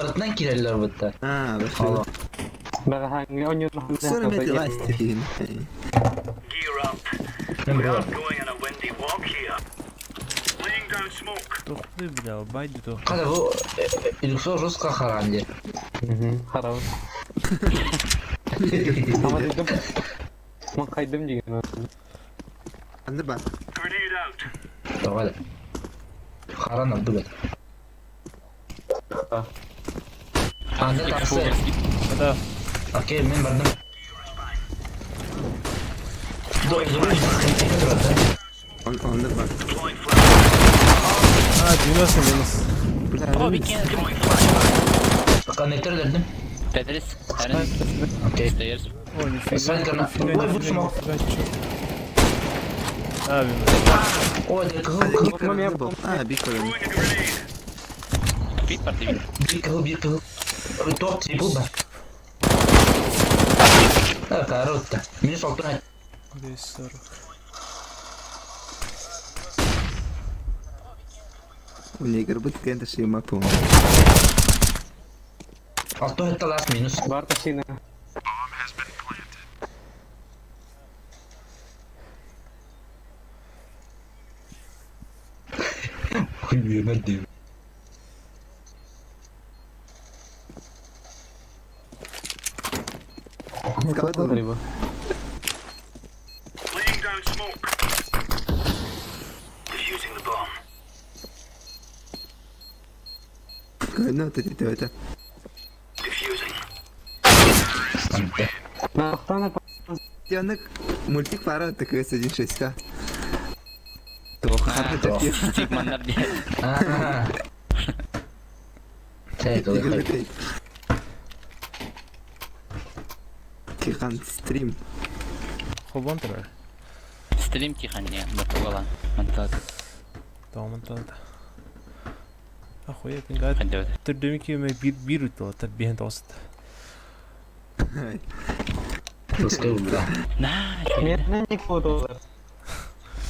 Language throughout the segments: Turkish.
Arasından girerler burada. Ha, Allah. Bak hangi oynuyorsun? Sonra meti lastikini. Gear up. Ne We bu? are going on a windy walk here. Laying down smoke. Тухты, бля, байди тух. Kada bu ilgisi Rus kahraman diye. Harap. Ama dedim. Ama kaydım diye. Anne bak. Grenade out. Tamam hadi. Karan oldu be. Anda taksı. Да. Okey ben vardım. Dur dur. Anne bak. Deploying flash. А, 90 минус. Konnektör derdim. Tetris, Eren, Okey. stairs. О, нифига. Sen kana. Нифига, Ой, bu нифига, smok. нифига, чё? Abi, Ой, Hadi kıhıl. bir kadın bu. Ha bir kadın. Throwing a grenade. Fit parti bir. Bir kıhıl. Top tipu ben. Ha karotta. Beni soktun hadi. 240. Neger bu kente şey mapum. Altı hatta last minus. Var taşıyla. Yemek diyor. Kapatalım. Galiba. Laying down smoke. Defusing the bomb. Ne dedi öyle. Defusing. Nahtan Yanık multik para tıkıyorsa 6K. Tuhar çekiyor. Çıkmanlar diye. Aa. Şey doğru. Kikan stream. Хубон трой. Stream ki hani ya. Bakılan. Mantık. Tamam, tamam. Охуеть, гад. Hadi öyle. Тэр дэмки мэ бир үтөө, тэр бихэн тост. Pускай burada. Nah, Niyetine ilk fotoğraf.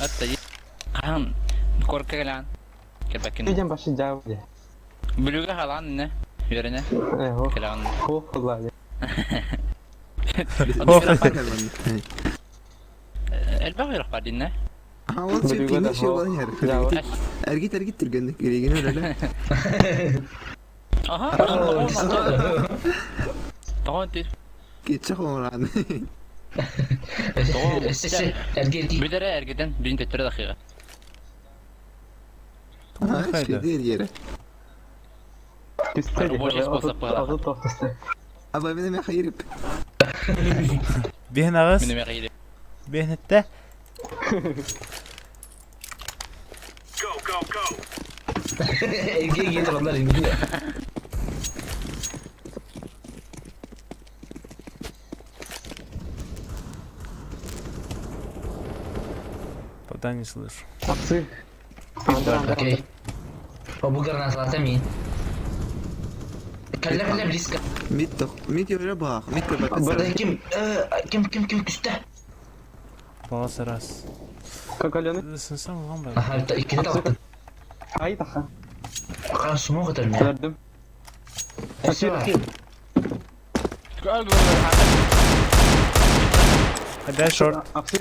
hatta kan korkak lan. Kebakin. Diyeceğim başı cevap diye. Buluga halan ne? Yörene. O. Kelan. O kullandı. البغي يروح بعدين نه. Ha o şey pini şey olan yer. Ergit Türk'ün gereğini öyle. Aha. Tamam değil. Geçecek olan. Sesi ergedi. Bir de ergeden birinci tetre dakika. Ha şey değil yere. İstedi. Boş espasa para. Azı tohtası. Ama benim ya hayır. Бихэн агаас, Benim yakaydı. биэнэттэй. Go, go, go. Ergeğe getir onlar ilgili. Пока не слышу. Aksı. Okey. O bu granat zaten iyi. Kelle bliska. Mid öyle bak. Mid kapat. Burada kim üstte? Баласы раз. Kakalanı. Сынсам оған ба? Aha hatta ikini de attın. Ay daha. Kaan sumo kadar mı ya? Gördüm. Esi var. Hadi short. Aksı.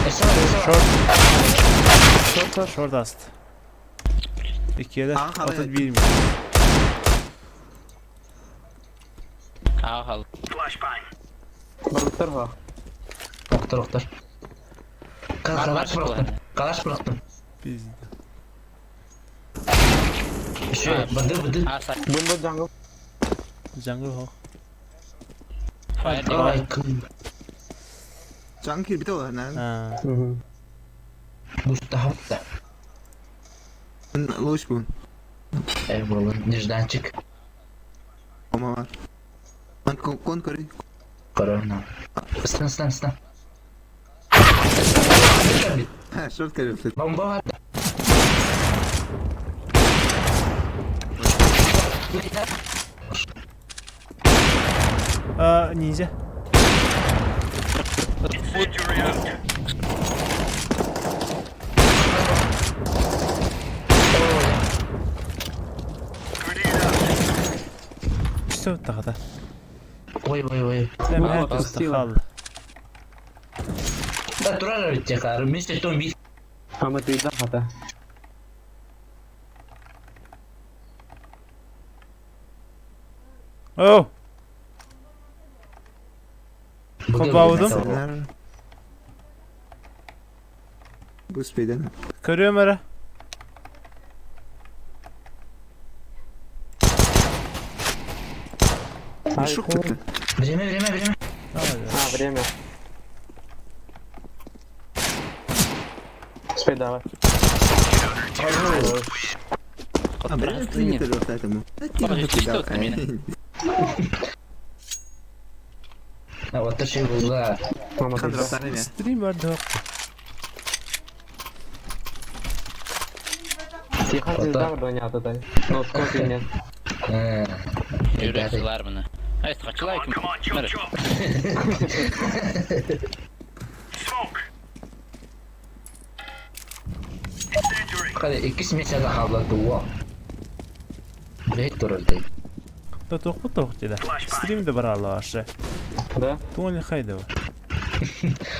Esi var. Short. Short ast. 2'ye de Aa, havaya. atıp 1 mi? Hal. Flashbang. Balıklar var. Doktor. Kalaş bıraktım. Пизда. Şöyle bıdı. Asa. Bunda jungle. Jungle ho. Fire diyor. Ay kım. Junkie bir de var. Ha. Mustafa da. Loş bu. Eyvallah. Nereden çık? Ama var. Ben kon karı. Korona. Islan. Ha short karı. Bomba var. Ниндзя. Incendiary out. Grenade out. söv taxta. Oy. Sen Bravo, her Bastila. taxal. Da durar bitti karı. Mr. Tom bir. Ama değil hata. Oh. Kopavdım. Seller. Bu speyden. Görüyorum ara. Şok tuttu. Bireme. Ha, время. Спей давай. А, бля, принято вот этому. Чисто от меня. Ha orta şey buldu ha. Мама, ты Kandıraklar ne? Stream vardı yok. Тихо, звезда в доне отдай. Ну, сколько нет. He. Görüyorlar bunu. Hayır, kaçılar kim? Come on, chop Nerede? chop. Smoke. Incendiary. Hadi ikisi mesela havladı o. Ne duruldu? Da toq jeda. Stream de bara Allah aşağı. Да? Tuğun xayda.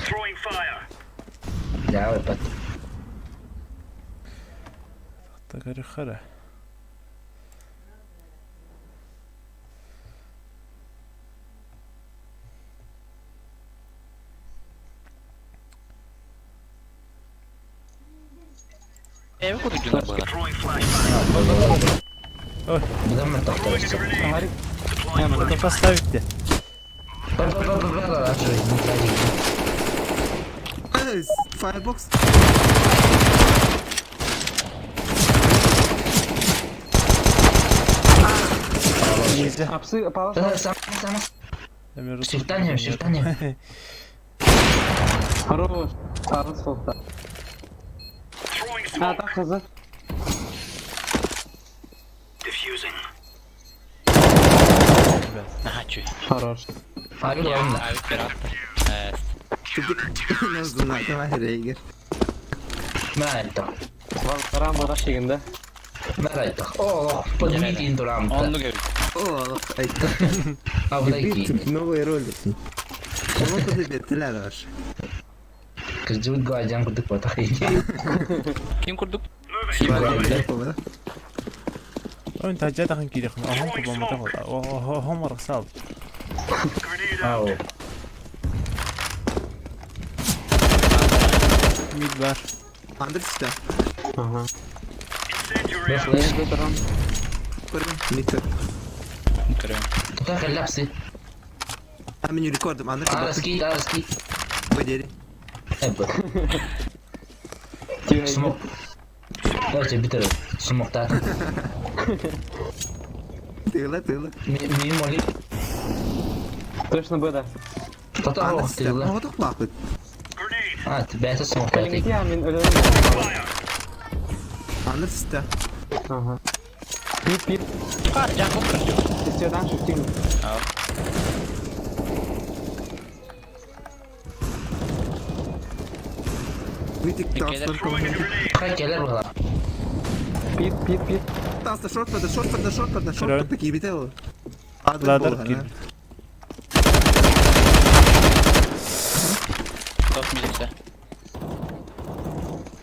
Throwing fire. Ya bak. Takarı xara. Ev kurucular burada. Throwing flashbang. Buradan mı taktırsın? Говори. Deploying Da поставить. Bak açıyor. Firebox. Iyice. Апсы, палас. Sana. Demiyoruz. Shift'ten yem. Хорош. Палас солта. Throwing А, smoke. так, хазар. Diffusing. Aha çüy. Хорош. Abi Ya, lan. abi bir attı. Evet. En azından da Reyger. Merda. Валдарам бара шегинде. Merda. Oh, подмітін durам. Onlu görüyor. Oo, ayıttı. Abi da iki. Bir новые ролики. Ama tadı bettiler var. Kızcıvıt gaycan kurduk batak iyi. Kim kurduk? Moving. انت جا دخن كي دخن اهم كوبا متاخد هم رصاب Grenade out. Au. ميد بار Under işte. Ага. Incendiary out. Я бедром. Korum. Nitro. Görüyorum. Tutak lapsi. Hemen record'um. Under işte. Araski. Beceri. Evet. Тихо, Smoke. Gerçi bitirir. Smoke'da. Tığla. Miyim oli. Точно Б, да. Tutak Under o. işte. Tığla. Ama da bakın. Grenade. Ha, beyse smoke'da Калинги, tek. я мин ölürüm. Fire. Under işte. Ага. Пип. Aa, can çok kırıyor. Истердан шестин. Al. Bir tık Peki, danslar Throwing a kovalım. grenade. Kaç gelir buralar. Пип. Danslar short Şuraya. peki bir de o. Adı Ladder bol, kill. ha. Dostmayacaksa.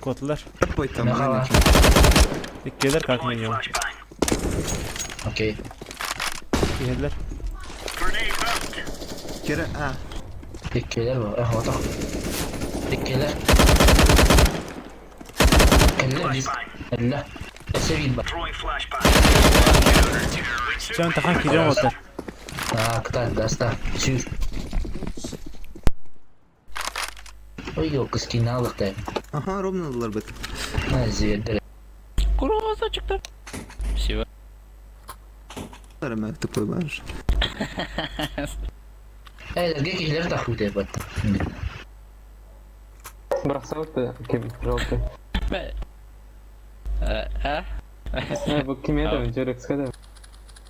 Kotlar Dört boyutta Ne mı? var? Dikkeler Deploying kalkmıyor flashbang. Okey. Diğerler Grenade out. Kere ha. Dikkeler var. Otak. Dikkeler. Eller biz. Flashbang. Eller. Sevil bak. Throwing flashbang. Can takan kilem otar Ha, kıtar gasta. Sür. Oy yok kız ki ne alık da. Aha Robin aldılar bak. Ha ziyade. Kurulası çıktı. Siva. Bunlara mektup koymamış. Evet, gekiler takılı bak. Бросал ты, Ким, желтый. Ve... Bu kim yedi? Jörek skade.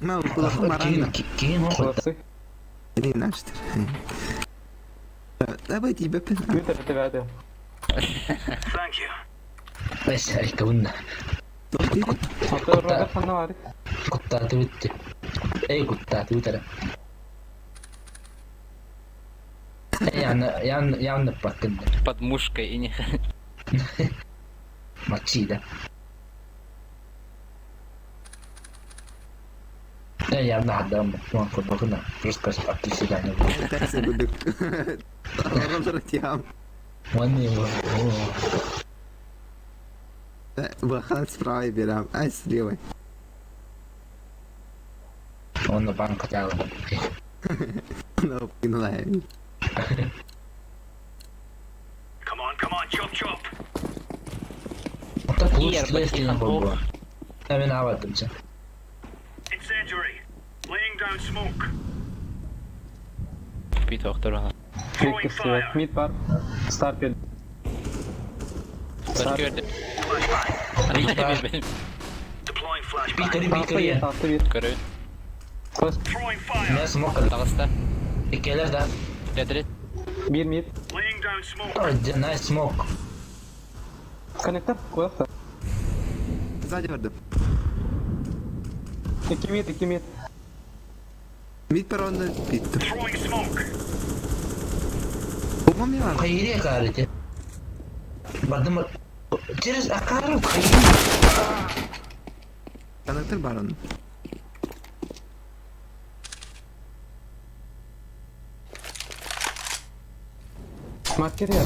Ma o kulakım var anne. Kim o? Klasik. Beni inançtır. Давай тебе пен. Twitter тебе. Thank you. Bes harika bunlar. А то Роберт Фанна var. Kutta bitti. اي كنت تويتر يعني بكن Под мушкой и не... мочи, да? Я надо, он футболна, просто спортивный день. Tersi guduk. Orang tertiam. Вон его. Bakan справа берам. Ай, слева. Он на банк хотел. Ну, кинула. Come on, chop chop. Так лучше, если не было. Я виноват, все. Incendiary. Laying down smoke. Bir doktor var. Quick step. Mid var. Start geldi. Baş gördüm. Hani yine bir benim. Deploying flashbang. Бикари, Tahta bir, бикари. tahta bir. Görüyor. First. Throwing fire. Ne smoke? Dağısta. İkiler de. Ledrit. Bir mid. Laying down smoke. Oh, nice smoke. Connector. Kulakta. Sağda gördüm. 2 mid, 2 mid. Mid peronda bitti. Throwing smoke. Bomba mı var? Hayır kardeşim. Badım. Через akarım. Kanatır baron. Marker ya.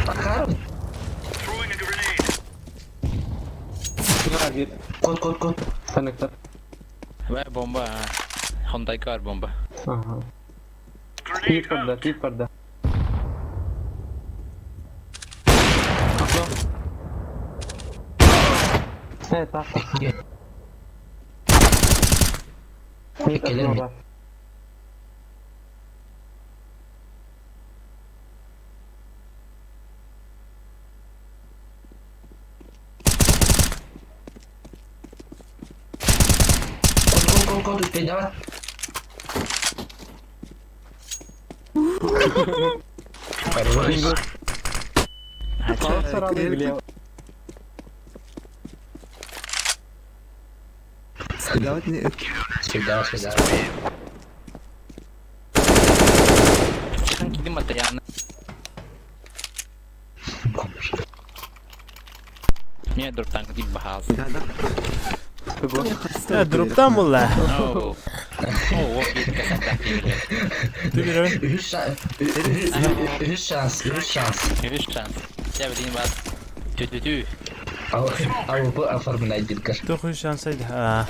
Akarım. Throwing a grenade. Var bir. Kod. Connector. Ve bomba ha. Hyundai var bomba. Aha. Grenade Tip pardda, out. tip pardda. Evet, tahta. Mid Gelir mi? atma var. Kod. Давай. Sağ sarı bile. Давайте не... Всегда. Çıkın gidin materyalini. Niye durup tankı değil bahaz? Да. Ya drop'tan mı la? Oo. Oo, bir kasetten geliyor. Dur bir oyun. Üç şans. Yürüyüş şans. Sevdiğin var. Tütütü. Ama bu afarmına gidikar. Dur kuş şansaydı. Ha.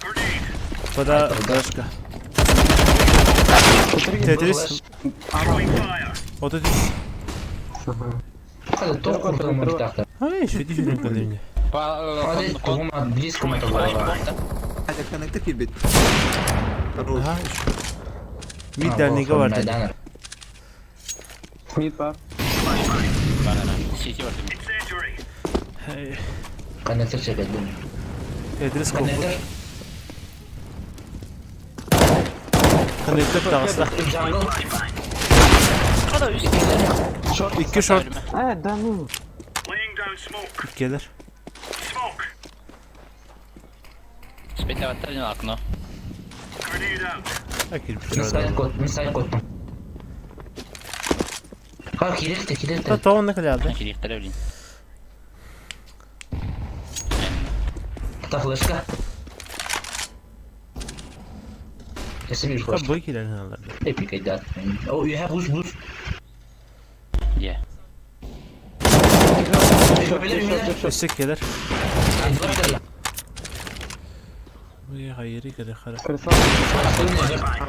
Grenade. Bu da başka. Tetris. Throwing fire. O da düş. Hadi top kurdum bir dakika. Hayır şu düşürün kadarıyla. Hadi tuhuma близко mı tabii. Hadi kanatır bir bit. Aha şu. Mid derneği var dedi. Mid var. Sisi var değil mi? Incendiary. Hey. Connector çekelim. Tetris kopu. Connector. Connector dağısta. Jungle. İki short. Evet, dönüm. Laying down smoke. Gelir. Smoke. Spetavatar ne akno? Grenade out. Akir bir şey var. Misal kod. Ha kilirte. Ta tavan ne kadar aldı? Sanki liftler öyleyim. Ta flashka. Kesin bir Ta flash. bu ikilerini alırdı. Epic idea. Oh, you have boost. Yeah. Yapabilir. Üstek gelir. Edward. Bu hayırı kadar kara. Kırsal.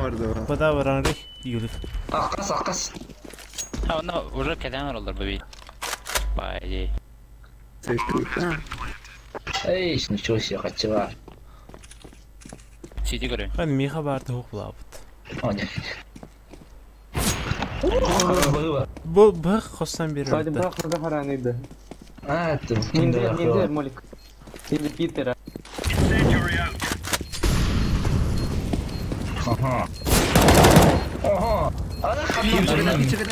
Orada var. Bu da var anri. Yürüt. Akas. Ha onda vurur keden olur bebeği. Vay. Seçtim. Ha. Эй, ничего себе, хочу. Sisi görüyor. Ben Miha vardı hop labut. О, нет. Bu bak kostan bir Sadece orta. bırak burada haraneydi. А, ты Ninja molik. Şimdi Peter'a. Incendiary out. Ага. Ага. Çıkın.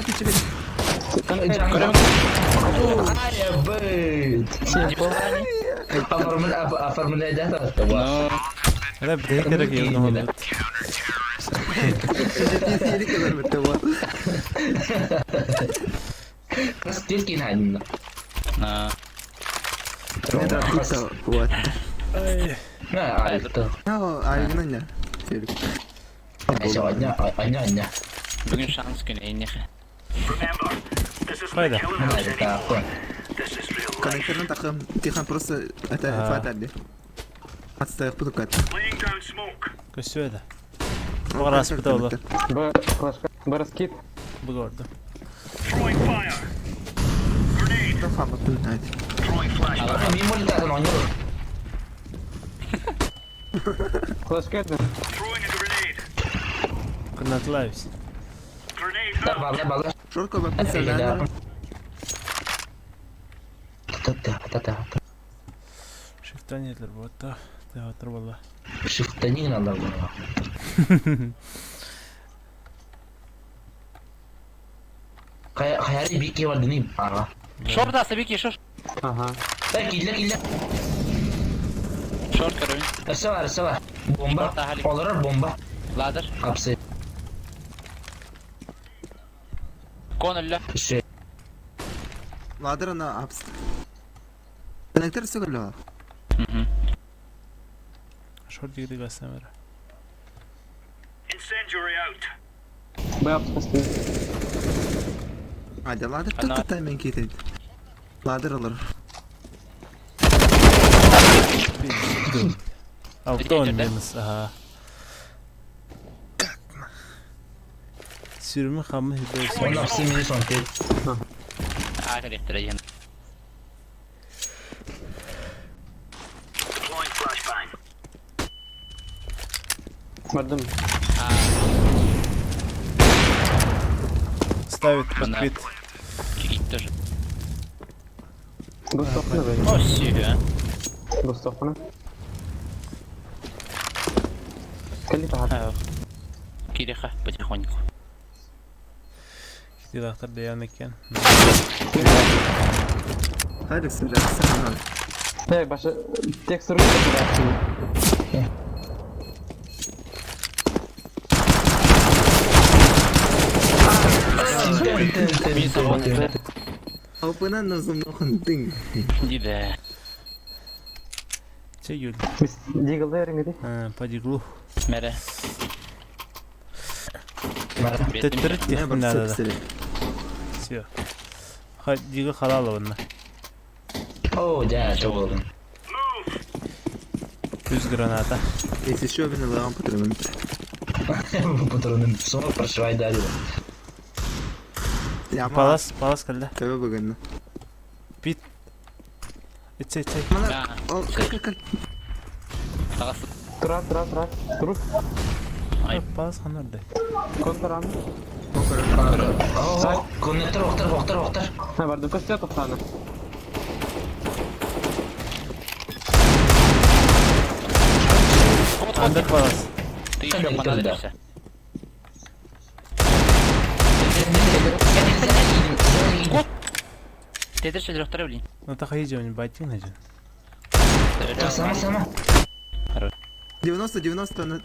Ай, бэйт. Afar من ده تبغى. لا بدي كده كيف نقول Ini kadar betul. بس تلقين عندنا. Nah, Ini dah kita buat. ما عرفت. Oh, ayo nanya. Anya. bugün şans günü en yakın. Remember, this is Fayda. McKellar's ما city. عرفت. This is real life. Konektorun takım. Tikan просто это фаталь. Отставь потукать. Laying down smoke. كشو هذا وراس بتوضح Б, флешка. Б раскид. بقعد Throwing fire. Grenade. Там фаба пулнать. Throwing flashbang. مين اللي قاعد نعمله؟ Флешка. Throwing a grenade. كنا لايفز Grenade out. بعض شوركو بقى سلام. شفت تاني الروبوت ده ترى والله شفت تانيين الله خياري بيكي ودني بقى Short da sabik şort. Ага. لا Short karayım. السوا بومبا قولر بومبا Ladder. قبسي Konullu. الشيء Ладер на апс. Konektor söylüyor. شورت يقدر يستمر Incendiary out. Б спасти. Hadi ladder Ana- tut hemen kilitledim. Ladder alır. او تون مينس اها sürümü hamı hidayet وانا بسي مني صنتين Ağır ihtiracın. Deploying flashbang. Мардым. ставит Она- подпит Gitti. Густовна, блядь. O sürü. Густовна. Калита хат. Ha. Кириха потихоньку. كتير اختار ديانا كان Hadi söyle. Sen al. Эй, баша, текст руки операции. Openan называем нахуй. Gider. تيجي Biz Deagle'da ringedi. подиглу Mere. تترت Ne يخمن هذا var? Söyle. سيو ديجا خلاله ولا اوه ده شغل плюс граната Если еще один лам потребен. патроны сумма прошивай дали Ya ama палас كله tabi bugün. بيت اتسي Ha. Al kal. Sağası. Тура. Тур. Ay. палас خنرده Контран. اوه كونكتور وقتر Ha, vardı. Kostya toplana. عندك палас Değişiyor bana da derse. Tedir şeyler doktora bileyim. ну так هيجي من بايتين هجن سما 90 на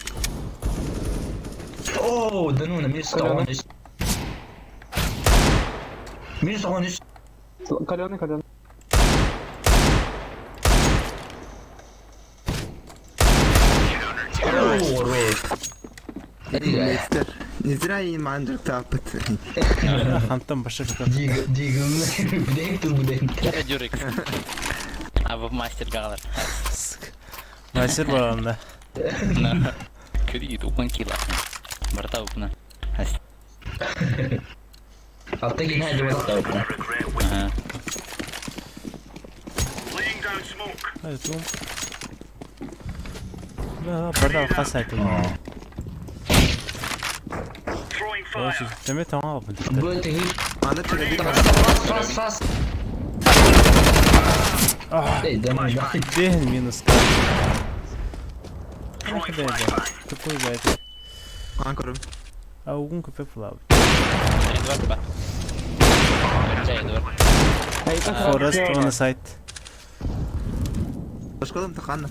اوه دنونا مين صغنش Каленый. اوه روي Neyse. Не зря им андер тапет. خنتم بشكل ديجل بدين Kere Jurek. Abi master galar. ما يصير ولا Nah. Kiri itu pun kila. Bertahu pun. Has. اعطيك هاي جوه الطاوله Regret with Ha. laying down smoke. هاي توم لا برا خاصة Throwing واش fire. جميتها ما بنت بوتي هيك Bana çöre فاست اه ايه ده دهن مينوس Throwing كده flashbang. تقول بعد Ankara'm. او ممكن في فلاو Edward bak. Önce Edward. Hey, فورست اون سايت Başka adam takanna.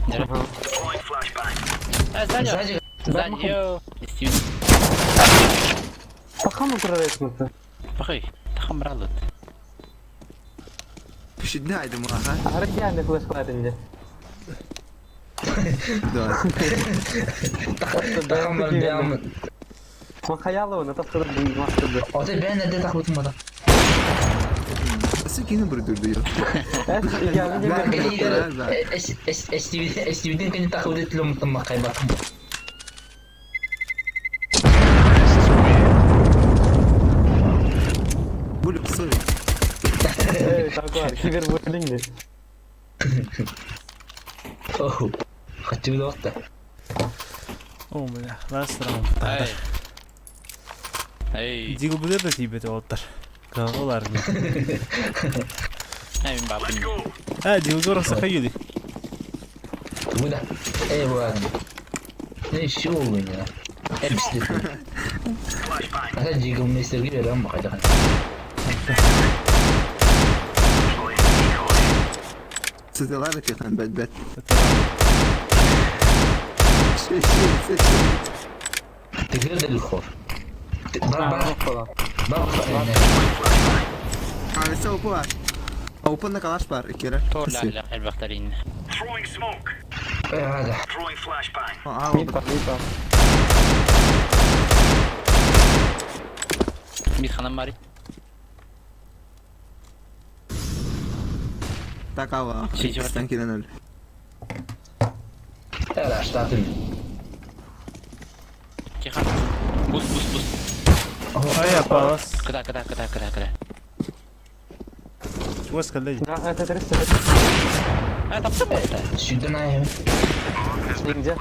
Nere? Deploying flashbang. Сзади. Сзади. Сзади. Йоу. Стивен. Bakalım oturur mısın? Bakay. Takım bralot. Pişidne aydım ha. Harap geldi flash kılarınca. Doğru. Takımlar devamlı. Ma hayalı onu tasarım bu masterdı. O da ben nerede takıldım adam. Nasıl yine burada duruyor? Evet, geldi Ben geldi. beni STV'den beni takıl ettiler unuttum bak kaybattım. Bu sorry. Evet, kanka var. Cyberbullying'di. Oh. Kaçı bile oldu. О, бля, last round. Ай. Ай. Дигл буде да ти бете оттар. Калалар мı? Ай, бабин. Go. Ha, Digl orası kayıyordu. Bu da. Bu adam. Ne işi oldu ya? Hepsi. Hatta Jiggle Master gibi lan bakacak. Siz de lanet yakan bed. Şey. تقدر الخوف بابا Falan. Ailesi opu var. Open'da kalaş var iki kere. طول على البخترين. Throwing smoke. هذا Throwing flashbang. Aa, Mid var, mid var. ميت خنم ماري. Takava. Şey var. Stanki'den öyle. هذا اشتاطني كي خن. بوس بوس بوس. Aya palas. كدا كدا كدا كدا كدا. Чуваш калej. Ha, evet, evet. اه طب طب. شدنا يا Ninja.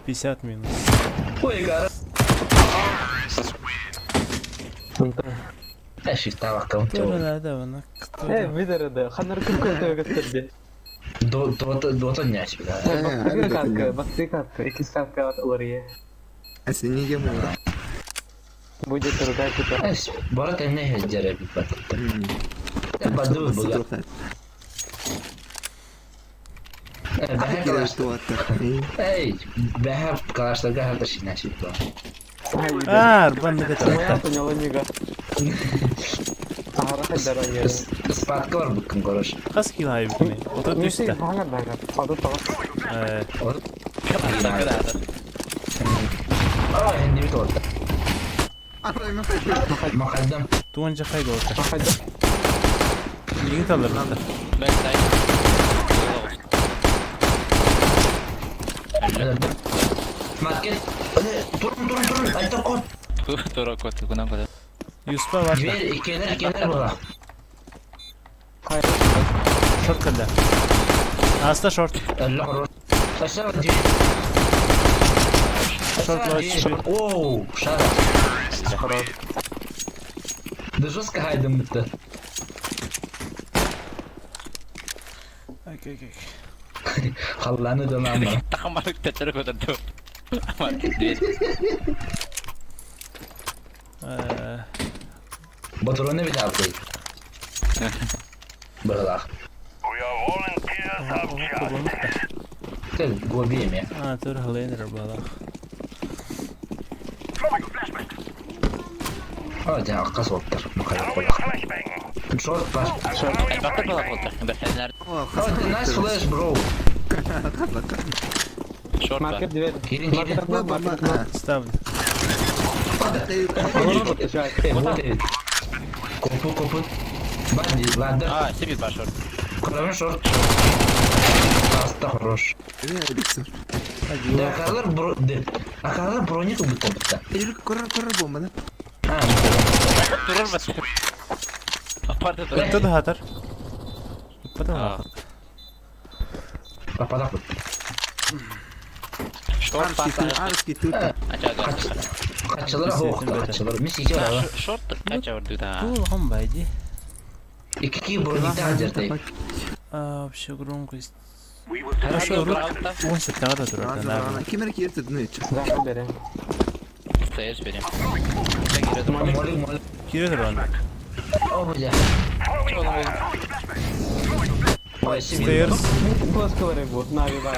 50 минус. ой гара Sıntı. ايش يستوى كم Кто надо вона? Кто? Bir arada. Hanır kırkırtı gösterdi. دوتا نياش بلا Bir katkı, bak bir katkı. İki katkı at oraya. Asini gemi var. Bu cesur belki de. ايش برات انه الجرب بطل بدوز بقى Strokat. بحب Gider كلاش tuvatta. اي بحب كلاش تلقى هذا الشيء ناشي Hayır. Arban ne kadar. Moja poняла нига. Ahara kadar yer. سبات كور بكم قروش Kaç kill hayır bugün? O da Neyse, düştü. hangar hangar. Adı tamam. كدا كدا هذا. اه عندي بتوتا Arayma. مقدم Tuğanca kaydı orta. Haydi. Yigit alır lan. باك سايد. ماركت durun ayta kod تورا كوت كنا كده. Yusuf'a var. Ver ikiler bura Short kaldı. Hasta short. Allah Allah aşağı diyor Short var. оу шара да жестко хайдем это Okey. خلاني ده معنا تخم مالك تترك وتدور. ما تدري. بطلوني بتاع كويس بغلا We are volunteers objectives. كل جوا بيم يا Ha, tur halaynır bala. Throwing flashbang. ده قص وتر ما خلي Throwing كل flashbang. شورت باش بطل بلا كوت. بحال نار. ده نايس فلاش برو شورت. Market diver. كيرين كيرين Baba. Stavdı. كوبو بعد بعد اه سيبي با شورت. كلام شورت استخرج Ne ödüksün? ده اكلر برو ده اكلر بروني تو بتبدا Eylül korra bomba lan. ترور بس. apart ترور. Orta da atar. Orta da اه atar. apa dah شورت باس. Arski tuta. اجا kaçılır ho kaçılır misi var شورت اجا ورد ده. Bu ham baydi. iki broni tajer tay Aa, bir şey gronko ist. We will Хорошо, Хорошо, рут. правда. 17 da tur orta ne? Kimere ki yırtı ne için? Zahmet verin. Стоишь перед. Так гирет. molik molik Kire dur lan. oh ya Что там? Ой, семья. Stairs. Close color bu. Navi var.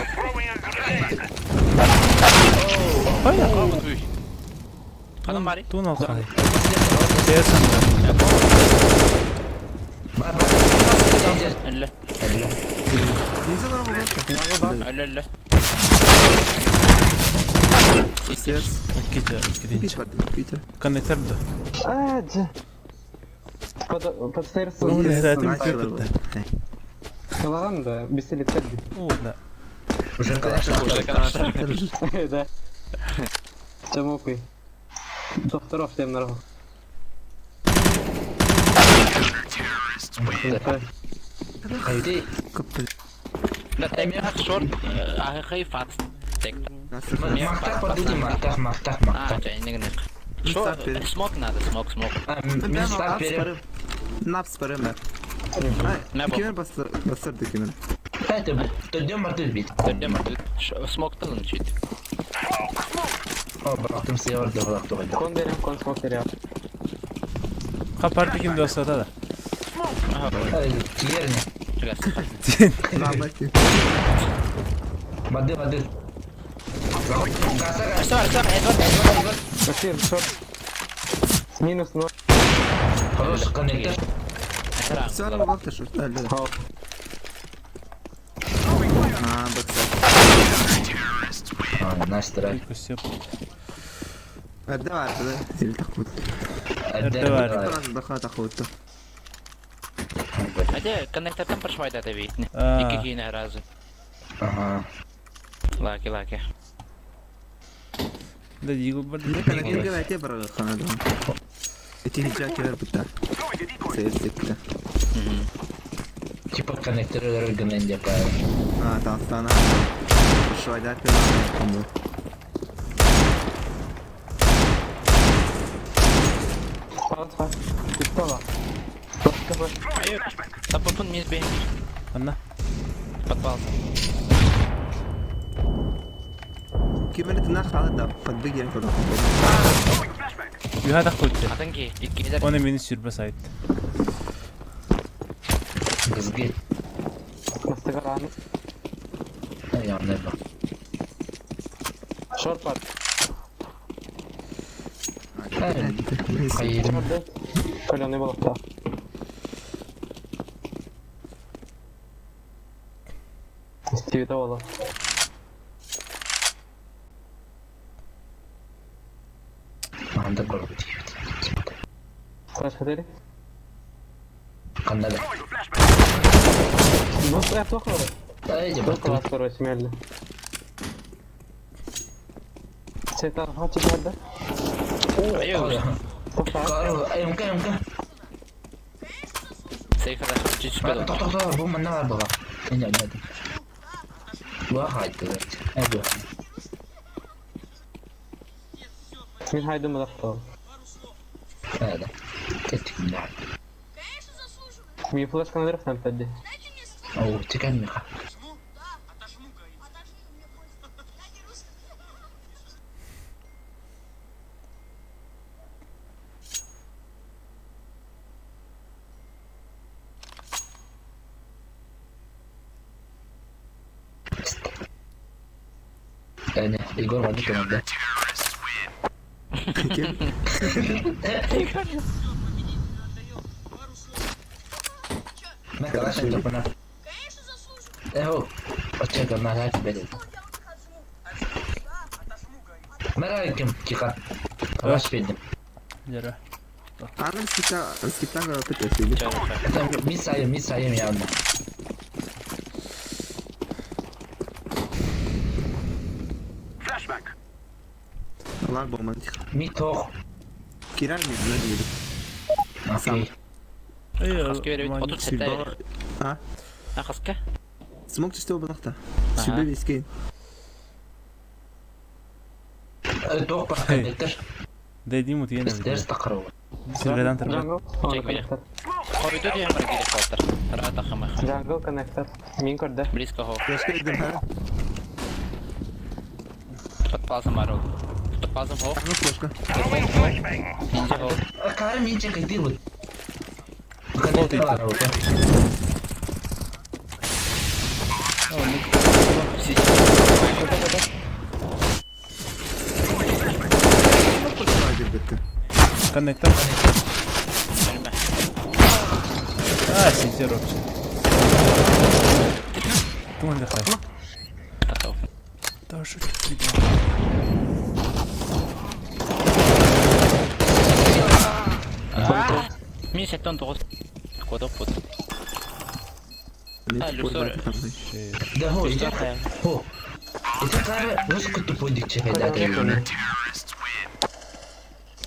Hanım bari. Tuun alqaday. Stairs anda. Elle. Neyse bana bu. Elle. Stairs. Ikkinchi. Hiç vardı. Bitti. Connector bda. Aç. Под стейрс. Ну, да, это Nice не var. Ладно, без лица. О, да. Уже arkadaşlar. Да. Чему ты? До второго всем нормально. Haydi. Kapı. لا تأمين شورت أخي فات تك. Nasıl? Maktak var dedi maktak. جاي نقنق. شو سموك نادي سموك. Min start verim. Naps para mı? Ne bu? Kimer bastırdı kimer? Haydi döndüm vardı bit. تقدم سموك تلن شيت. Bıraktım size orada bıraktım. Кон берем, кон смотрел. Qaparda kim dostada da. Ciğer ne? Nabati. Madde. Gasa. Максим, шорт. Минус 0. Хорош коннектор. Sonra mı baktı şu? Öyle. Хоп. Ha bak. Nice try. Көсеп. Öde vardı da. Zil takut. Erde var. Daha takuttu. هذا كونكتر برش وايد هذا بيتني. آه. يكي هنا رازي. Aha. لاكي. Da jigo bar. Kana genge belki bırakır kanadı. Eti hicak yer bitti. Ses etti. Типа коннекторы организм yapar. Ha tahtana. Şu ayda tamam. Палца. Пистола. أيوة. طب بكون ميز بين Anna. بطالة. Kimer tına kaldı. Fadbi gel kuru. You had a khudte. أتنكي يكي إذا Ona meni sürbe sait. Kızgı. Мастагаран. Ya ne bak. Шорт пад. Hayır. Шорт дед. Коленый болотта. Стивита вола. Anda korku diyor. Флеш хотели? Kanada. Ну, я плохо. Haydi Только bakalım. вас второй смельно. Сейтан, хватит надо. أيوة. Karo, ayımka. سيف هذا خرج بدو. Tok, bu mana var baba. Ini ada. Dua haydi. Ayo. Мин хайду мадахтал. Hadi. Kettik mi daha? Мин флеш канадер сам пойди. Oo, çıkan mı? Yani Igor vardı kanalda. Kim? Ben kalaşın topuna. Eho. Açık ama hadi bedel. Merak ettim çıkar. Kalaş verdim. Jara. Anam skipten kadar tutuyor. Mid sayım ya. Flashback. Allah bomba. Mid tok. Kirar mı? Ne diyelim? Okey. خلاص كبير أوتو ستة. Ha? أخذ كه. Smoke işte o bırakta. Sübbe biskin. Tok bak konnektör. Dediğim mutiyene. Ders takarı. Sürreden tarafı. Джангл. Чек меня. Коридор я مرة كده فلتر. رأيت أخمخ. Джангл коннектор. Мин корде. Близко هو. Başka edin ha. Подпалзам ару. Подпалзам هو. Nasıl başka? Ninja هو. Karım iyice kaydı bu. Konnektör var orada. Connector. Ölme. Сидер вообще. Думаю, да хай. Готов. Да что ты Min 19 Кодов под. Не Люсор. Да, го, иди. Го. Иди, кара, вот как тупой дичи, да, ты не.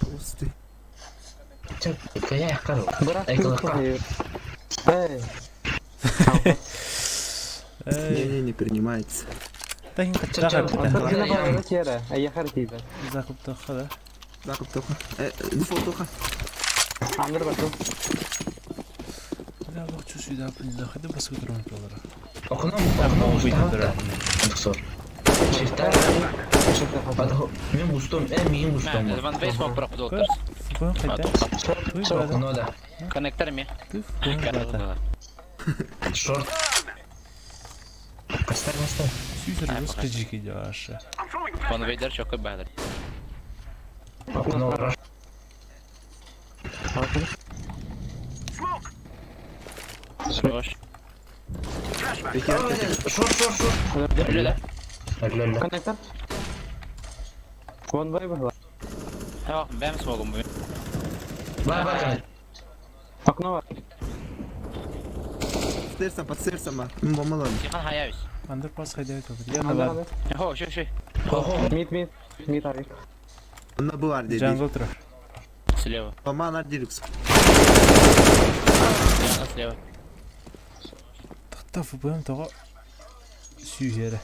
Пусты. Чак, кая, кара. Брат, Ай, ты колока. ходишь. Эй, Не принимается. Тахин Чак, качаха чак, бита. أنت كده بقى كده أي خرتيبة Закуп тоха, да? Закуп тоха. Дефолт тоха. عامل برضه Да, вот чуть сюда приняло. Хотя бы свой дрон пилора. Окно Выйдет уставал. дрон. Тексор. Шифта. Мен бустом, мен бустом. Ван Вейс мог проб доктор. Фугон хотя. Ты брата. Окно, да. Коннектор ми. Ты фугон брата. Шорт. Оставь, оставь. Сюзер русский джики делаешь. Ван Вейдер чокой бадр. Окно, раш. Хорош. Шорт. Ölü de. Öyle. كونكتر وان باي بهلا Tamam ben mi smogum bu? Bak hani. окно var Стерсом, под стерсом. Бомбалон. Cihan hayavuz. Андерпас ходяет. Яна عندنا бар. Ho şu. ميت عليك Onda bu var dedi. Джангл трах. Слева. Bomba anar Dirux. Yana слева. Та ФБМ того. Сюзер.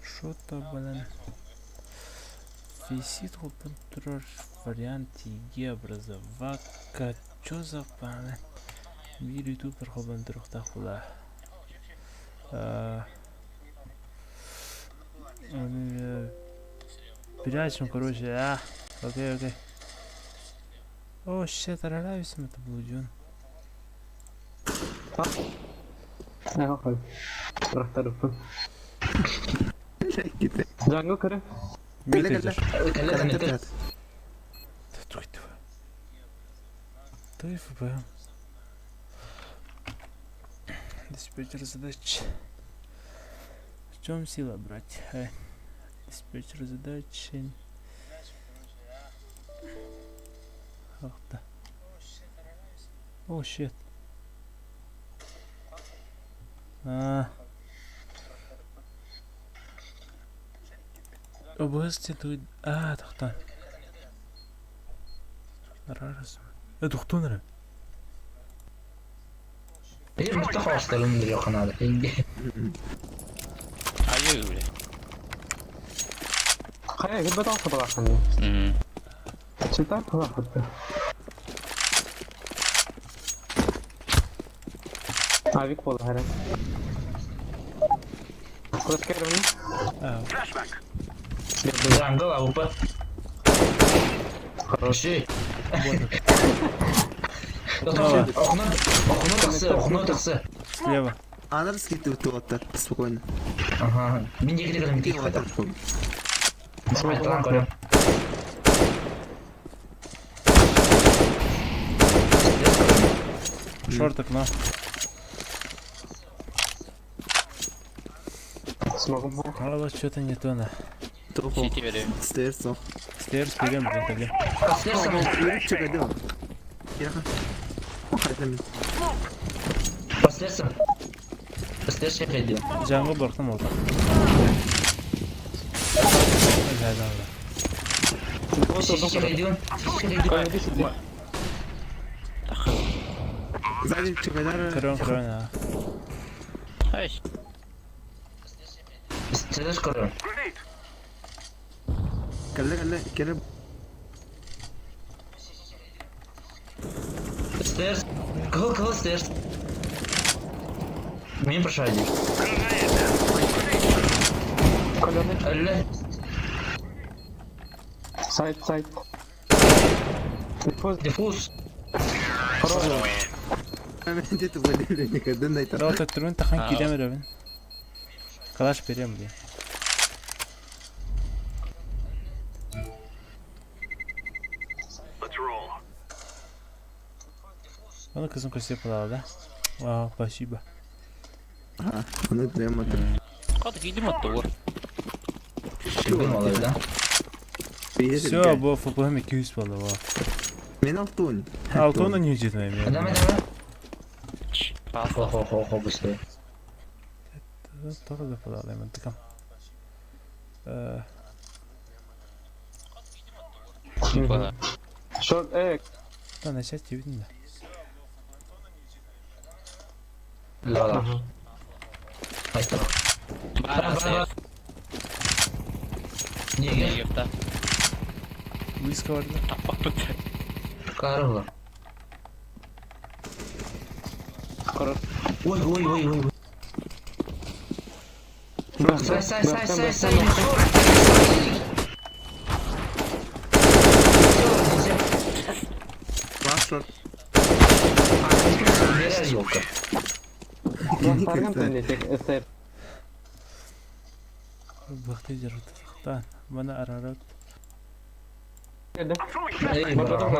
Что-то, блин. Висит контроль варианте Е образовака. Чё за паны? Мир ютубер хобан трухта хула. Прячем, короче, Окей. О, щет, нравится это блуден. اهو خلاص رحت له Gitti. جانجو كده Мид Gel идешь. gel. Ты ФБМ. Диспетчер задач. В чем сила, брать? Диспетчер задачи. Ах да. О, щет. Области тут... Тахтан. Рарасın. Тухтun nere? Bir tık hastalığım duruyor kanada. Hayır öyle. خلينا جيب بضعة طبعا خلينا شلتها طبعا حتى عليك والله هلا كنت كده مني Jungle avrupa. Хороший. Окно таксы. Слева. Anar gitti bu tuvaletler. Spokojno. Ага. Мен де керек адам тиіп қайда. Tuvaletler. Смотри, там көрем. Шорт окно. смогу Вот что-то не то на. Topu. City veriyor. Stairs o. Стейрс берем, блин. Yürü çık hadi o. Yakın. Hadi mi? Последствия. Последствия ходил. Джангл бортом oldu. Сиси ходил. Zaten çıkıyorlar. Крон, Hayır. Стреляешь корон. Kelle. Стейрс. Кого стейрс? Мен прошадил. Ölü. سايد Диффуз. Mehmet'e tu böyle ne kadar da ita. Рот трун тахан кидем ревен. Калаш берем, блин. Onu kızım köşeye yapılardı. Vah спасибо. Ha, onu duyamadım. Hadi gidelim hatta o. Bilmiyorum olayı da. Все, bu FPM 200 valla vah. Men 6 oyun. 6 ona niye жетмейм ya? Adama. Ho bu işte. Doğru da falan alayım tıkam. Valla. Short, Da ne şey çevirdin de. La. Haydi. Bara Niye ne gel? yaptı? Whisky vardı. Karı var. Oy. Say. Başrol. Neler yok. Fargan tanıyacak eser. Vakti jarut. Tan. Bana ararat. Geldi. Ey baba.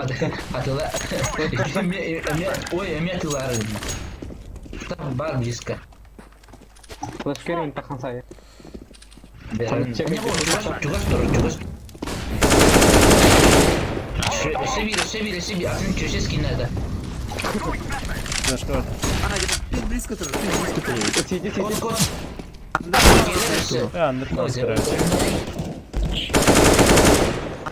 Hatırla. Emniyet yılları. Tamam var biska. Flash carry takkan saya. Beren. Cugas. Seviye. Atın köşesi kinlerde. Başka vardı. Aha, bir brisk atar. Bir brisk atar. Kod. Ya underpass kırar.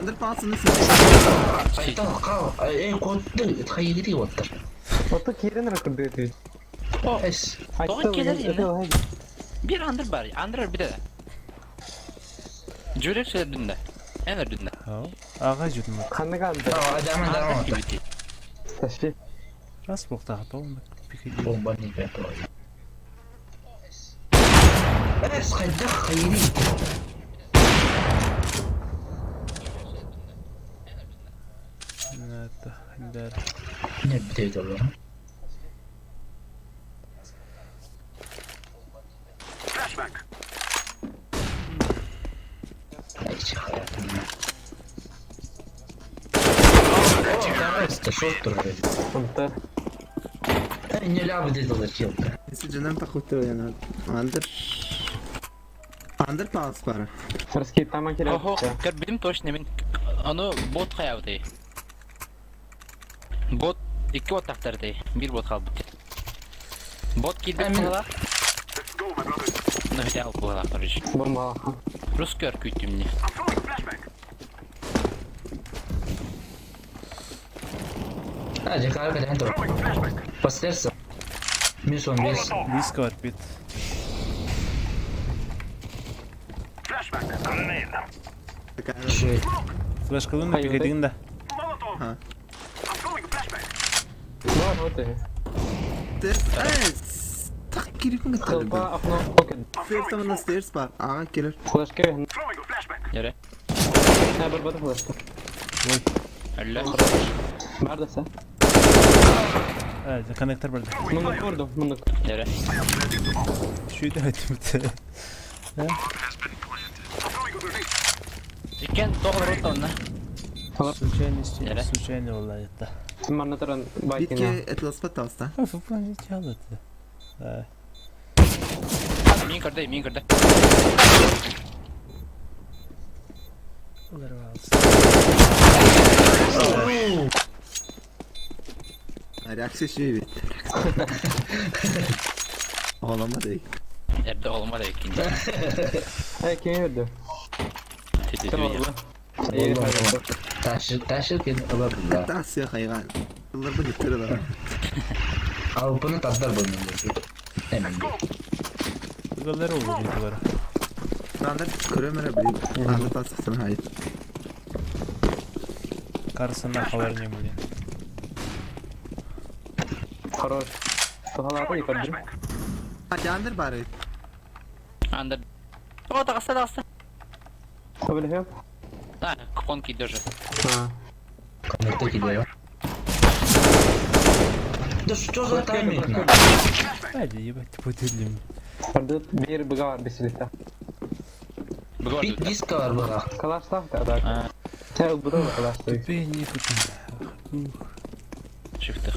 Underpass'ını sıçır. Kod. Haydi otur. Foto kirin record ediyor. Es. Doğru gelir yine. Bir andır bari. Andır bir de. Jürek söylediğinde. En ördüğünde. Ha. Ağa jutma. Kanı kaldı. Devam Andır et. gibi. Taşı. Ras bokta hata olmak. Peki. Bomba ne be toy. Es haydi haydi. Evet. Hindar. Ne bir de olur. Flashback. Hiç hayatım. Şort duruyor. Punta. Ne labı dedi olur ki. Neyse canım takıttı yani. Underpass bara. Fırski tamam kira. Oho, kar bilim точно men. Onu bot hayavdi. Bot iki bot taktırdı. Bir bot kaldı. Bot girdi kola. Let's go, my brothers. Ne yapalım kola karış. Bomba. Rus kör kütümni. I'm throwing a flashback. Hadi kahve de dur. Throwing a flashback. Pasтерsa. Мисон вес. Whisky var bit. Flashback. Grenade. Şey. Flash kılın da Hayır, pikediğin de. Molotov. Ha. I'm throwing a flashback. Ne oldu? Evet. Tak girip mi Kılpa gittim? apno pocket. Stairs tamam stairs var. Ağa gelir. Flash carry. Throwing a flashback. Yere. Ne berbadı flash. Öyle. Neredesin? Evet, connector böyle. Munduk vurdum. Munduk. Yere. Şuydu ettim. I'm throwing a grenade. İken doğru rotta onunla. Случайно işte. Yere. Случайно olay hatta. Simmarna taran Bitki bakina. etlos patavsta. Ha futbol hiç çaldı. Ha. Min kırdı. Bunları alsın. Reaksiyon şey bitti. Ağlama değil. Yerde olmadı ikinci. Hey kim yürüdü? Titi Kim dünya. oldu? İyi hayırlı. Taşırken alabilir. Hatta siyah hayvan. Yıllar bu getirir. Avrupa'nın tatlar bölümünde. Hemen. Bunları olur YouTuber'a. Randır köremere bile. Underpass sana hayır. Karısından haberini biliyor. Хорош. Tuhalarda yıkadı. Hadi under bari. Андер. О, да, остался. Kabul hep. Да, конки держит. Ha. Kamette gidiyor. Dur şu zaman timing mi? Hadi iyi bak potelim. Orada bir bıga var bir silahta. Bir diska var bana. Kalaşta da da. А, Sen bu da kalaşta. Beni tutun. шифтер.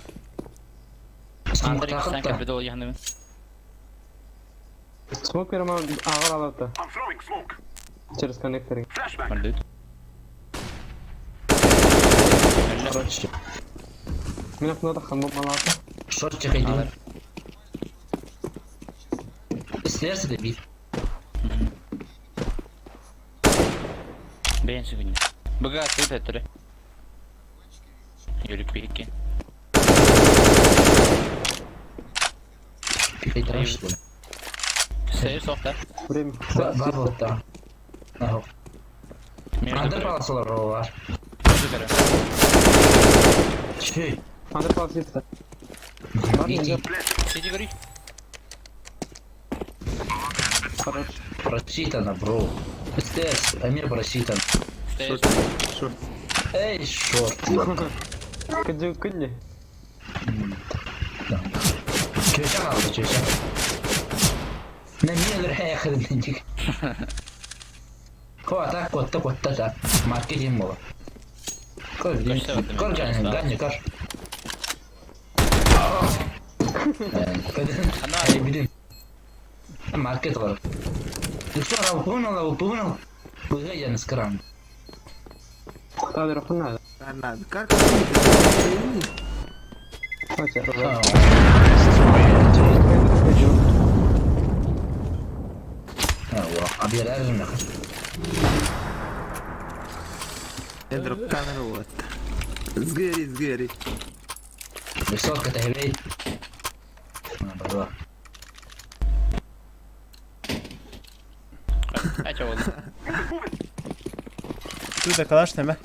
Andrik takıp sen da. kapıda ol yanımın. Smoke ver ama ağır alıp da. I'm throwing smoke. Через коннекторы. Flashbang. Öldü. Короче, Мен окно хан бомбалады. short çekeydim. İsterse de bir. Beğen sıkıntı. Bıga atıyor da türü. Yürük bir iki. Bir tanıştı. Sayı sokta. Время. Var botta. Aha. Under palasalar o var. Yukarı. Şey. Андер палсится. İki. Сиди говори. Хорош. Просчитано, bro. Стес, Амир просчитан. Стоишь. Шорт. Эй, шорт. Кыджу кылли. Köşe kaldı köşe. Ne miyedir hayakırım dedik. Koata kotta da. Marketing bu. Kor değil. Kaçta vardı Kor benim? canım kor. Ana. Hey bilin. Market var. Lütfen avupunu. Bu da yalnız kıran. Кто рухна? Надо. Как? Хотя. Abi yerler mi? Я дроп камеру вот. Сгори. Высотка тахибей. Aç oğlum. Тут да калаш не ме.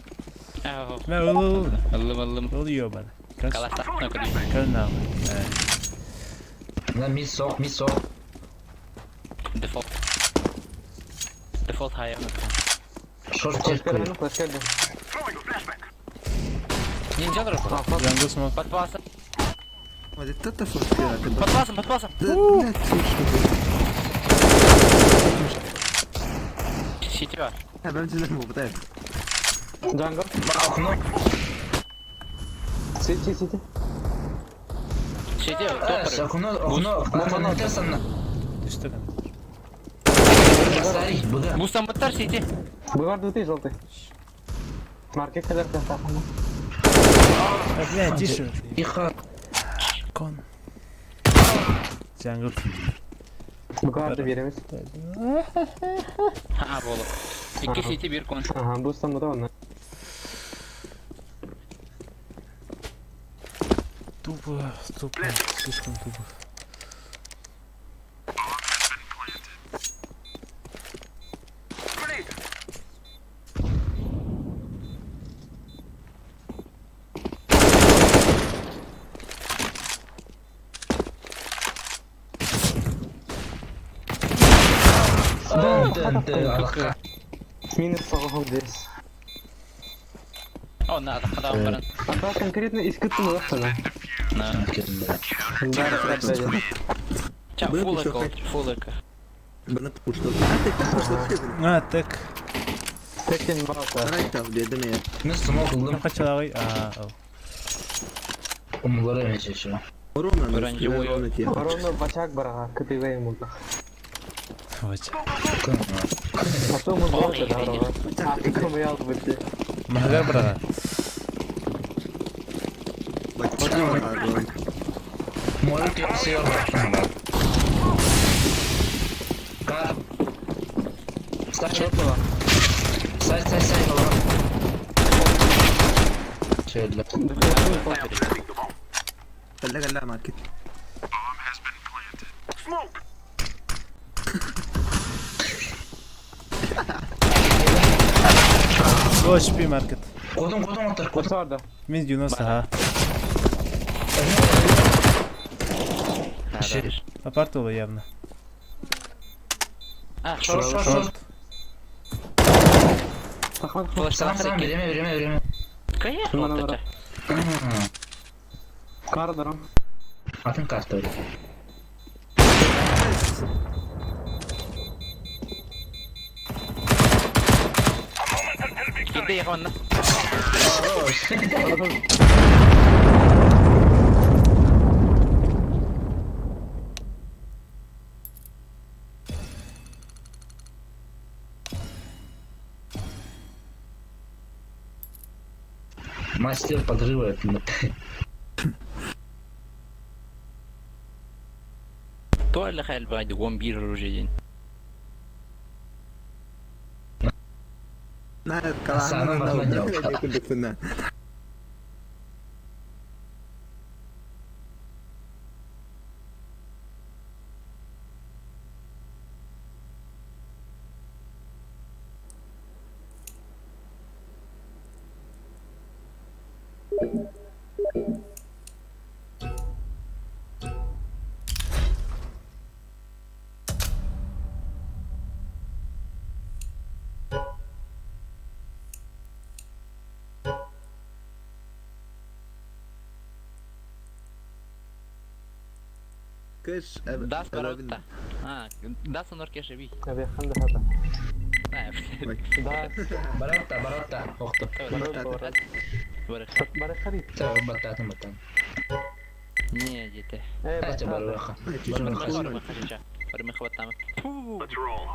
Aho. Ме ул. Alım. Ул ёбан. Кас. Kalasta. Ne kadar? Кална. Lan mis sok. Default. Default high. Short check. Флешка, флешка. Throwing a flashbang. Ninja drop. Jungle smoke. Под пасом. Вот это форсера. Под пасом. Сити var. Ha ben çizdim bu evet. Jungle. Balkonu. City. Сити var. Okunu atarsan. Düştü kan. Старый, быга. Бустан баттар Сити. Бывар ты желтый. Маркет кадр красавчик. Бля, тише. Иха. Кон. Jungle. Бывар da veremiz. Ha bolu. 2 City 1 kon. Aha bu İstanbul'da da onlar. Тупо. Слишком тупо. Grenade. Dön. Минус полгода здесь. O nada, kadar var. А то конкретно искусственно лапсана. Na. Да, да. Çak Böyle full bir şey echo, yok. full echo. Bana tutmuştu. Tek tutmuştu. А, так. Tekken varsa. Right av dedim ya. Ne smoke Ну, buldum. хотела. А, Umurlara emeceğiz şu an. Корона. Öğrenci boyu. Ровно бачак бара, кытыга ему. вот. А что мы Ой, сделали, да, ой, Рова? А, как мы ял быть? Мага, брат. Mor tepsi var. Kar. Say falan. Say falan. Şöyle. خليها ماركت. Smoke. Go HP market. Kodum otur. Kodum. What's orada? Mid Yunus ha. Nerede? Апарт было явно. Ha, Şort. Шорт. Flash Tamam sana vereme. Kaya? Bana Oldu bırak. Kardarım. Atın kartı öyle. Gitti yakında. Мастер подрыва. تو اللي خيل بعد 1 بير رجعين. Nah, Sana kalah malah na jawab. lagi kunduk na. كش داس براوتا. داس نور كيش بي. ابي خلي هذا ما Barata, oxto. بري خريط Batata. Не, дети. Acha baruxa. Барма хача. Барма хватам. Let's roll.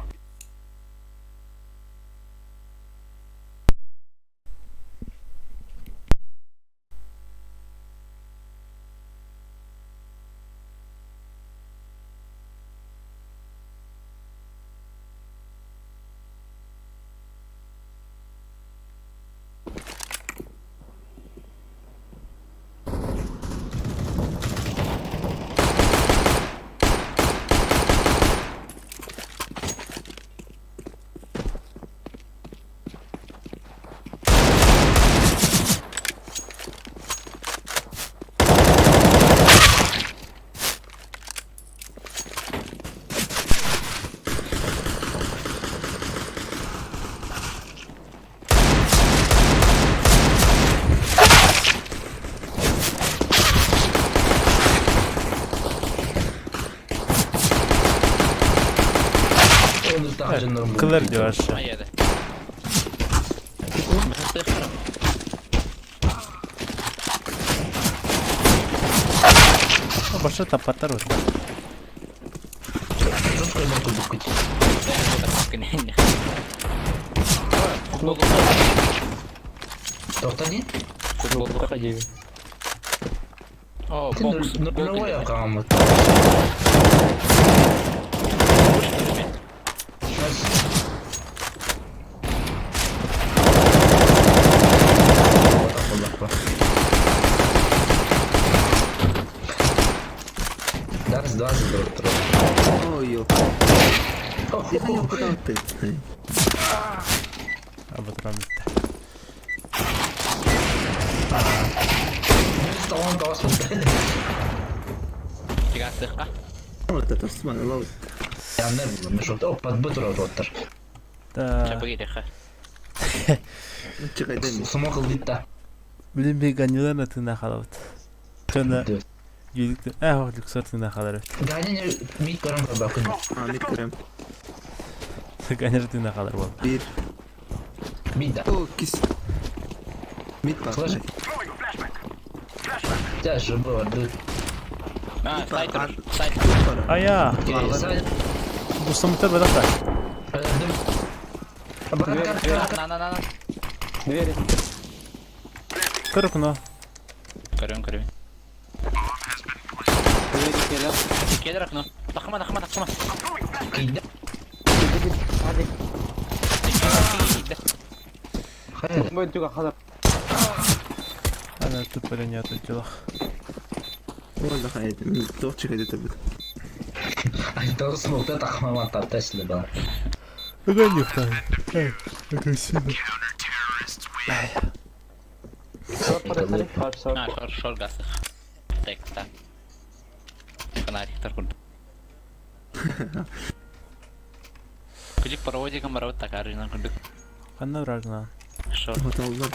Kılar diyor aşağı. ما يده. بس يخرب. Başta tapatar oldu. ممكن هني. Toxta değil. اوه بوكس. Ne ya kalmadı. Dá Oh, yo. Dia yang kau tahu. Abi duram bitti. Llegaste. Ah, Oh, tetap semangat laut. Ya ne bileyim ben şurada hoppat bu tarafa otur. Da شبقي خير. Cek aja nih. Smok kıldı da. bilim bir ganyalar tına kalavut. Sonra Evet. yüzükte hoşluk sortuna kadar. Gani ne mid karan bakın. Amit krem. Ganyalar tına kadar bu. Bir. Mid da. Oh, kis. Mid pak. Flash. Ya şu bu vardı. Ah, سايتر. سايتر. Aya. Sen Bu samıta bıraklar. öldüm. Bırak. На, на, на, на. двери Kırık no. Корюн, корюн. двери келер كده ركنه. تخمه تخمه تخمه. Kıydı. هذه Hayır. будет juga خضر Ana tüpelen yatıcılık. Vallahi haydi. Tuh cek aja tapi. Ay doğru smokta takmam hatta tesli bana. Neden yok lan? Agresif. شورت بري خريط شورت Ah, short, short gas. Tek, tak. Фонарик торкнут. Küçük проводик камера takar yine kunduk. Kanna bırak lan. Short. Oh, tahu lah.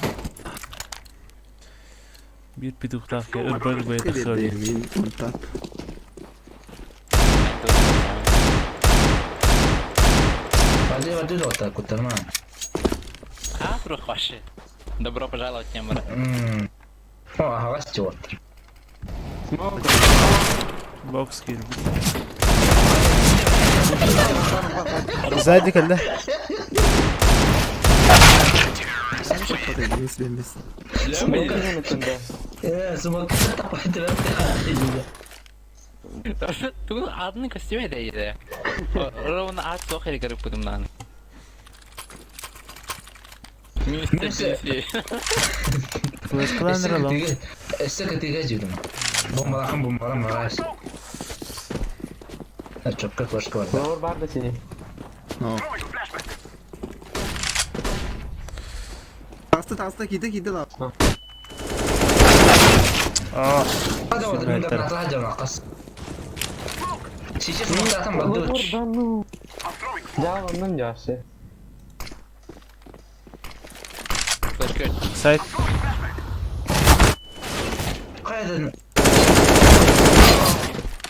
Bir piduktak ya öbür boya Kaya takıyor. Demin mantap. Вроде вот так вот нормально. А, прохваши. Добро пожаловать, Немра. О, ага, стёр. смог Box kill. Sadi kalla. Cepat aja, mis. Smoke üstünde. Smoke tapaydı ben. Tuğun adını kostüme değildi. Ровно ад сохари garip kudumdan. Mr. Beasley. Flash kılandır oğlum. Ketiga juga. Bombalan maras. Çok kaç var. Lower var da seni. No. Tasta kita lan. Aa. Hadi o Süper. da nata aja makas. Sisi semua datang bagus. Buradan mı? Jauh ondan jauh. Flash good. Side. Kaydın.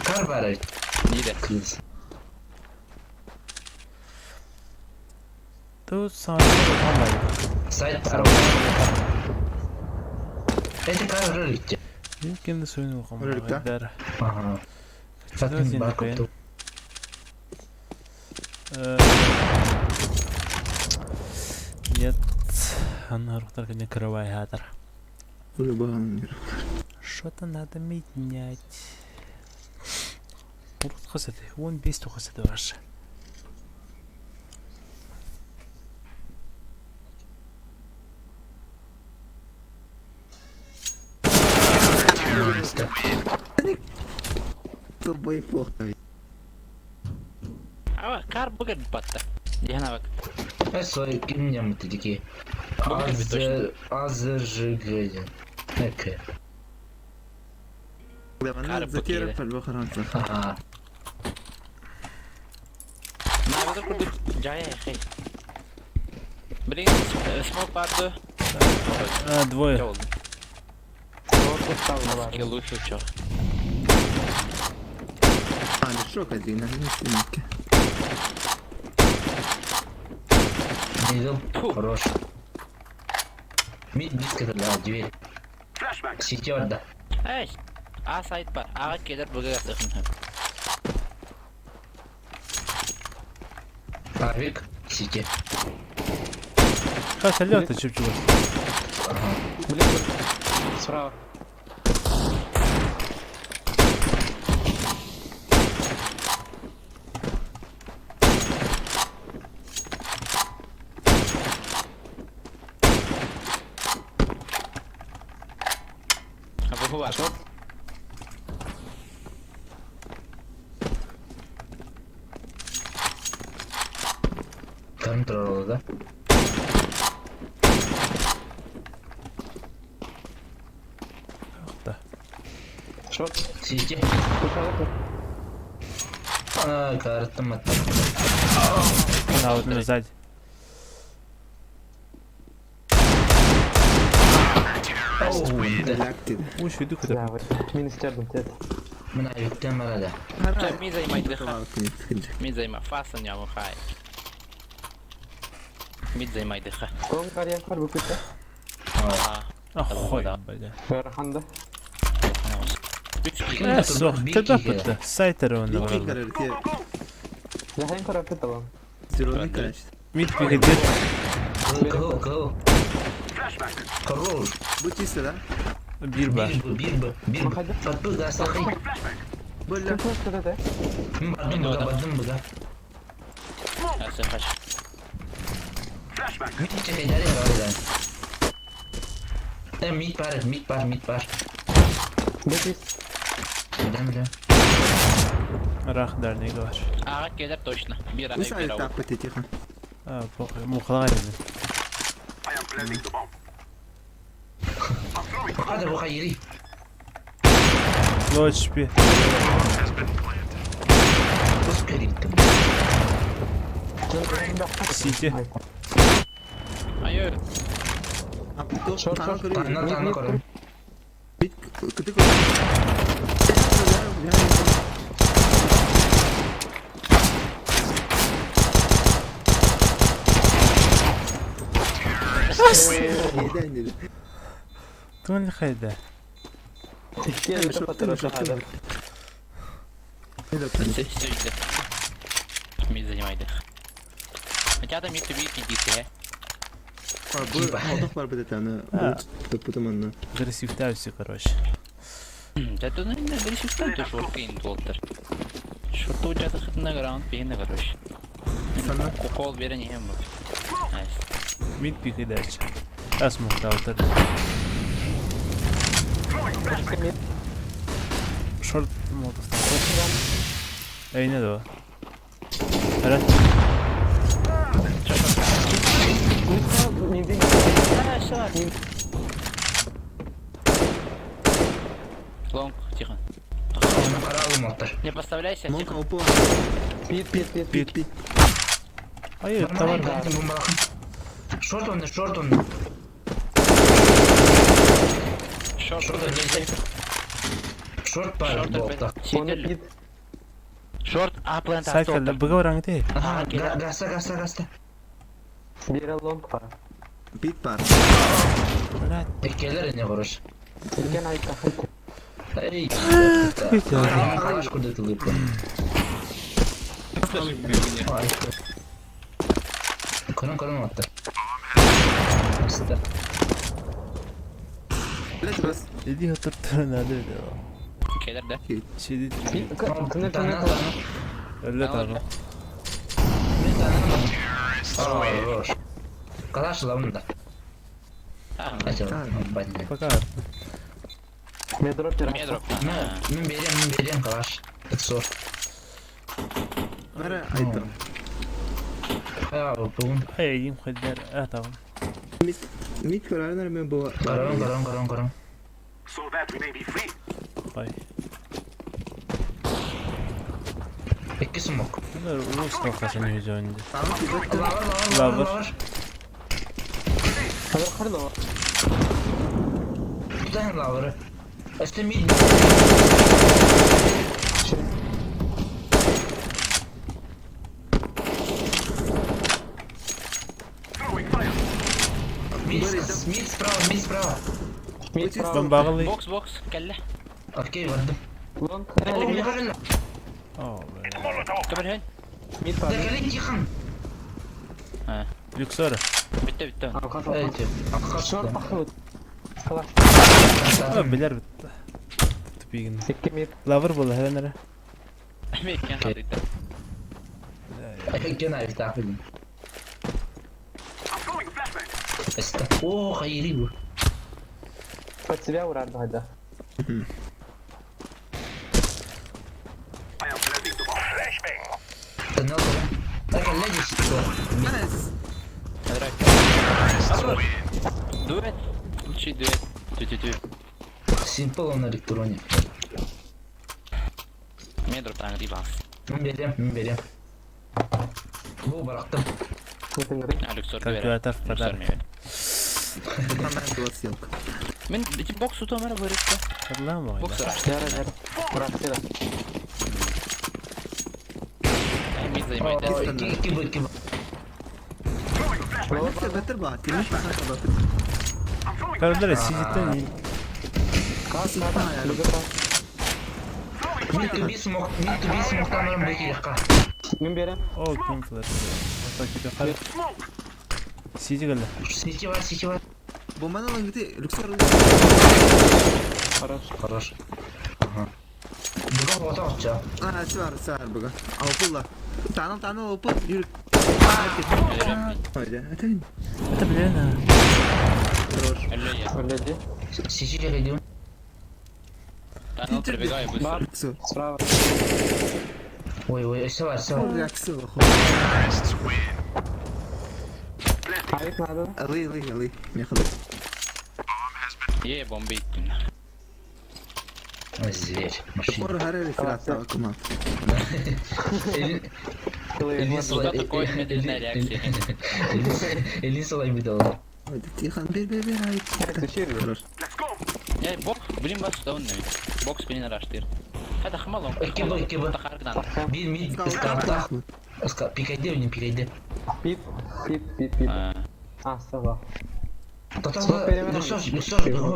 Kar bari. İyi de. Kız. Tu sağda bakalım. Side para. Kar öyle gitti. Mümkün de suyunu bakalım. Öyle bir Der. Aha. Zaten Zaten bakıp tu. Нет. Она рух не кровая. Улыбан. Что-то надо менять. Урт хасады. Вон бесту хасады ваш. Тобой плохо. Ama kar bugün battı. Yana bak. Soy kim yaptı ki? Bugün bir точно. Azırgıcı. Okey. Lemana zakir kalbi kharansa. Aha. Nerede kurduk? Caya ya şey. Blink smoke vardı. Двое. Ne oldu? Lower tutar var. Skill'u şu çok. Али шок один, не снимки. Middle. Хорош. Mid близко да, дверь. Сети orada. Hey. A site var. A gelir buraya sıkın. Avik. Сети. Хаса лёта чуть-чуть. Справа. Bu var. Control orada. Да. Short. Сети. Dışarı. Kartım attı. На вот сзади. Лактид. Уж иду куда. Ya var. Min isterdim tet. Buna yükten arada. Mi zajmaj Khawatir تخرج. Mi zajma fasan ya mu khay. Mi zajmaj dikha. Kon kariyer var bu kıta. Охуй, бля. Ferhanda. Сох, когда пыта? Сайтер он Линки наверное. карарти. Yahan tarafı tamam. Зеленый кач. Мид перейдет. Go. Хорош. Бутиса, да? Бирба. Bir. Fatbu da sakı. Бля. Kim flash dedi? Badım buga. Asa khash. Mid çekecek herhalde. Mid par. Betis. Bilemem. Рах дарный говор. A gelir точно. Bir ara Высади bir ara. так тихо. Похуй. Мухларин. I am planting the bomb. Hadi bu hayri. Лоч шпи. Kus keriktim. Сити. Hayır. Short, Tanrı short. kırıyor. Tanrı korum. Bit kıtı koy. Кто не хайда? Gel bir kapatır şahada. Sürekli. Mi zajmaj dikha. Хотя там есть убить идите. Молдов var bir de tane. Ha. Топутаманна. Агрессивтя все, короче. Да тут, наверное, решил, то шорт кейн толтар. Шорт уджата хатна граунд пейна, короче. Sana Кукол берен ем бу. Найс. Мид пикай дальше. Асмух таутер. Шорт молотов таутер. Ey ne de o? Evet. Миди. Лонг, тихо. Karar almaktır. Не подставляйся, Монка тихо. опу. Пит. Hayır tavır. Short on the. Шорт, Short шорт, on the. Short var шорт, bu okta. Оны Сидел. пит. Шорт, а плент, Sayt geldi. Bıga var hangi değil. Aha gasta. Бері лонг бар. Bit var. Evet. Ekkeler ne vuruş? Үлкен айтта хайт. Ey. Hiç ya. Kalaş kurdurtuluyor. Kırın attı. İşte. Let's bas. Dediği hatırtırı nerede öyle o? Келер, да? Şey değil. Кыны. Öyle tabi. Bir tane mi? Aa, vuruş. Kalaş la bunda. А, Acaba. Ben Bakar. Медроп пират. Медроп. Min vereyim kalaş. Zor. Ara ayta. Ya bugün Hayır yiyeyim kadar. Evet tamam. Mit kararlar men bu. karan. so that we may be free. Hayır. İki smoke. Bunlar Rus kafasını yüzü önde. Tamam ki bak. Lover. Хадыр хадыр ло. Bir tane lover'ı. İşte mid. Throwing fire. Mid справа. Мид Ben право. bağlıyım. бокс, келле. Okey vardım. Лонг. Ne kadar? Aa böyle. Molotov. Кабар хен. Мид бар. Dekelik yıkın. Lüksörü. Bitti. Алқас. Evet. Шорт бахыт. Калаш. Ama biler bitti. Tüpüğün. Икки мид. Lover buldu hele nere? Мекен хадыйта. Gene bir takip edin. I'm throwing a flashbang. İşte. Oo hayri bu. Под себя урарду хайда. I am planting the bomb. Flashbang. Sen ne oldu? Bakın ne geçti bu? Дуэт. Лучший дуэт. Тю-тю-тю. Simple on elektronik. Медроп таңы дейбі аз. Min vereyim. Bu bıraktım. Митингри. Люксор Kalkülatör kadar. Tamam duası yok. Мен эти бокс утамара бөректе. Hatırlar mı Бокс oyunu? раш. Жара. Урастира. Мид занимает. İki bu. Let's better bak. Yemiş bak kadar. I'm throwing Karılara sizitten iyi. Кас надо. Лугата. Mid to be smoke'tan var mı yakka. Мен берем. O kim flash. Hatta ki de smoke. Sizi geldi. City var. Bombanın lan gitti. Lüksor. Хорош. Хорош. Aha. Buradan orta atacağım. Aa sağır buga. Avpulla. Tane avpu. Yürü. Hadi. Hadi. Hatta bilerin ha. Аллея. Өледи. City geliyorum. Она пробегаю быстро. Lüksor. Справа. Ой, все var. Lüksor. Айк надо. Алый. Не ходи. Е, бомбить. Зверь. Машина. Скоро гарели филатта команд. Elini Что такое медленная реакция? Elini salay bir de oğlum. Hadi Tihan bir ayıp. Düşür. Хорош. Let's go. Бокс, блин, бас даунный. Бокс блин раштыр. Хада хамалом. İki bu. Тахардан. Bir mid ıskapta. Pikaydı önüm pikaydı. Пит. А, сова. Tata Luxor.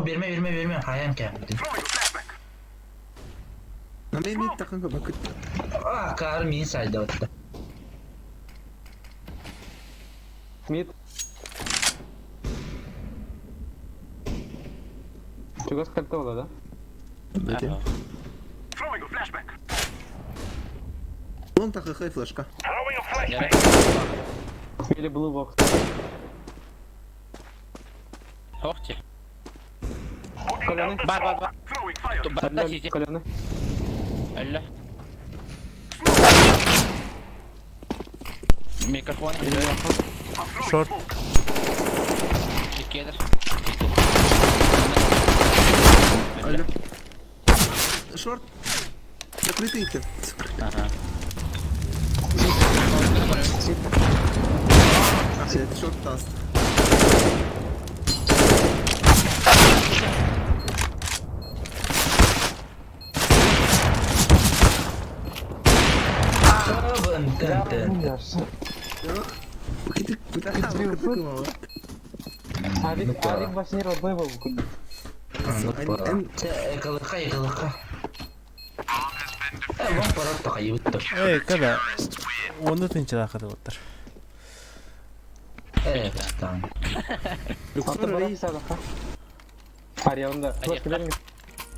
Verme. Hayam kendi. Throwing a flashbang. Ama benim takınca bakıt. Aa karım inside orada. Мид. Чугас кальта ола да? Бәте. Throwing a flashback. Лом так хай флешка. Throwing a flashback. Ярай. Или blue box. Hoogtje. Колено. Бар. Throwing fire. Барда сиди. Колено. Алло. Микрофон. Шорт. Кедр. Алло. Шорт. Закрытый ты. Ага. Шорт таст. Adik başını rodmaya bak bu. Yakaladık. Lan para da kaybettim. Kada onu tinçala kada otur. Evet tamam. Atı bana bir sadaka. Arayağında. Bak gidelim.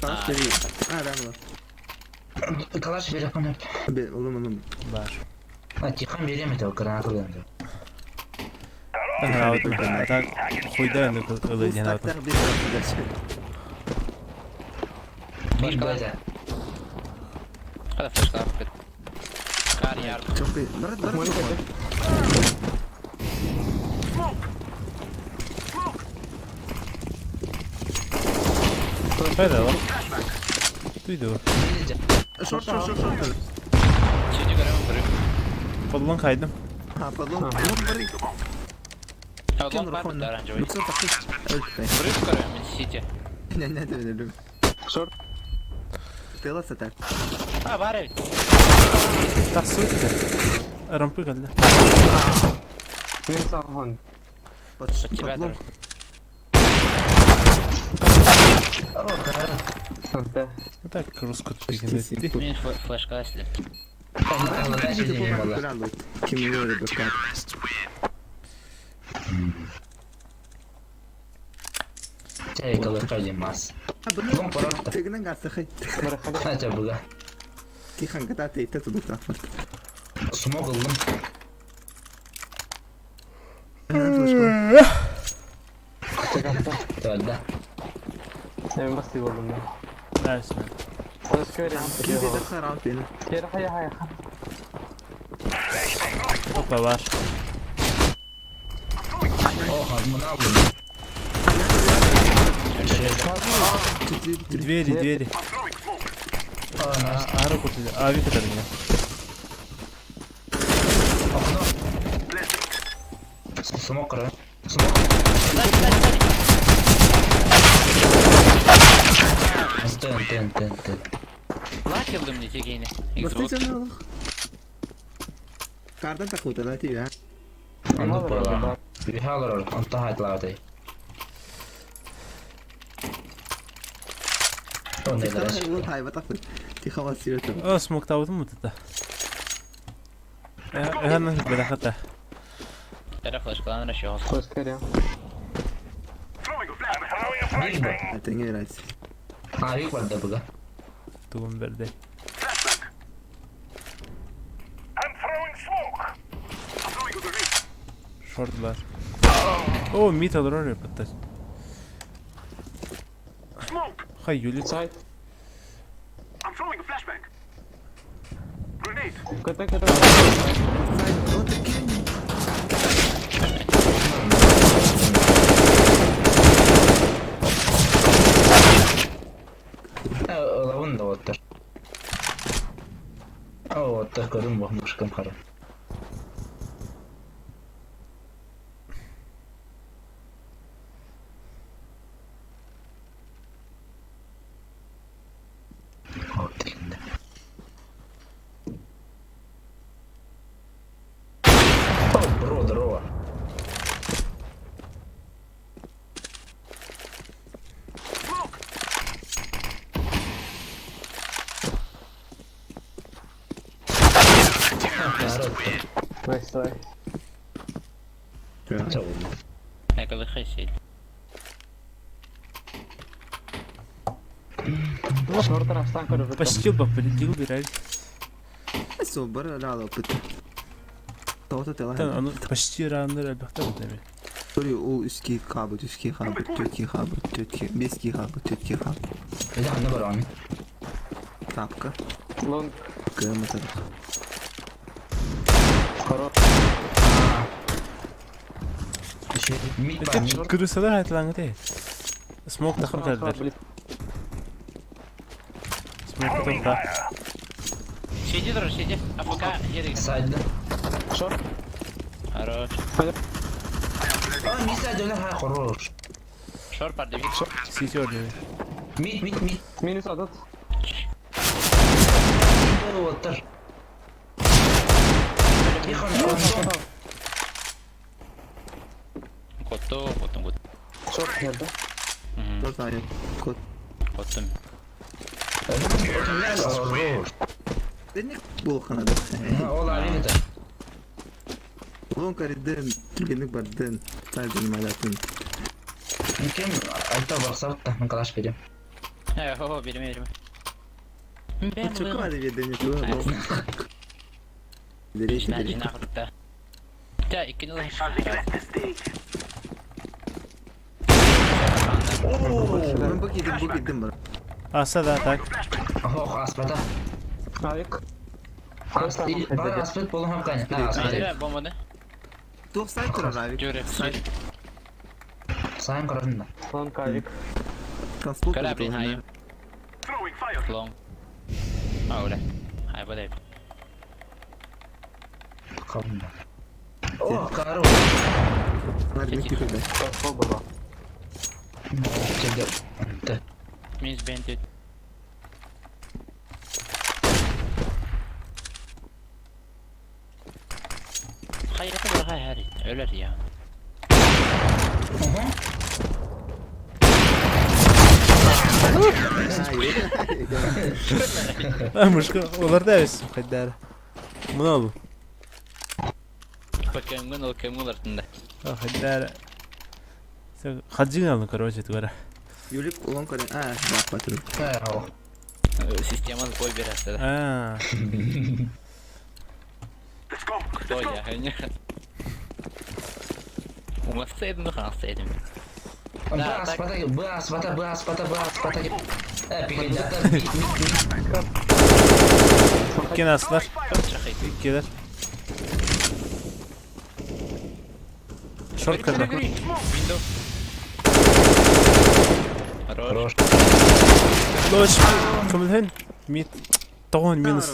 Taş geliyor. Adam var. Kalaş bir yapın hep. Oğlum. Var. Atikan veremedi o granatı döndü. Ben rahatım. Ata kuyda önde öyle rahatım. Taklar bir tarafı Bir böyle. Hadi flash daha bit. Kar yardım. çok iyi. Berat. Hayda lan. Duydu. Şort. Seni göremem. Koldan kaydım. Ha pardon. Lom bari. Ha long var mı daha önce? Yoksa takış. Evet. Burayı göremem. Siti. Ne dedim. Short. Pela satar. Ha var evet. Tak sökte. Rampı geldi. Benim sağhan. Patlom. Santa. Tak kruz kutu gitti. Benim flash kaçtı. Ben şey diyeyim valla. Kim öyle bakar. Yakaladık kaymaz. Ha bunu teknen gelse hay. Hadi bu da. Ki hangi tatlı ite tutuk da. Smoke aldım. Öldü. Hemen bastı oldum ben. Dersin. Orası köy ya. Kim de karar benim. Yere haya. Hoppa var. Oh hazmını aldım. Двери. Ара kutu. Abi kadar ya. Smoke kırın. Smoke. Tın. Lak yıldım ne çekeyini. Baktıca ne olur? Kardan takıldı lan ya. Andı burada. Bir halar olur. Anta hayatlarda. O ne kadar Tekrar bu hayva takıl. Ki hava sürüyor. O smoke tavutun mu tuta? Hemen böyle hatta. Tara flash kalan aşağı olsun. Orası köy ya. Throwing a flashback. Throwing a flashback. Zaten öyle. Abi vardı bu da. Tuğum verdi. Flashback. I'm throwing smoke. I'm throwing a grenade. Short var. O mid alır oraya patta. Smoke. Hay Yuli. Side. I'm throwing a flashback. Grenade. Kıta. Lavun da otur. O otur karın bakmış kan karın. Дрова. Nice. Ne kadar şey. Шорт тарафтан көріп жатыр. Почти бак полетел бирай. Собор алал опыт. Тота Тан тела. аны почти раннер албакта бутами. Sorry o üski kabut, üski kabut, tötki kabut, tötki, beski kabut, tötki kabut. Bir de anne var onun. Tapka. Лонг. Kırmızı. Хорош. Şey, mid var mid. Kırısalar hayatlanğı değil. Smoke takım geldiler. Smoke takım da. Şeyde dur şeyde. AFK yere git. Side'da. Шорт. Хорош. Aa mid side öyle ha хорош. Short var dedik. CT orada. Mid. Минус адат. Mid otur. Kottun. Шорт geldi. Dört ayrı. Kod. Kottun. Хорош. Denek bu kanada. Ola bir de. Ulan karıdın, tülgenik bardın. Sadece malatın. Mümkün alta baksak da kalaş vereyim. He ho benim. Ben Çok bunu. hadi bir denek bu. Nereye Ben gidelim? Afrika'da. Ya ikinci de Ben bu gittim bana. Asa da tak. Oh aspata. Ayık. Bana aspet bolum hem kaynak. Ha aspet. Hayır bombada. Tok say kurar abi. Göre. Sayın kararında. Лонг ayık. Transport Kara ediyor. bin hayır. Throwing fire. Long. Ha öyle. Hayır bu değil. Kalın. Oh karo. Bunlar bir tüfekler. Sol baba. Çekil. Means bandit. Hayrete bırak hayır. Öler ya. Мышка, олар да емес қайдары. Мына бұл. Bakayım o kemgün arasında. Қайдары. Хаджин алды, короче, тугара. Юлик ulan kare. Bak batırım. Ha o. Sistema koy biraz da. Let's go. Koy ya. Hanya. Umasaydım da kalsaydım. Bu aspata gibi. Pikir jatı. Кен асылар. Şakaydı. Келер. Шорт кірді. Window. Хорош. Лоч. Кімілген? Мид. Тоғын минус.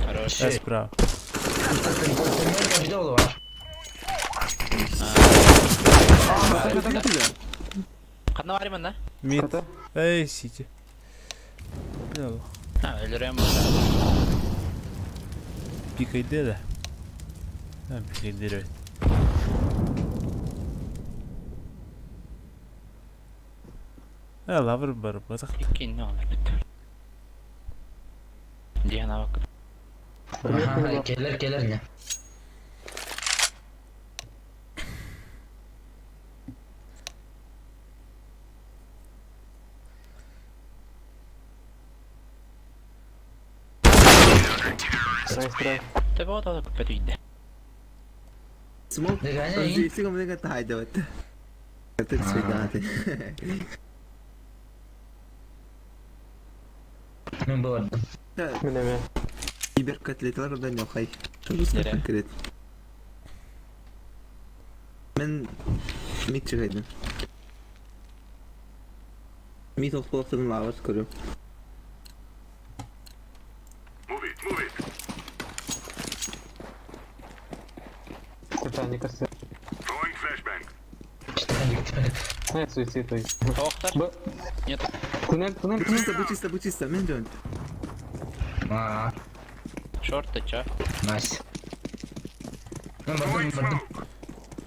Хорош. Әс браво. Bir de oğlu var. Kadına var mı lan? Мид. Эй, сити. Ha öldürüyorum burada. Пикайды да. Пикайды. Лавр бар базақ. İki ne olur bitti. Diyana bak. Gelir ne? Tabi o da kötüydü. Smoke. Degane Önce iyi. istek ama ne kadar haydi battı. Artık sveydati. Ben bu arada. Mineme. Biber katlet var oradan yok hay. Çok Nereye? konkret. Ben mid çıkaydım. Mid of box'ın lavas koruyorum. Move it. Куда не косты. Throwing flashbang. Нет, суицид. Tavuklar. Б. Нет. Туннель. Bu çista. Men dön. Aa, Short da çağ. nice. Ben vardım.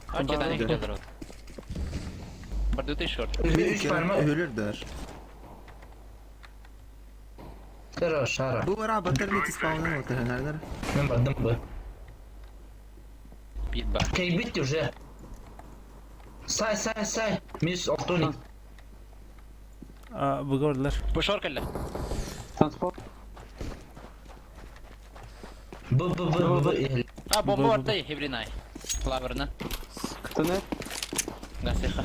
Kaç tane güzeldir o. Bardı da short. Üç parmak. Ölür der. Хорош, шара. Bu var abi batar mı spawn'dan otur nerede? Ben vardım bu. Bir bar. Okey bitti уже. Say. Minus 6. Bu gördüler. Bu short kelle. Transport. Bu. Ha bomba var da hibrinay. Klaverna. Kıtını. Nasiha.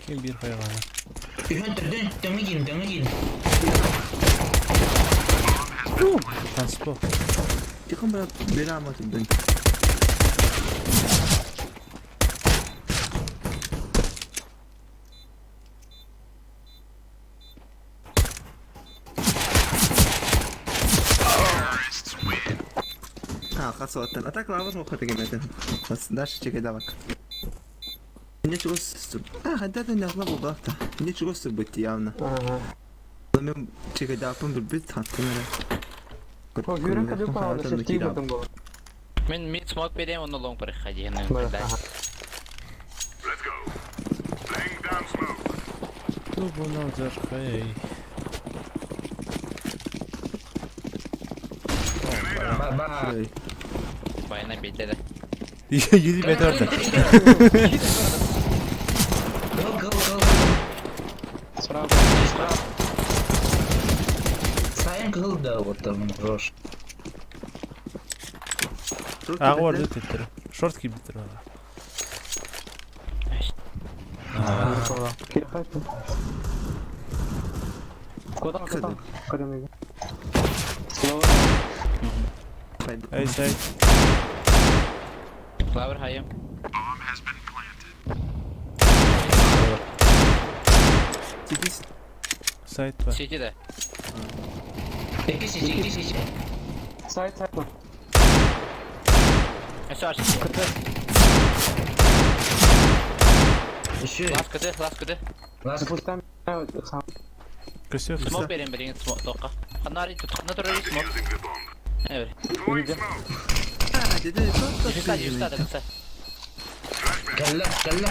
Kim bir hayvanı. Dön. Transport. Çıkın bana beni almasın ben. خاصة أتاك لعبة وقتها جمعتها بس داش تشيك دعوك إني تقص هدات إني أغلب وضغطة إني تقص بتيامنا Aha. لما تشيك دعوكم بالبيت حاطين O yürek kadar pahalı. Şeftiyi buldum bu. Min mid smoke bedem onu long per khaji hena. Bırak. Aha. Let's go. Laying down smoke. Bu bunu hey. شوي Bayana bildi de. 100 metre orada. Go. Sıra. Sayın kıldı ortamın roş. Ağa orada bitir. Short gibi bitir valla. Sonra. Kira kaçtı. Kodan. Kademeydi. Slow. Hey say. Klaver hayım. Bomb has been planted. تجيس Site var. City de. İki şişe. Side. Esar. Şu. Last kıtı. Last. Pustan. Evet. Sağ. Kısa Smoke benim benim smoke toka. Kanari tut. Naturally smoke. Using the bomb. Evet. Throwing smoke. dedi Yüzde de kısa. Kalla.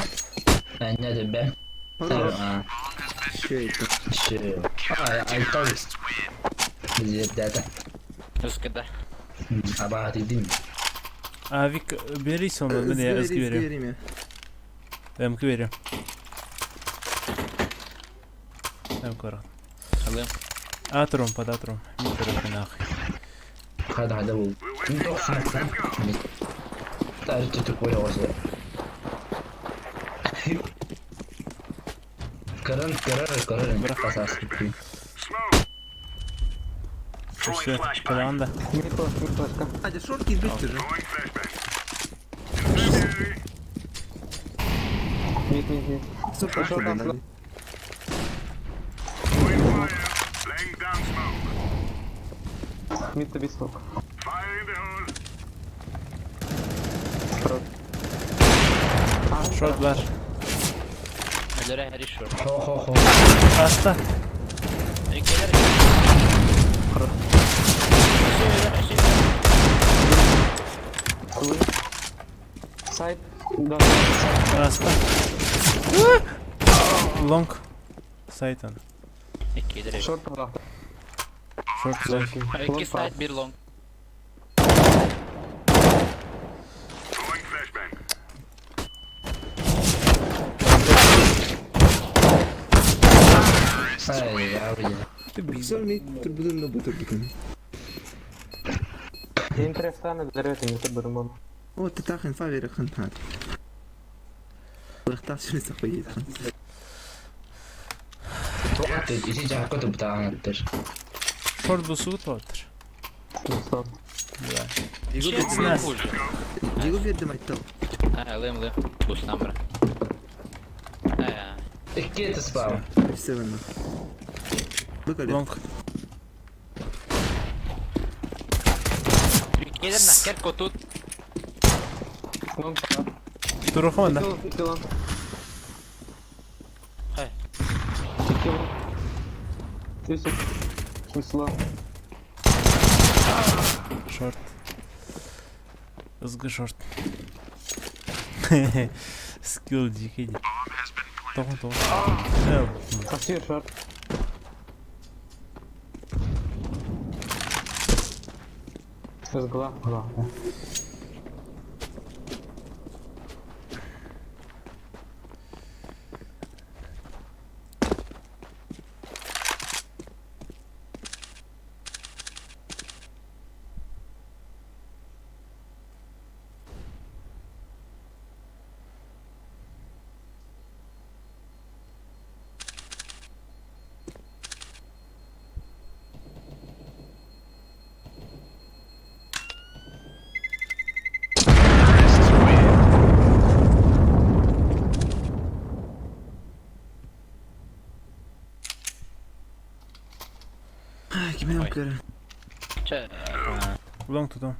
Ne de ben. شوي Şu. Ay tabii. Bizi dede. Yüz kıda. Abadi değil mi? Abi biri sonunda ne ya özgü veriyorum. vereyim ya. Benimki veriyorum. Ben koran. Alayım. Atrom padatrom. Bir tarafına akı. Hadi bul. We're Çok wasting time. sıkıntı. Let's go. Tarih tutup böyle olsa. Kararın. Bırak asas tutayım. Smoke. İşte kalan da. Mid flash. Hadi short gir bitir. Throwing flashbang. Incendiary. Mid. Short Short short atla. hadi. Throwing fire. Laying down smoke. Mid de bir smoke. Fire in the hole. Short var. Ölüre her iş short. Ho. Hasta. Gelir. Side. Hasta. Long. Site on. İki direkt. Short tarafta. Short long. İki side bir long. Throwing flashbang. Ay abi ya. Güzel mi? Turbudun ne bu turbudun? Интересно, деревья не соберем. هو تتاخن فاير خن هذا واختار شنو يسوي خن Çok kötü. İşi cahakotı bu tağınıttır. Short bu suit vardır. Stop. يقول Şey بيد bu ناس full. يقول بيد ما يتو Ha alayım. Bu numara. Ha ya. İki eti spam. يسوي بقول Long. Gelir ne? Gel kotut. Long. Turofon da. Kill. Hey. Kill. Тысяч. Смысла. Short. Izgı short. Skill dikeydi. Tohum. Evet. Кассир шарт. С главного. Kime yok göre? Ulan tutum.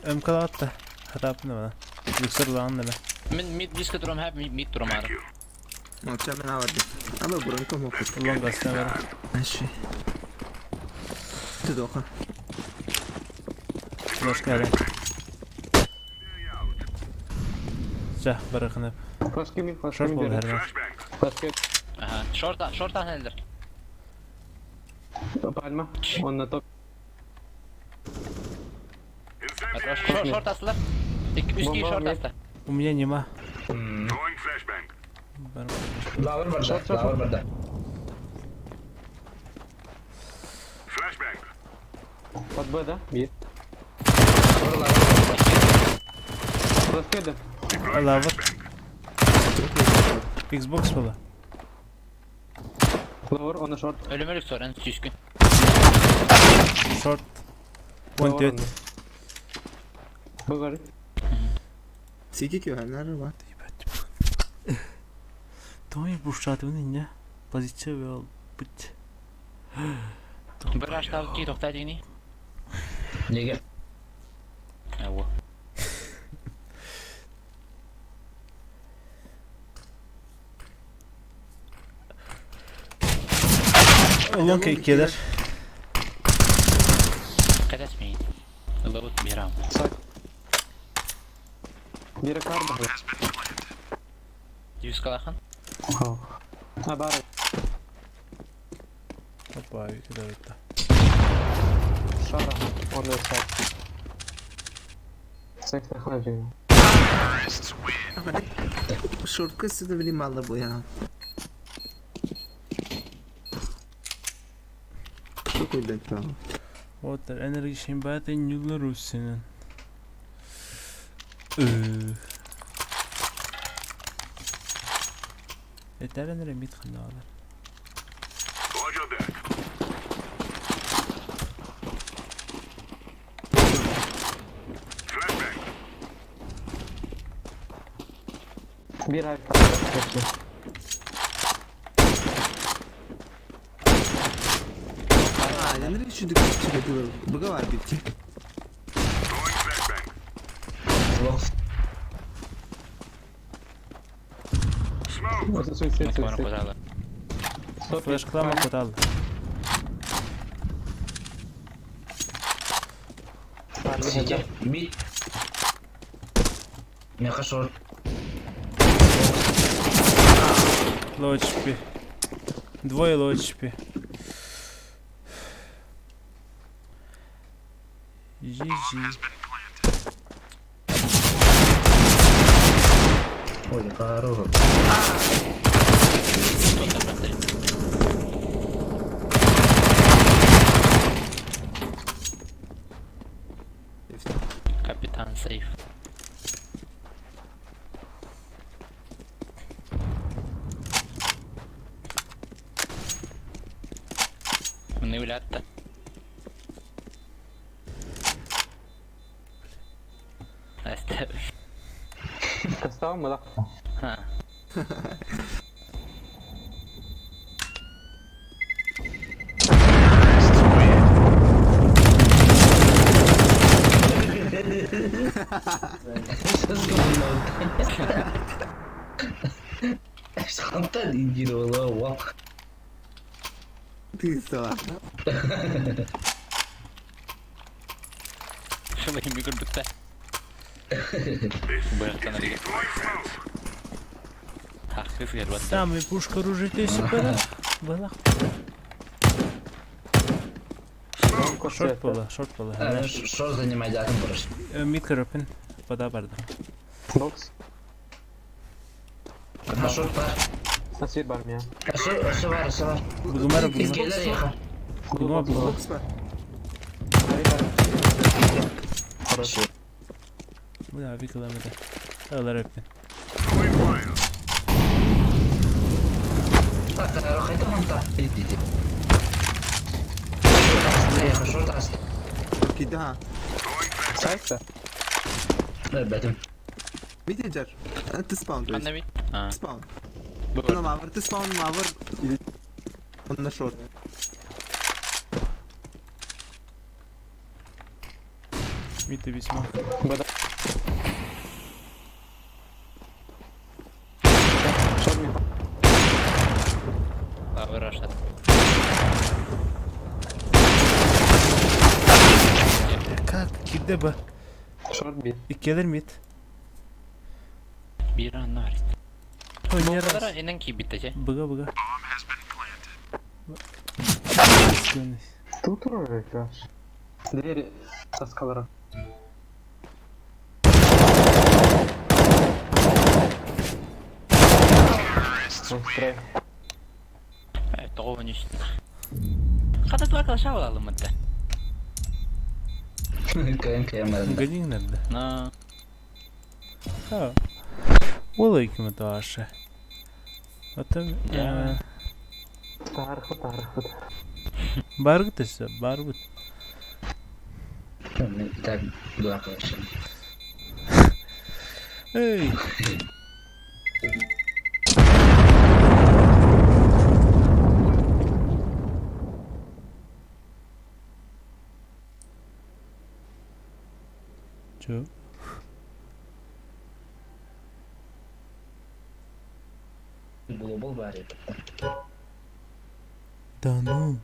Ömkala attı. Hata yaptın bana. Yüksel ulan deme. من ميت ديسك دروم هاب ميت دروم عارف Maça ben vardı. Ama buranın kom okut. Ulan gazetene ver. Mاشي. تدوخه. Flash geldi. Cah bırakın hep. Flash kimin? Flash Short kimin bol her diyorum. var. Flash kimin? اها شورت هنلدر Palma. Onunla top. شورت اصلا بيسكي Bomba شورت mid. اصلا У меня нема. Throwing flashbang. Lavar burada. Lavar burada. Flashbang. Под Б, да? Bir. Flash kimin? Allah var. Xbox baba. Lower, ona short. ölümlük sor en düşkün Short. Lower Wanted. onda. Bagari. Сики кё, нары var. Давай бушатывай не. Позиция вел быть. bir aşağı ki tokta dini Nega. هو Ulan keykeler. كده اسمي الله بوت بيرام Biri karda. 100 kalakın Ha bari. Hoppa keder bitti. Шара. Onda side. 80 ханжи. Short kısı da bileyim mallar bu ya. Çok uydu tamam. Water enerji şeyin baten yıllar olsun senin. Yeter enerji mit kanalar. Roger that. Flashbang. Bir ay. Aa, nereye düşündük? Çıkıyor. Buga var bir ki. Throwing flashbang. Box. Smoke. Orta suyu set مكمان set. قتالة Stop. Flash klama kotal. City. Mid. Mega short. Low HP. Двое low HP. GG. Ой, хорошо. كابتن سيف من ولادته استهبل Kısa mı da? ها Santan injil Allah wah. Tisa. شو بهم بيقول بته بيختنا لي Throwing smoke. هخفف يا الواد Там и пушка ружите супер. Была. Short bola, short bola. Что занимать затем просто? Mid open. Poda barda. Box. Ha short var. Nasıl var mı ya? Aşı var. Bugumara Biz buguma. gelir ya. Buguma buguma. Box var. Aşı. Bu da bir kilometre. Alır open. Throwing fire. Hatta rohayta manta. Bitti. Short aslı. Kida ha. Throwing flashbang. Saysa. Betim. Biticer. Anti spawn to النبي اه spawn. بقول Ona mavr spawn mavr. Onda short. Мита весьма. Short mid. Power rush. Как? Кидеба. Short mid. İkiler mid. Bir an var. Oynarız. Bunlara enen ki bitecek. Быга. Тут тоже краш. Двери со скалора. Стрей. Evet, doğru işte. Kadar arkadaşlar alalım hadi. Kayın kıyamadım. Гадин надо. Na. Ha. Ola hikmet aşı. Hatta Ya. Тархы. Баргыт ise баргыт. Bir tane dur arkadaşlar. Ey. Çö. Global var ya. Да ну.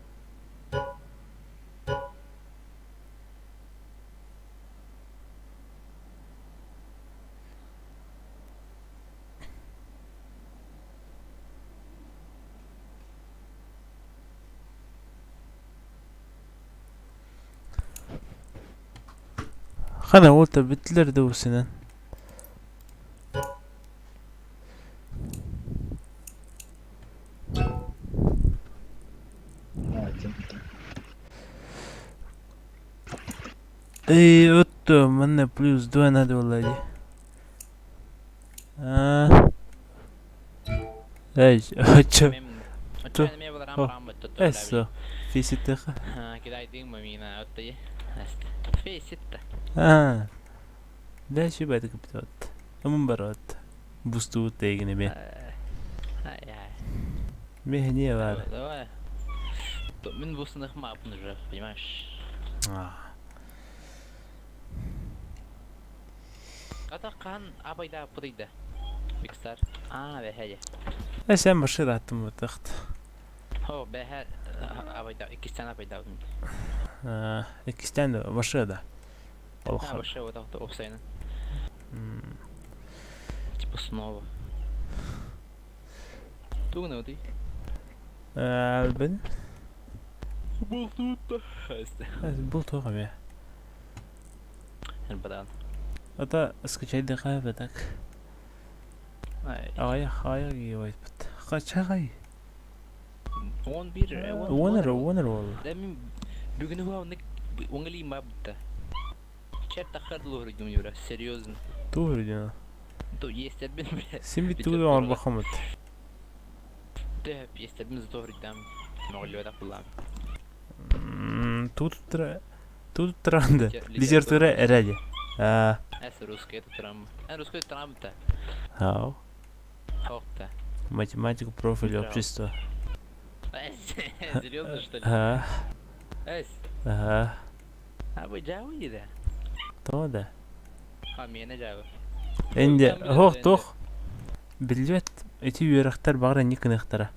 Хана olta bittiler de o senin. Эй, вот то, мене плюс 2 надо влади. Эй, чё? Tuh. Эссо, фиситеха. Kita itu memina auto ya. Face it. Да, شو بعدك بتوت. أمم برات. بوستو تيجي بيه. Ay. مهنية بعد. Давай. Min busных map уже, понимаешь? Это kan абайда пудайда. Бикстар. Be hadi. إيش أنا بشير عتم تخت. Ho be hadi. Абайда. İki tane абайda. إكستاند بشير ده. Ha والله. вообще вот это офсайна. Типа снова. Тугнул ты. البن. Бултут. بولتو غبي. البدان. أتا اسكتشي دي خافتك. Ay. خايا يويت بت. خاچا غاي. 11 ونر والله. Demin bugün huvavnik ongali mabda. Çert takar doğru gidiyor. Серьезно. Doğru diyor. То есть админ, блядь. Син бит туу он бахамат. Да, есть админ за doğru gidiyorum. Могли это kullan. Тут транда. Литература эради. Es русский это Трамп. Русский Трамп-то. Хау. Хок-то. Математику профиль общества. Серьезно что ли? Эс. А вы Java да? То да. А меня Java. Энди хох тох. Билбет эти юрахтар багыра никен ихтара.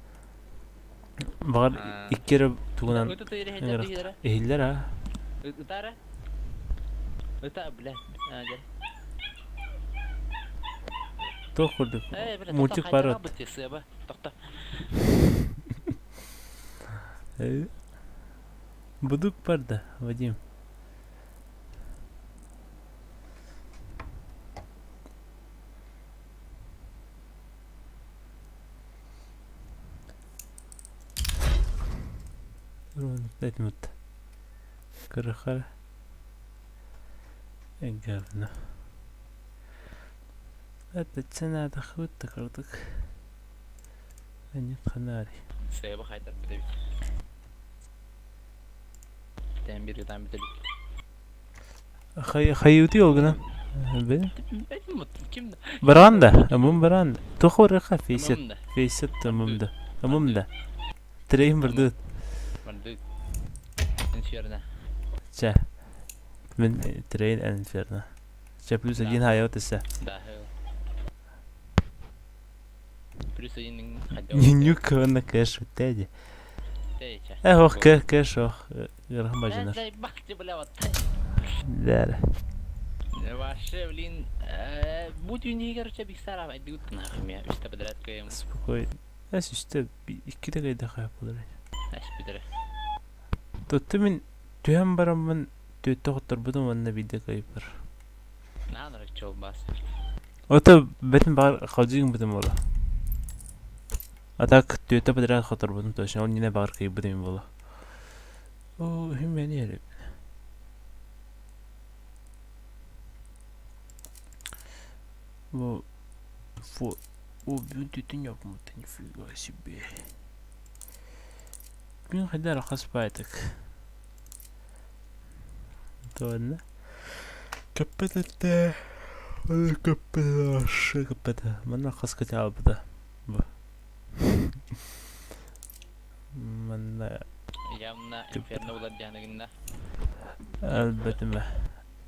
Багыр иккере тугунан. Это ты или Эхиллер а. Утара? Ута, бля. Тох курдук. Бля, Мультик парот. Тохта. Будук парда, Вадим. Дайте мут. Карахара. Говно. Это цена доход такардык. Нет ханари. Сейба хайдар бедевит. Тем бир там бедевит. Хаюти олгана. Бе? Kim? Бранда, амун бранда. Тохор خفيست. فيست амумда. Амумда. Трейм برдут. Bardı. İnşirne. Çe. من ترين انفيرنا شابلو سجين هاي وتسا Dahil. Pero sa yun yung hadaw. نيوك وانا كاش بالتاجي Techa. هو كاش غير ما جنر Ay, bakit siya balawat? لا لا Waše, blin, buď ju níger, že bych stará, aj důt na mě, už ta bedrátko je mu. спокойно ايش اشتب كده قاعد اخاف بدري Až bedre. توتمن تهم برم من تتوتر بدون وانا بيدك يبر Naan rak çoğu bas. اوتا بتن بار خالجين بدون ولا اتاك توتا بدرا خطر بدون توشن وني نه بار كي بدون ولا او هم يعني يرب و وبيودي الدنيا بمتن في غاسبي مين خدار خاص بايتك تونا كبتت ولا كبتت شو كبتت منا خاص كتعب ده منا Yamna inferno ulan diyana gina. البته ما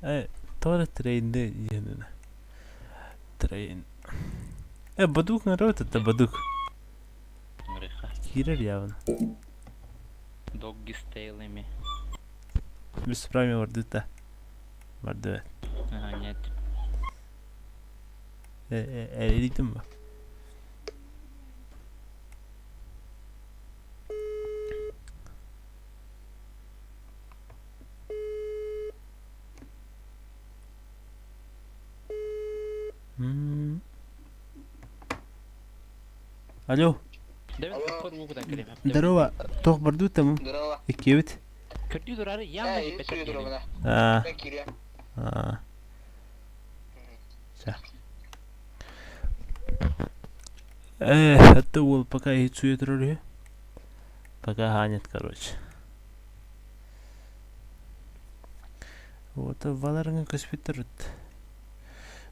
اي طول الترين ده يهنا ترين بدوك نروت بدوك Ngeriha. كيرر ياون Doggy style mi. بس برايمي وردته وردت Aha, нет. элитим الو Demek kapor bu kadar kelime. دروا توخ بردو تمام كيوت Kötü durarı yamna gibi kelime. اه اه صح الدول пока هي цуетрали пока ганят короче вот Valorant Каспитер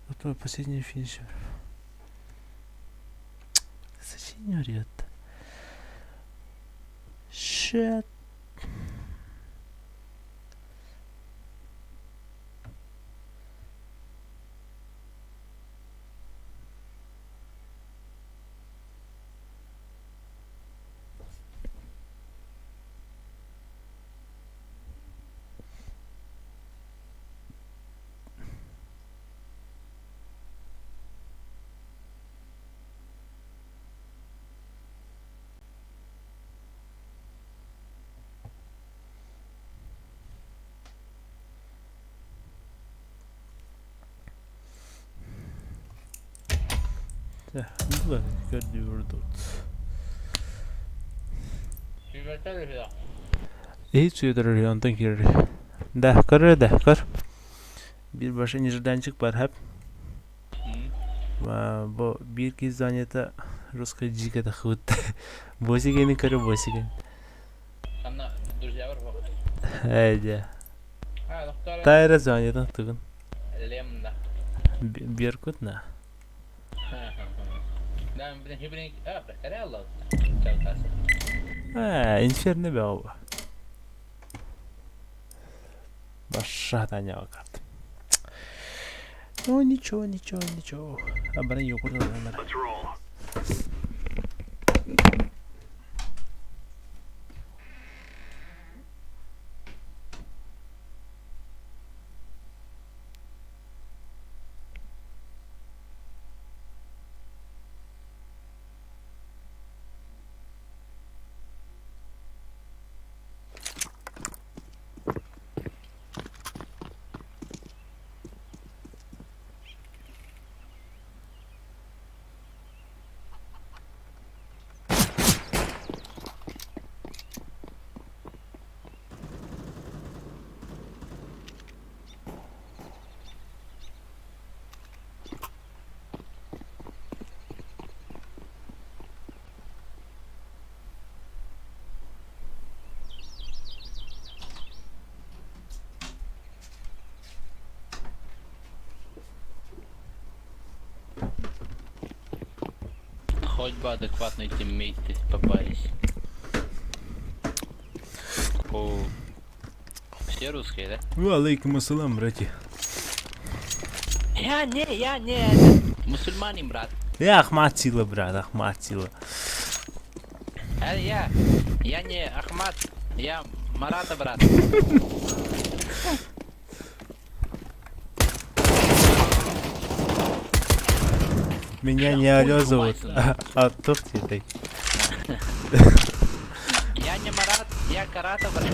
вот мой последний финишер зачем орёт shit ده والله قد وردوت hiç uyduruyor ondan giriyor. Deh kar. Bir başa нежданчик var hep. Bu bir kez занято русская дика да худ. Босиген кары босиген. Sana друзья var mı? Haydi. Ha, doktor. Тайра занято тугун. Lemda. Беркут на. Ben bir hibrini bırakır Allah. Çalkası. Инферно бява. Баша таня вакарт. Ну ничего. Абран юкурда номер. Let's roll. Хоть бы адекватные тиммейты попались. О, Все русские, да? Алейкум ассалам, братья. Я не, мусульманин, брат. Я Ахмат Сила, брат, Ахмат Сила. Я не Ахмат, я Марата, брат. Меня не Алё зовут, а Турки дай. Я не Марат, я Карата, брат.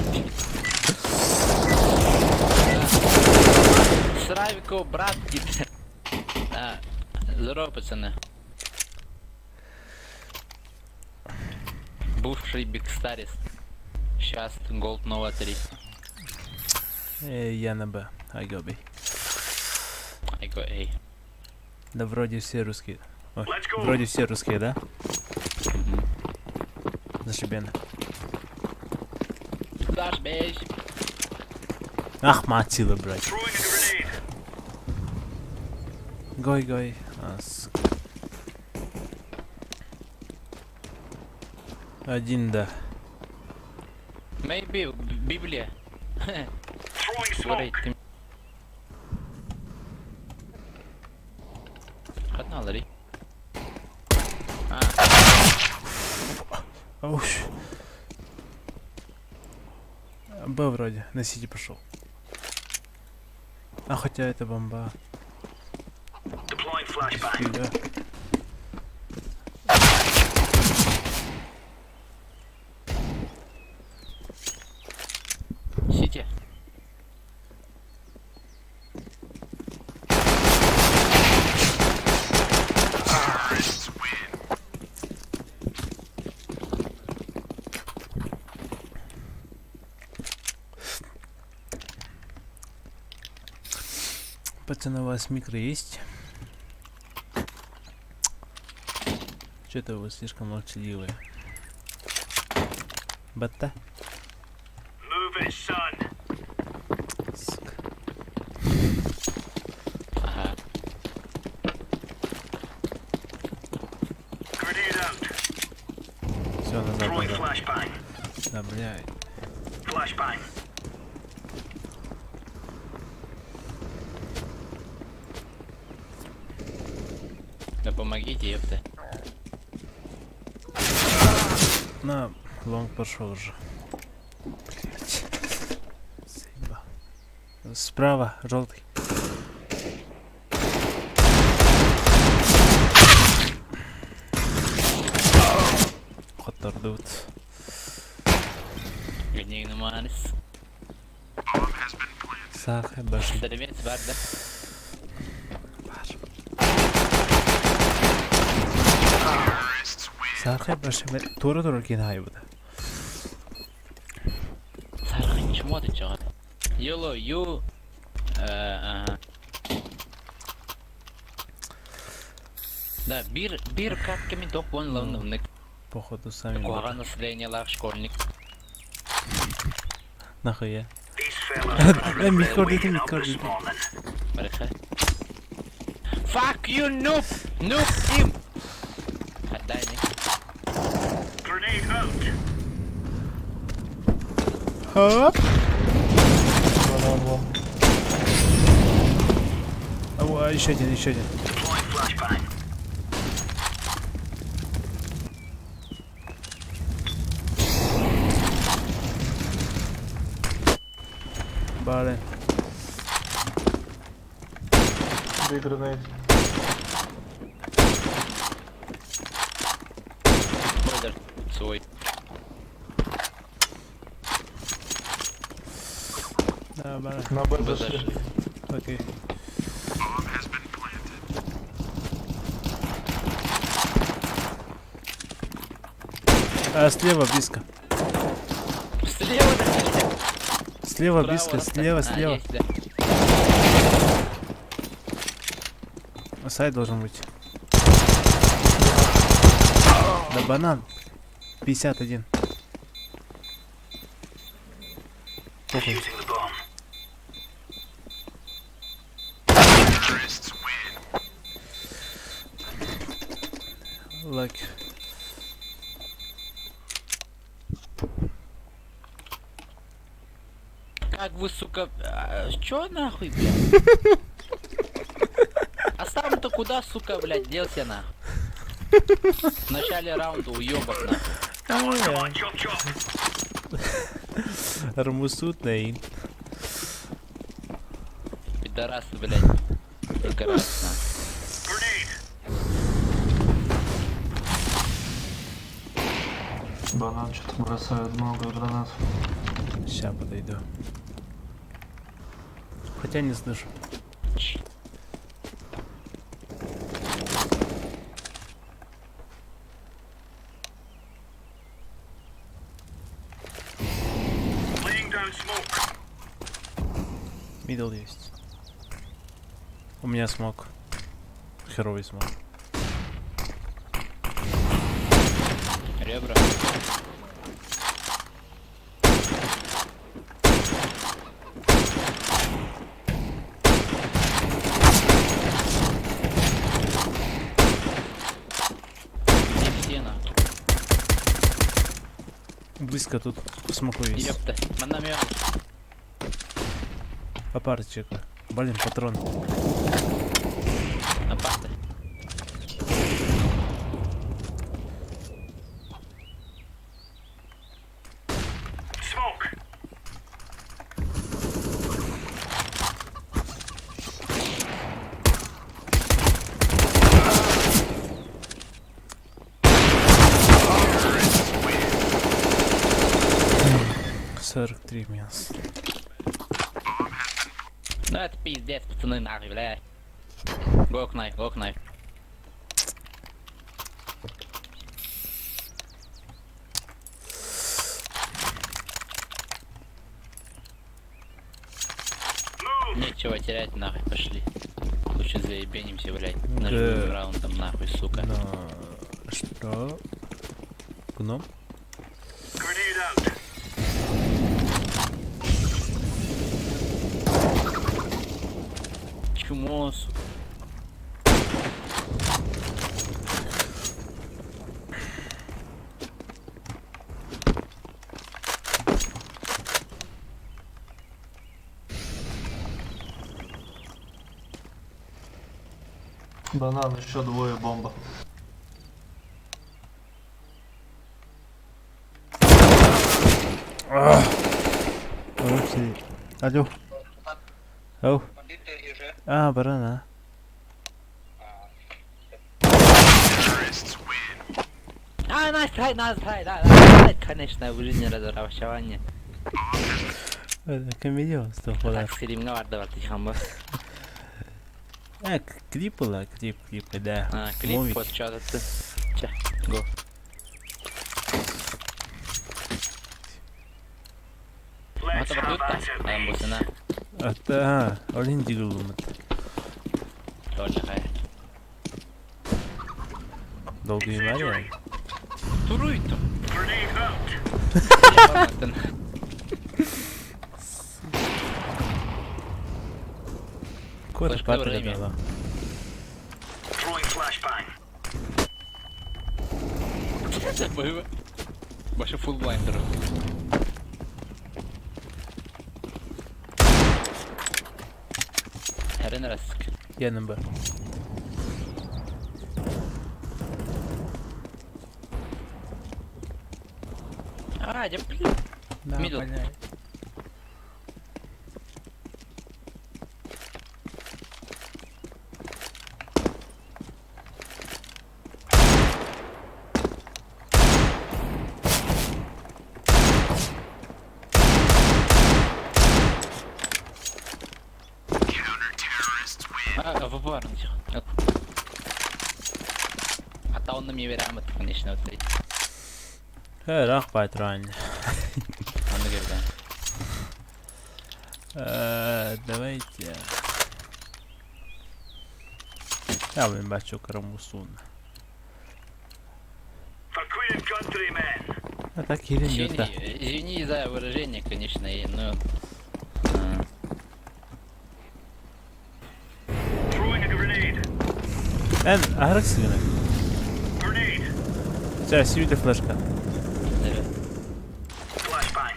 Сравико, брат, здорово, пацаны. Бывший бигстарис. Сейчас голд нова 3. Я на Б, I go B. Айго, эй. Да вроде все русские. Ой, Let's go. вроде все русские, да? Зашибенно. Флаш, бейс. Ахмат Сила, брат. Throwing a grenade. Гой. Один, да. Maybe, Библия. Throwing Говорит, smoke. ты... Канал, Ри. Ауш. Б вроде, на сити пошел. А хотя это бомба. Deploying flashbang. Да. Сити. Пацаны, у вас микро есть? Что-то вы слишком молчаливые. Батта? Move it, son. Сука. Ага. Grenade out. Все, назад, Throwing назад. flashbang. Да, блядь. Flashbang. Да помогите, ёпта. На, лонг пошел уже. Блядь. Заебал. Справа, желтый. Хотардут. Гневный манис. Сахай башни. Деревец бар, да? Сахай башни. Тура кен хай буда. Сархын чмо ты чё? Йоло, ю... Ага. Да, бир катками топ вон лавновник. Походу сами. Куага настроение лав школьник. Нахуя? These fellas are gonna Микро regret дайте, waking up микро this дайте. morning. Бреха. Fuck you, noob! Noob team! Отдай мне. Grenade out. Хоп! А, еще один. Deploying flashbang. Блин. Бродер свой. Да, блин. Бродер. Окей. А, слева близко. Слева, да? Слева Право, близко, расставь. слева, А, слева. есть, да. Сайд должен быть. Да банан. 51. Похуй. Using the bomb. Лайк. Как вы, сука... Чё нахуй, блядь? А сам-то куда, сука, блядь, делся нахуй? В начале раунда уёбок нахуй. Chop. Армусут наин. Пидорасы, блядь. Только раз нахуй. Grenade. Банан что-то бросает много гранат. Ща подойду. Хотя не слышу. Laying down smoke. Мидл есть. У меня смог. Херовый смог. Ребра. Где все нахуй? Близко тут смоку есть. Ёпта. Манамёт. Апартчик. Блин, патрон. Апарта. Smoke. — 43 минус. Ну это пиздец, пацаны, нахуй, блядь. Go knife. Move. Нечего терять, нахуй, пошли. Лучше заебенимся, блядь. Да. Нажмем раундом, нахуй, сука. Но... Что? Гном? Grenade out. Чмо, сука. Банан, еще двое, бомба. Короче... Алло. Ау. А, барана. Nice try, да, конечно, в жизни разочарование. Это комедион, что Так, подашь. скримга vardı var diyeceğim bu. Клип была, клип, да. А, клип, Мувик. вот что ты. Че, го. Let's Это have вот at так, it, там mate. бусина. Ата, олин дигулумат. Тоже хай. Долгий вариант. Туруйто. Grenade out. Кот Флешка папа время. дала. Throwing flashbang. Это было. Больше фулблайндеров. Арена раск. Я на Б. А, я блин. Да, Мидл. понятно. В бар, тихо. А то он на мне верямет, конечно, вот эти. Рах патрон. Он говорит, да. Давайте. Я блин бачу карамусун. For Queen and Country, men. А так или нет? Извини за выражение, конечно, но... Throwing a grenade. أهرك سجنك. Grenade. جاي سيبي لي فلاشكا. Flashbang.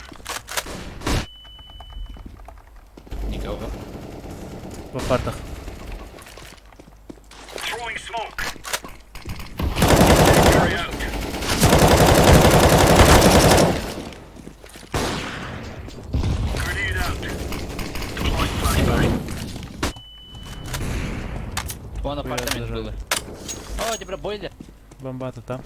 Никого. В апартах. Throwing smoke. Carry out. Grenade out. Deploying flashbang. Вон апартамент зажал. было. О, тебя бойлер. Бомбата там.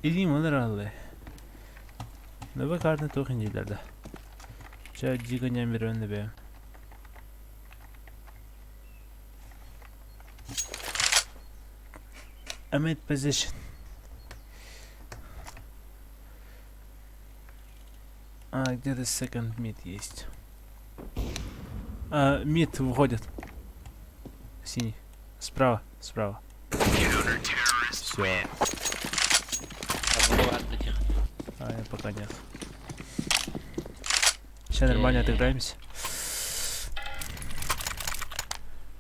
İlgim olur herhalde. Ne bakardın tokincilerde. Çay ciganyan bir önde be. Amid position. Где-то second mid есть. Мид выходит. Синий. Справа, справа. Все. Отбывать до тех. Я пока нет. Сейчас нормально отыграемся.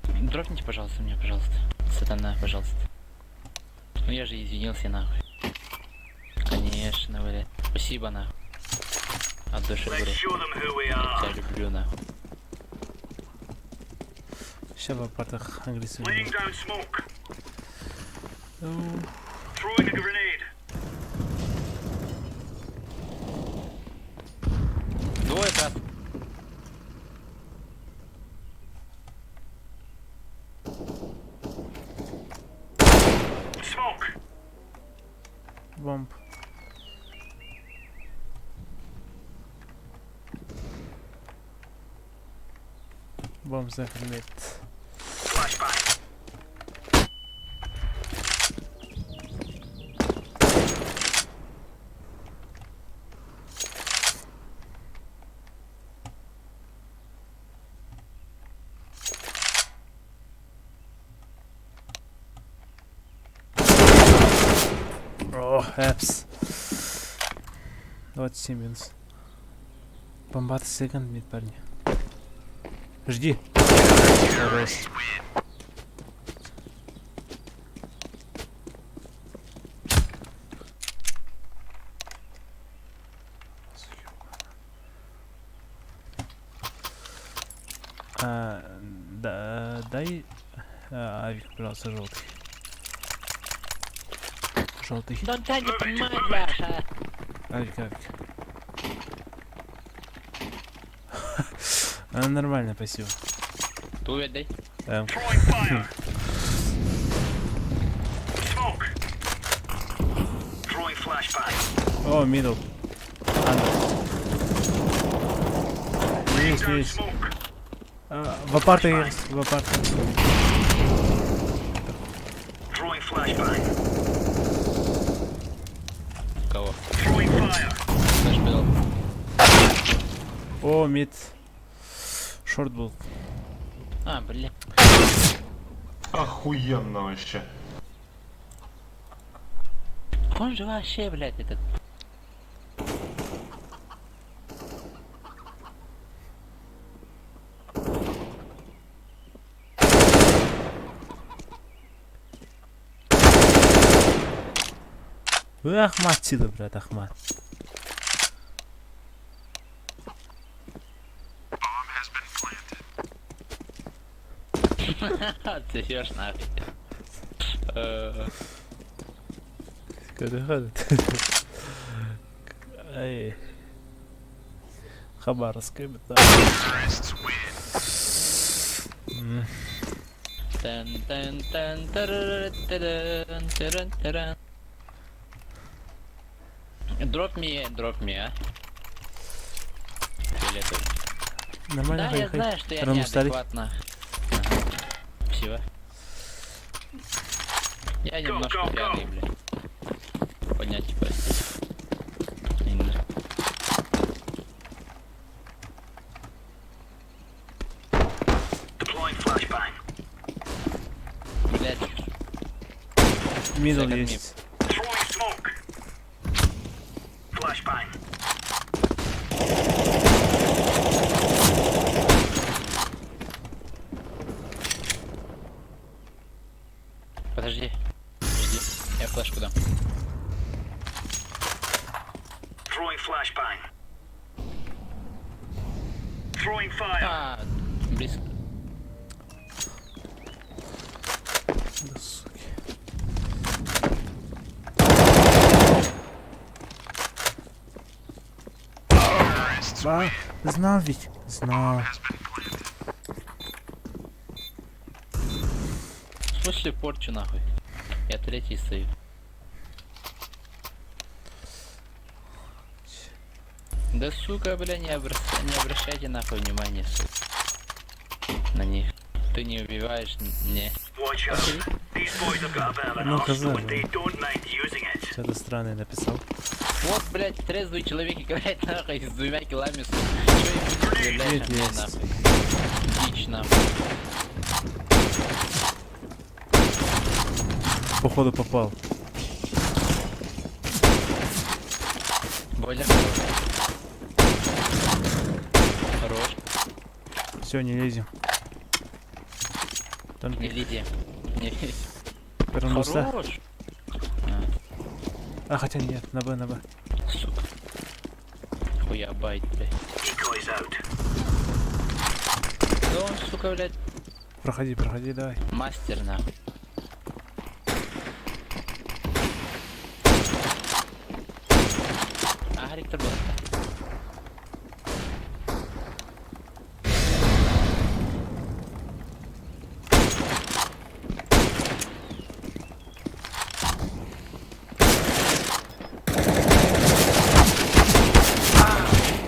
Дропните, пожалуйста, мне, пожалуйста. Сатана, пожалуйста. Ну я же извинился, нахуй. Конечно, блядь. Спасибо, нахуй. От души, Let's блядь. show them who we Я are. тебя люблю, нахуй. Сейчас в апартах английский. Laying down smoke. Throwing a grenade. Двое раз. Smoke. Бомб. Бомб захмет. Flashbang. О, эпс. 27 минус. Бомбата секунд мид, парни. Жди. Хорош. Дай авик, пожалуйста, желтый. Желтый. Да дай не понимать, Бляша. Авик, авик. Нормально, спасибо. Ту отдай. Throwing fire. Smoke. Throwing flashbang. О, мидл. Laying Есть, down есть. smoke. В апарте есть, в апарте. Throwing flashbang. Кого? Throwing fire. Наш был. О, мид. Шорт был. А, бля. Охуенно вообще. Он же вообще, блядь, этот. Ахмат сюда, брат, Ахмат. Отсосешь нахуй. Когда ходит. Эй. Хабаровская бета. Drop me, а? Фиолетовый. Нормально, Да, я хай-хай. знаю, что я Рано устали. неадекватно. Всего. Я немножко пьяный, бля. Понять, простите. Именно. Deploying flashbang. Блядь. Мидл Second есть. Throwing smoke. Flashbang. Throwing fire. А, близко. Да, суки. А, знал ведь, знал. В смысле порчу нахуй? Я третий стою. Да сука, бля, не обращайте нахуй внимания, сука. На них. Ты не убиваешь, не. Watch out. These boys have got a bit of an Ну, arsenal, казалось. but they don't mind using it. Что-то странное написал. Вот, блядь, трезвый человек играет нахуй с 2 килами, сука. Чё ему Нет, мне есть. нахуй? Дичь нахуй. Походу попал. Бойлер. Хорош. Все, не лезем. Не Тонкий. лети. Не лети. Вернулся. Хорош. А, хотя нет, на Б, на Б. Сука. Хуя байт, блядь. Decoys out. Да он, сука, блядь, Проходи, проходи, давай. мастер нахуй. А, Ректор был.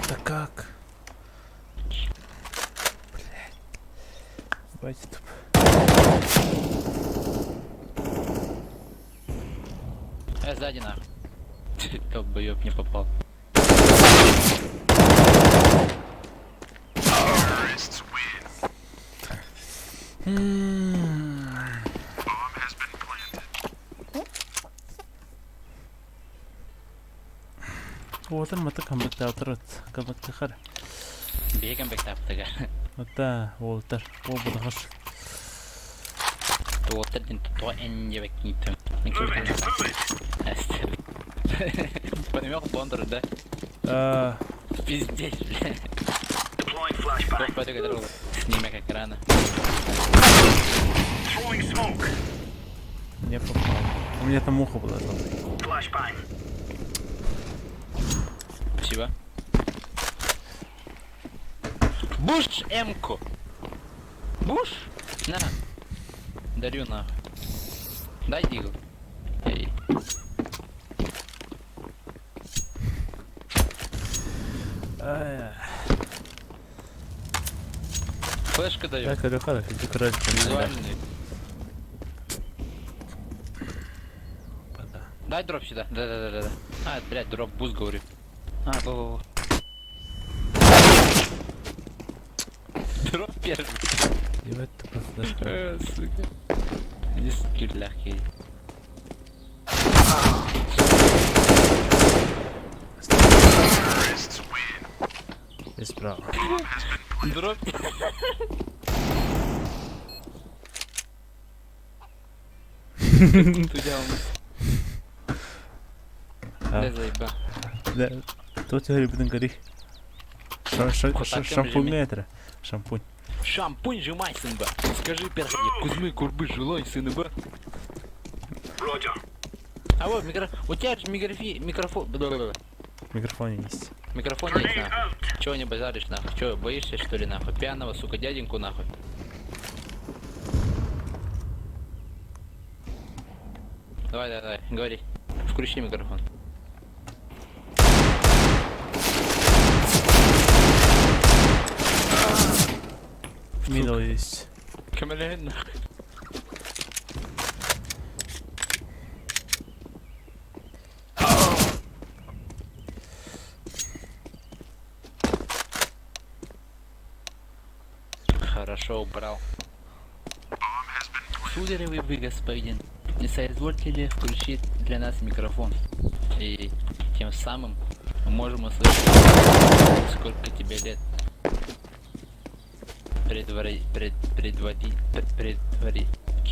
Да как? Блять. Бать туп. Сзади нахуй. Долбоёб не попал. Вот он матакам бекте атырат. Кабакты хар. Бегом бектаптыга. Ата, Волтер. Ол будагаш. Туотырдин туа эннебек ниттим. Понимал Бондер, да? А, Пиздец, бля. Deploying flashbang. Кто пойдет дорогу? Снимок экрана. Throwing smoke. не попал. У меня там ухо было золото. Flashbang. Спасибо. Буш Эмку. Буш? На. Дарю нахуй. Дай дигл. Эй. Флешка даю. Так, Алёхара, иди крать. Визуальный. Дай дроп сюда. Да. А, блядь, дроп, буст говорю. А, во. Дроп первый. Ебать, тупо флешка. Сука. Не скиллях ей. И справа. Дроп. Тудя он. А. Да заеба. Да, тут я ребятан гори. Шампунь метра. Шампунь. Шампунь жимай, сын ба. Скажи перхи, Кузьмы Курбы жилой, сын ба. Roger. А вот, у тебя же микрофон. Микрофон есть. Микрофон есть, нахуй. Чего не базаришь, нахуй? Чего, боишься, что ли, нахуй? Пьяного, сука, дяденьку, нахуй. Давай, говори. Включи микрофон. Мидл есть. Камелин, нахуй. Хорошо убрал. Сударевый вы, господин, не соизвольте ли включить для нас микрофон? И тем самым мы можем услышать, сколько тебе лет.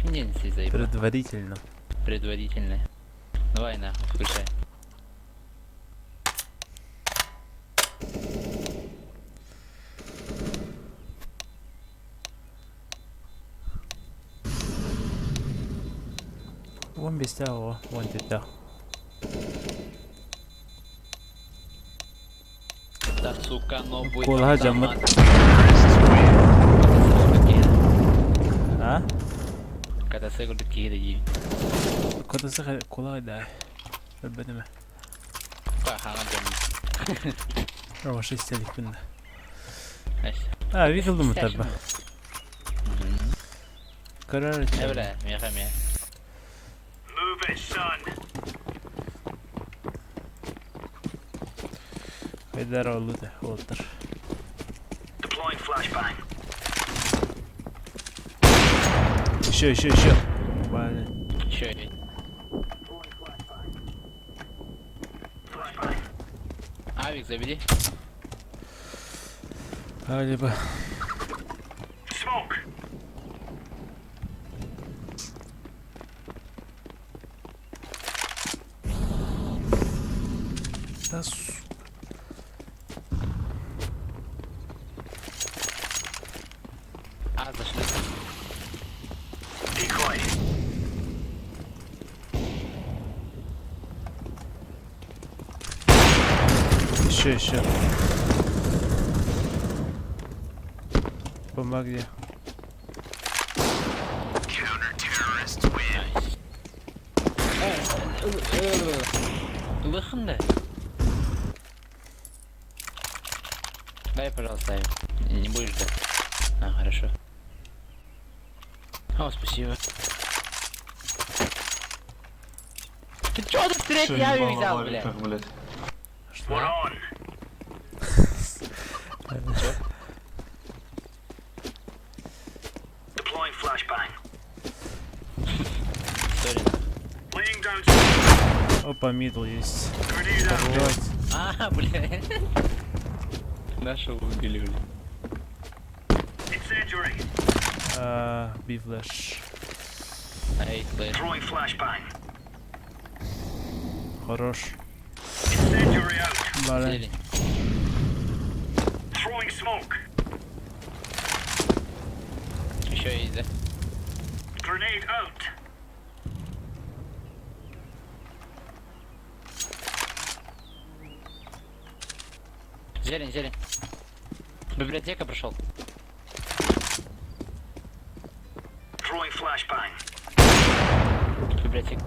Мне не заебал. Предварительно. Предварительное. Давай нахуй, включай. Вон без того, вон тебя. Да, сука, но будет Кулга автомат. А? Когда сыграл такие дадим. Куда сахар кулга да. Ребята, Ага, дем. рома 6 телефон. Neyse. Видел думаю İster тарба. şimdi. Karar Ne et. böyle? Miyakam ya. Move it, son. Хайдар олу да, олтар. Deploying flashbang. Еще. Блин. Şöyle. Flashbang. Avik заведи. Либо. Smoke. Да, Az zашли. Decoy. Еще. Помоги. Лыхын да. Дай, пожалуйста, Авик. Не будешь ждать. А, хорошо. О, спасибо. Ты чё тут третий Авик взял, бля? We're Что? on. Deploying flashbang. Сори. Laying down smoke. Опа, мидл есть. Grenade out. Вот. А, бля. Нашего убили, бля. Incendiary. Бифлэш. Эй, флэш. Throwing flashbang. Хорош. Incendiary out. Блин. Зелень. Throwing smoke. Еще есть, да? Grenade out. Зелень. Библиотека прошел. Throwing flashbang. Библиотека.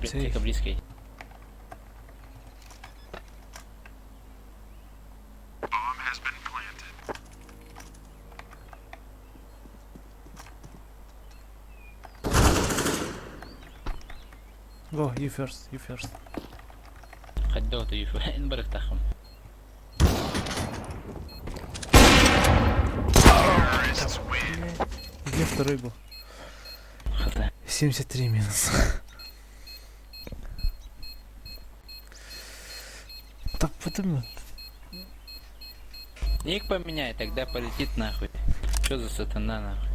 Библиотека близкой. Go, you first. خدوته يشوف انبرك تاخم. Где второй был? خطأ. 73 минус. Так подумай. Ник поменяй, тогда полетит нахуй. Что за сатана нахуй?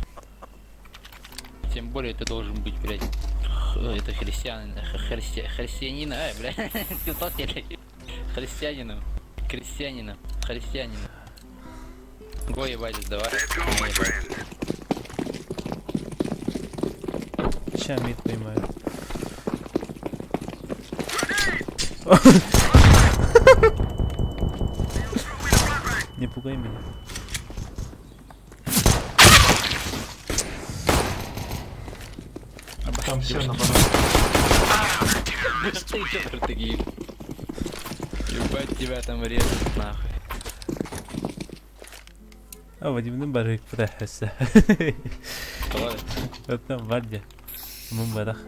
Тем более ты должен быть, блядь, это христианина, блядь, христианином. Го ебать, давай. Let's go, my friend. Ща мид поймаю. Не пугай меня. Там все наоборот. Ты чё такие? Ебать тебя там режут нахуй. Вадим, не барик прехса. Ладно. Это Вадя. Мумбарах.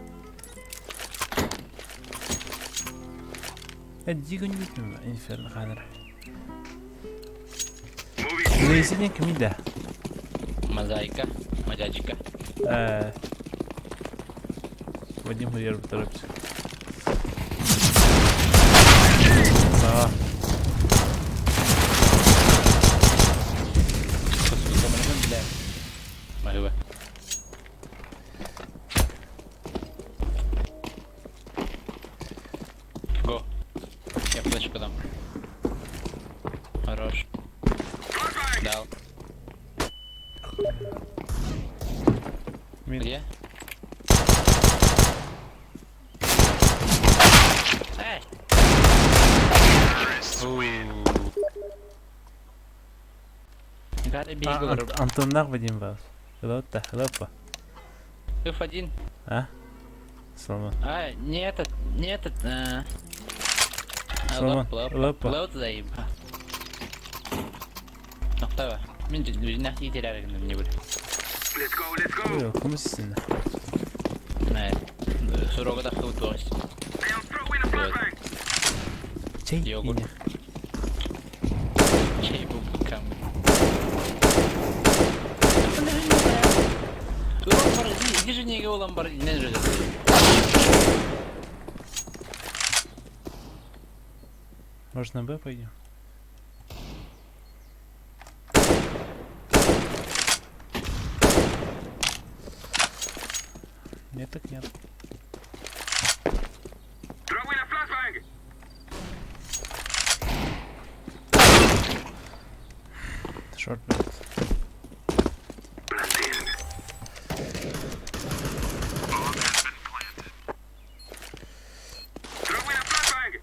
Адиго не видно, инферно ханер. Moving. Лезение кмида. Мозаика. Мазячика. Вадим Хурьер торопится. Бля. Могу. Го. Я флешку дам. Хорош. Дал. Мид. Где? Эй! Гады бегу. Антоннақ Вадим вас. Лотта, лопа. F1. А? Салман. А, не этот. Салман, лопа. Лот заеба. Ну кто вы? Мен жинақ етерер не были. Let's go, let's go. Ой, кім сізсін? Сурога да хыл тост. I am throwing a flashbang. Чей? Йогурт. Ине. Чей был кам? Иди же не его ламборгини, не же. Может на Б пойдем? Нет, так нет. Throwing a flashbang. Шорт будет. Planting. Throwing a flashbang.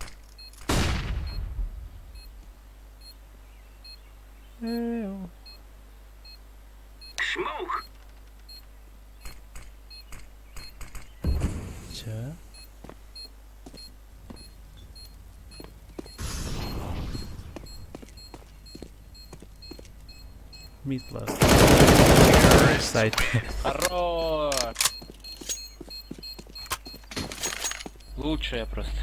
Smoke. Че? Мид ласт. Сайт. Хорош! Лучшая просто.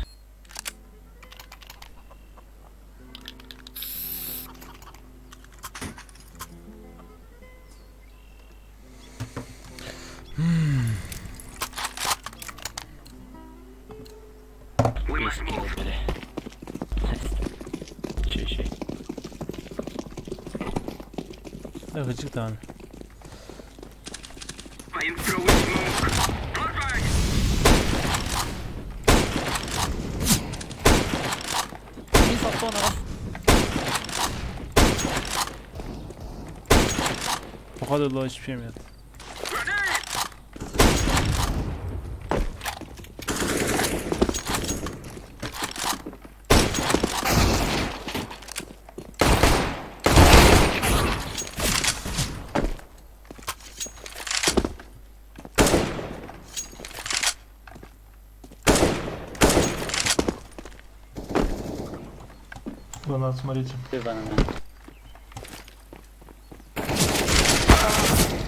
We must Писки move. убили. Чуть-чуть. Да, хочу там. I am throwing smoke. Flashbang. Не Салтонов. Походу было HP нет. Grenade.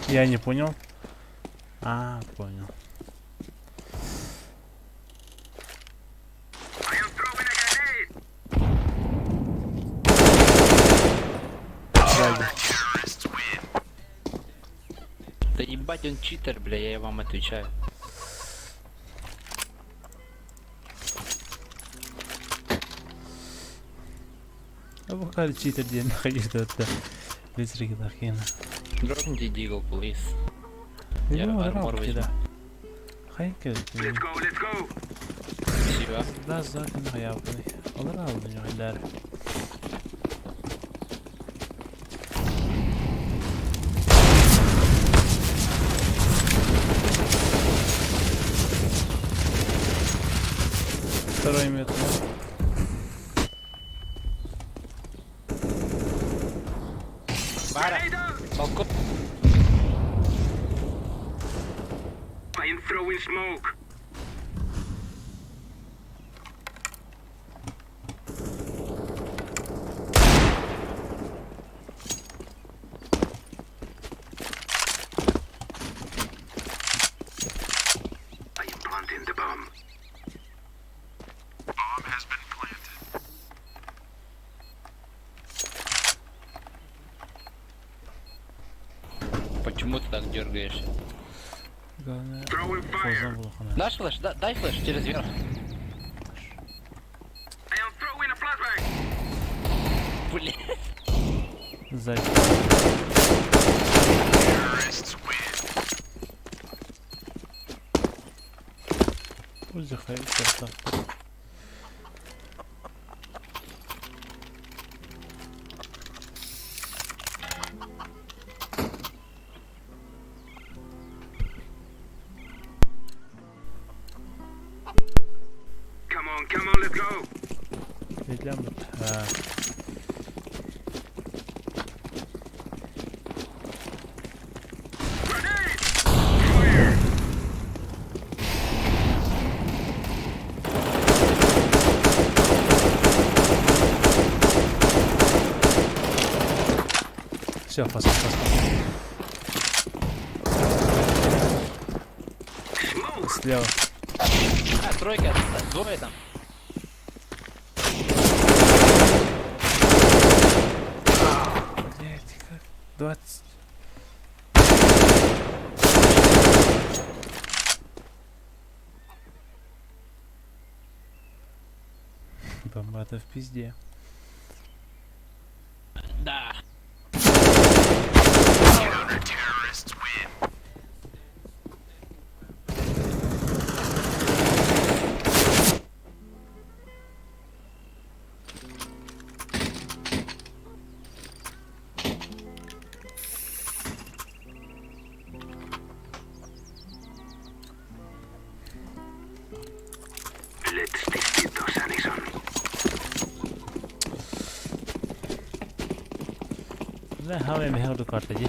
Я не понял. А, понял. I am throwing a grenade. Да ебать он читер, бля, я вам отвечаю. А пока читер день находит это. Быстренько такие. Дропните дигл, плиз. Я Ну, армор рабки, возьму. да. Хайка. Let's go, let's go. Спасибо. Да, закон хаябный. Алар алды нюхайдар. Второй метр. Бара, Grenade out. балкон. I am throwing smoke. I am planting the bomb. Bomb has been planted. Почему ты так дергаешься? Главное, Throwing фазон fire. был хана. Дашь флеш? Дай флеш через верх. I am throwing a flashbang. Блин. Сзади. Terrorists win. Пусть захает черта. come on, let's go. Реклама. Все, фас. Слева. А, тройка, двое там. Блять, как 20. Бомбата в пизде. Да. Let's test it, those Allison. Ne hame में है तो काटे जी.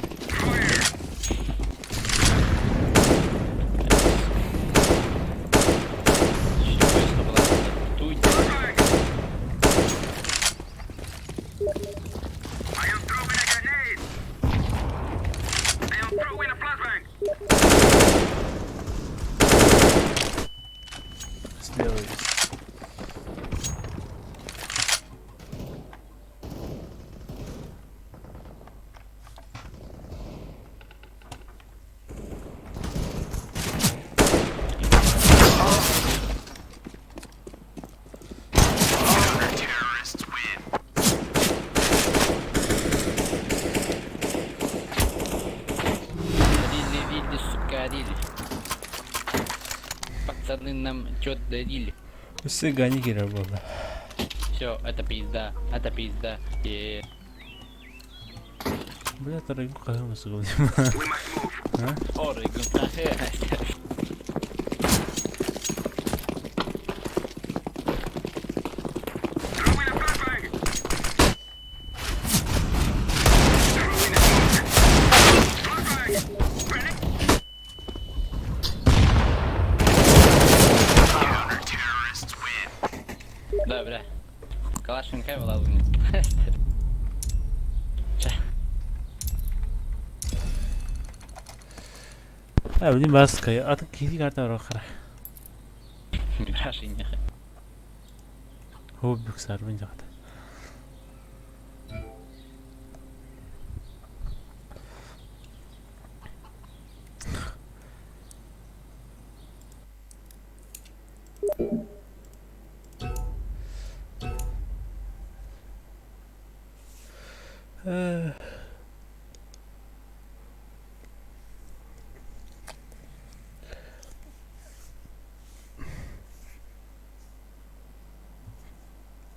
I am throwing a grenade. I am throwing a flashbang. Слева есть. Рили, сука, рили. Пацаны нам чё дарили. Все гони кира было. Все, это пизда, это пизда. Бля, тарыгу кайма сыгылдым. We must move. Оры, гунтахе. Throwing a flashbang. Throwing a smoke. Flashbang. Grenade. Да, бля. Калашенко вылазил. Блин, маска. А ты киди карта рохара. Мираж и нехай. Хоббик сарвин жахта.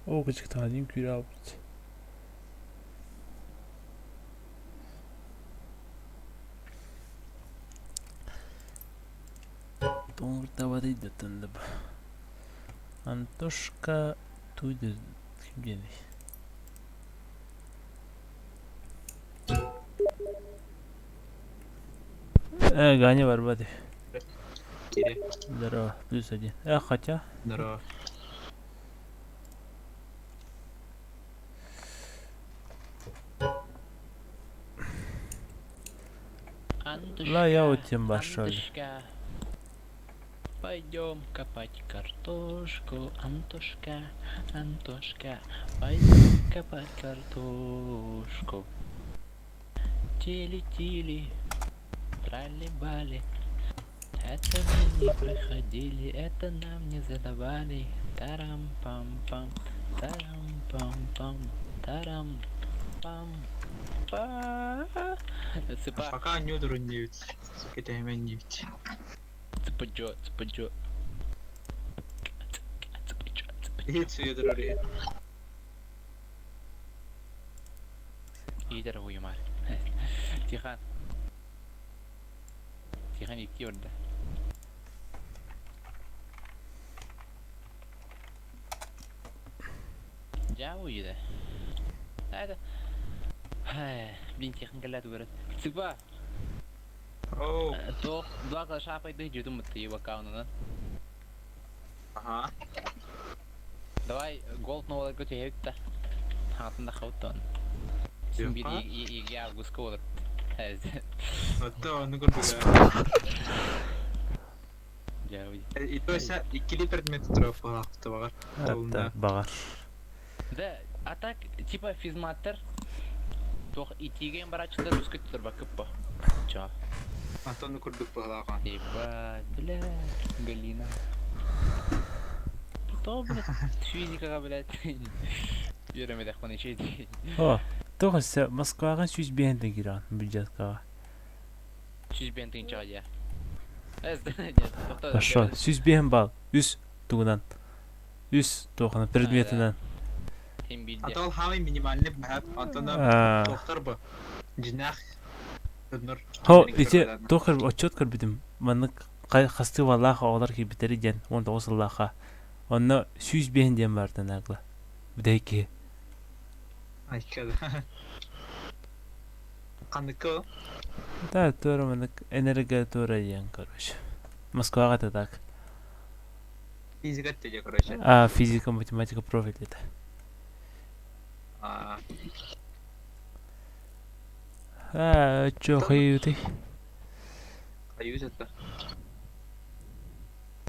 О, почему-то один кюрал. Тоңғыртабады да тындып. Антошка туйды кимдені. Ганя барбады. Здорово, +1. Хотя. Здорово. Ла, я вот тем большой. Антошка, пойдем копать картошку. Антошка, Антошка, пойдем копать картошку. Тили-тили, трали-бали. Это мы не проходили, это нам не задавали. Тарам-пам-пам, тарам-пам-пам, тарам-пам. Сыпа. Пока не уронивают. Сука, это меня не видит. Цепочо. Идите, ядроли. Идер уймар. Тихон. Тихон идти орда. Жау еді. Әді. Блин, техникаларды көреді. Цыпа. Оу. Два клаша пойды, жудым мұтты ебі аккаунынан. Ага. Давай, голд новалар көте ебікті. Алтында қауытты оны. Сен бір еге августқа olur. Hatta onu gördük ya. Жау еді. İtoysa ikili предмет тұрып бағақты бағар. Атта бағар. Да, а так, типа физматтар, тоқ итиген барачылар өскөт тұр ба көп ба? Ча. Антону көрдік бағалаған. Ебать, бля, Галина. То, блядь, физикаға, блядь. Үйремеді ақпаны чейді. О, тоғыз Москваға 100 бенді керан бюджетқаға. 100 бентін чаға, я. Хорошо, 100 бен бал. Үс туғынан. Үс тоғынан, предметінен. Хем билде. Атал хамы минимальный бәп. Антону тоқтар ба. Жинақ. Өднұр. Хо, ите тоқыр отчет көрбедім. Маны қасты валлаға оғылар ки бітері ден. 19 Аллаға. Онна 100 бен ден барды нағла. Бідейкі. Айкады. Қандықы? Да, тура маны энергия тура ен, короче. Москваға да так. Физика теде, короче. Физика, математика профиль это. Чё хаюты? Хаюз это.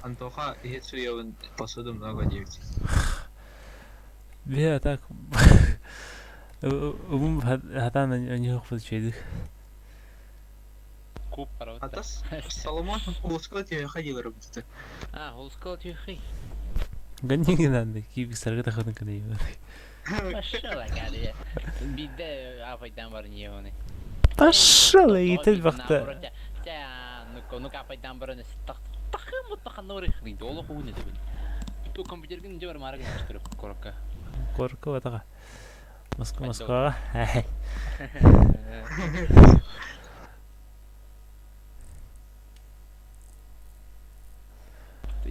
Антоха ет суевын посуду много девять. Бе так. Умум хатан не получили. Куб параватта. Атас, Соломон Улскот тебе ходил работать. Улскал тюхи. Ганни надо, киви саргата ходын кадей. Машалла, гадия. Бидде афайдан бар не оны. Пошел, ител вақта. Ну капайдан бараны тахым мутахан норих рид. Оло хуйны дебен. Ту компьютерген жабар марагын аштырып коракка. Корка ватага. Москва.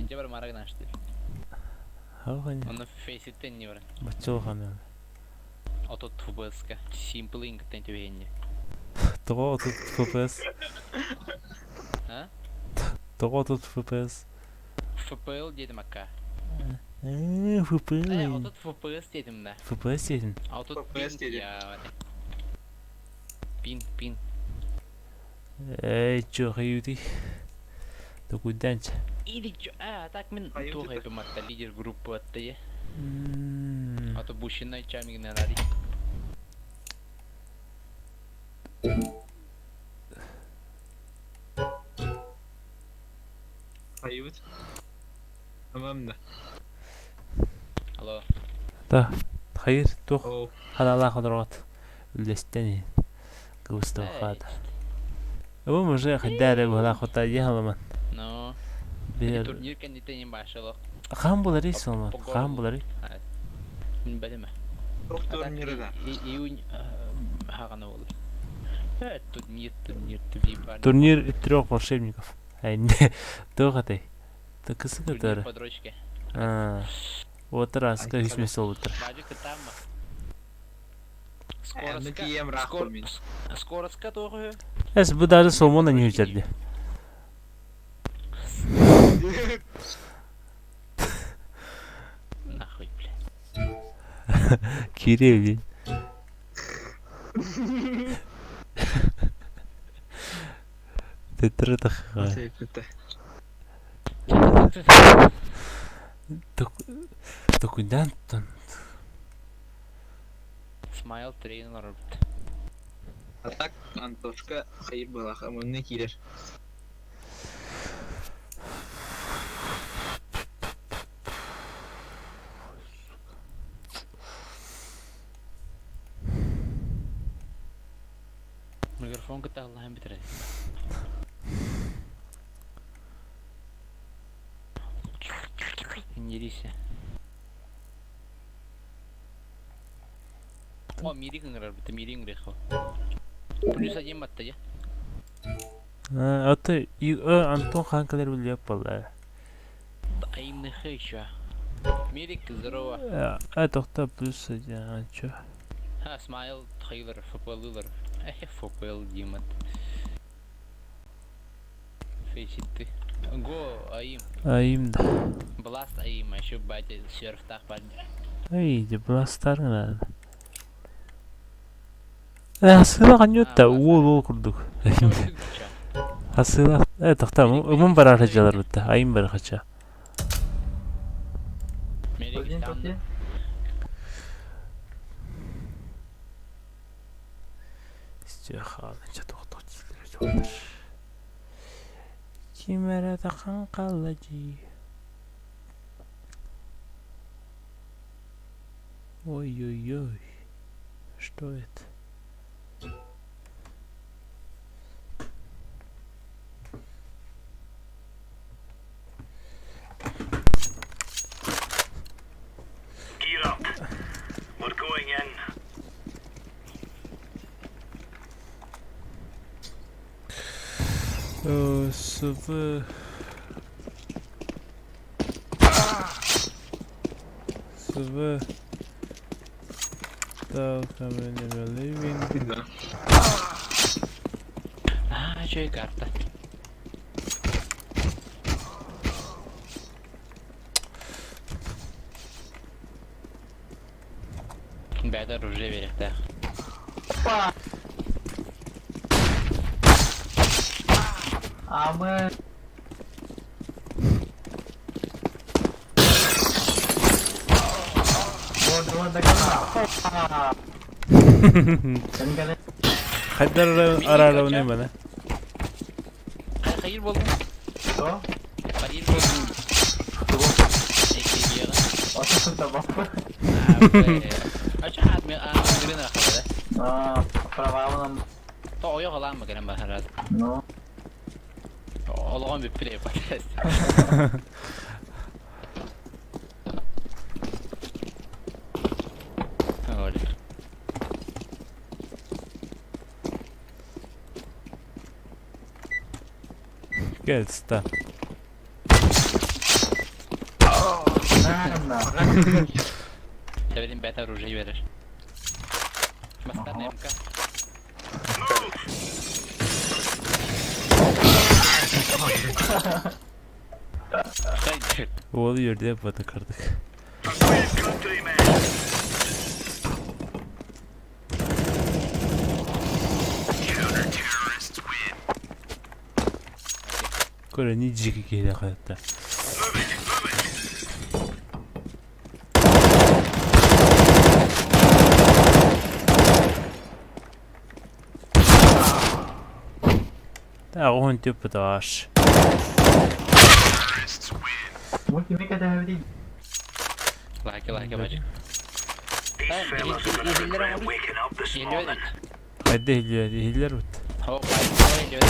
Жабар марагын аштыр. Хавань. Он фейситтен не бар. Бачыл ханы. Ото тубыска. Simple ингтен төвенне. Того тут FPS. А? Того тут FPS. FPL дедім акка. FPS. Отут FPS дедім да. FPS едін. Отут FPS пин дедім. я. Пин. Эй, чё хаюты? Да куданч. Или чё? Так мен Хаюты тухай да. пематта лидер группы атты я. А то бушинай чамиг наради. Хаюз. Tamam da. Алло. Да, хайыр, тух. Оу. Хадала ходорот. Үлестени. Густо хад. Ом уже хадары була хота яламан. Ну. Бер. Турнир кандидатын башылы. Хам булары солма. Хам булары. Мен білемін. Çok турнирі да. Июнь хағаны olur. Турнир бар. Турнир 3 волшебников. Ай, не. Тоғатай. Такысы Турнир катары. подрочки. Вот раз, как смысл утро. Бажы кытам ба. Ну кием раху мен. Скоростка тоғы. Эс bu даже солмона не утерди. Нахуй, бля. Кирилл, блин. Ты трытах. Сейфіті. Докудан тон. Смайл тренер ұрыпты. А так Антошка хайыр балаха мұнны келер. Микрофон кыта Allah'ın bitiredi. İngilizce. О, мири гыңырар бітті, мири гыңырар хо. Плюс один батты я. Аты Антон ханкалар біліп болды. Айымны хыша. Мирик, здорово. Тоқта плюс жаңа чё. Ха, Смайл, Тхейлер, ФПЛлер. ФПЛ, Димат. Фейситты. Го, Аим. Айым да. Бласт, Аим, а еще батя серфтах парни. Ай, де бластар надо. Асыла каньотта, ол курдук. Асыла, тоқта, умун барар хажалар бітті. Айым бар хача. Мирик, İstanbul. İstiyor halınca toqta çizdirir. Kimere takan kalıcı. Ой-ой-ой. Что это? Gear up. We're going in. Sıvı. Sıvı. Так, living. А, что и карта. Бәді оружие берек, да. Haydar ararım ne bana? Hayır buldum. Hayır buldum. Açahat mı? Green rakıda. Правалам. То оёq alanma gelen ben herhalde. No. Olağan bir play var. Öyle. Gel sta. Sevdiğim beta orужие verir. Mastar ne MK? Hayır. Oluyor diye batı kırdık. Countrymen. Counter-terrorists win. Kore ni jiki gele hayatta. Move it, move it. Ta on typ taas. Terrorists win. Multimedia deve Like bacı. These Hey, fellas you- are you- gonna you- regret waking up this Geliyor morning. Hadi hiller bit. Hop, geliyor.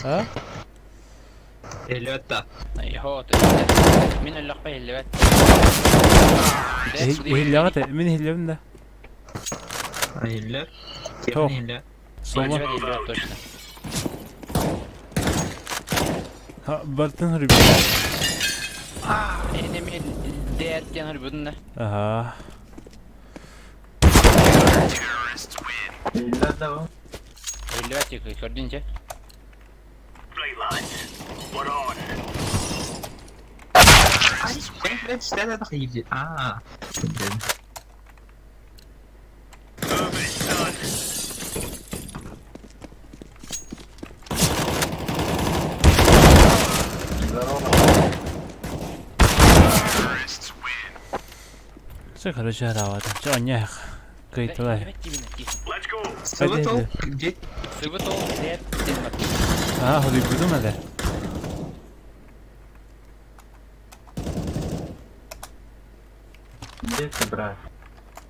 Ha? Eliyotta. Ay, hot. Min اللقبة اللي بات. Hiller min hiller da. Hiller. Tamam. Kim hiller? Sola. اللي بات точно. Ha Bartın hırbi. Enemy dead yanar budun. Aha. Terrorists win. İlla da o. اللي بات gördünce. Right, lads. We're on. Ben işte de hiller. Aa. Move it, son. Terrorists win. Все, короче, равата. Чё, нях. Кайтылай. Let's go. Sıvı tol. Jet. Sıvı tol dead. Ha, hadi buldum hadi. Где брат?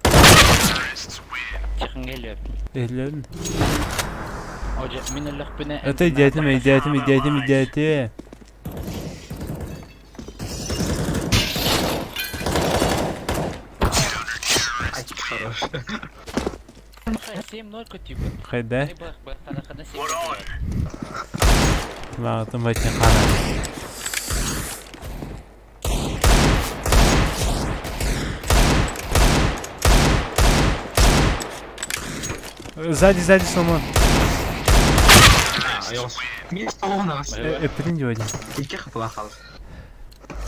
Terrorists win. Çıkın geliyor. Hillerin. Hoca min اللقبة. Öte idiyetim. Хорош. 7-0 kötü. Hayda. Ne bak talakada 7. We're on. Mağadım başına kana. Сзади, Салман. Аял. Мен тоғынағыз. Эппетин жойдым. Ике қыпыла қалды.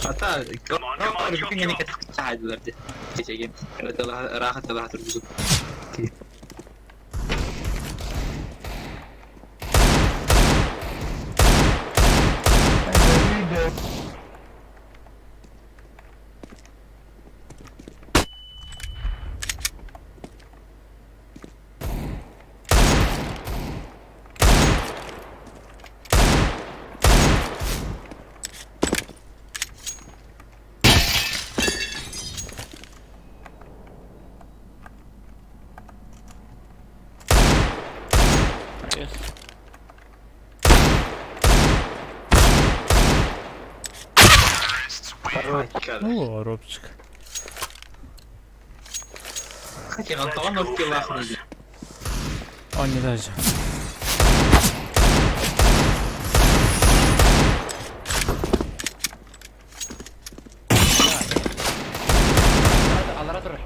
Ата, көрбікен ене кетіп сағайдыларды. Кешеген. Рахат алаға тұрғызып. О, робчик. Хотя Антон успела охранить. Он не даже. Алара тұрыр.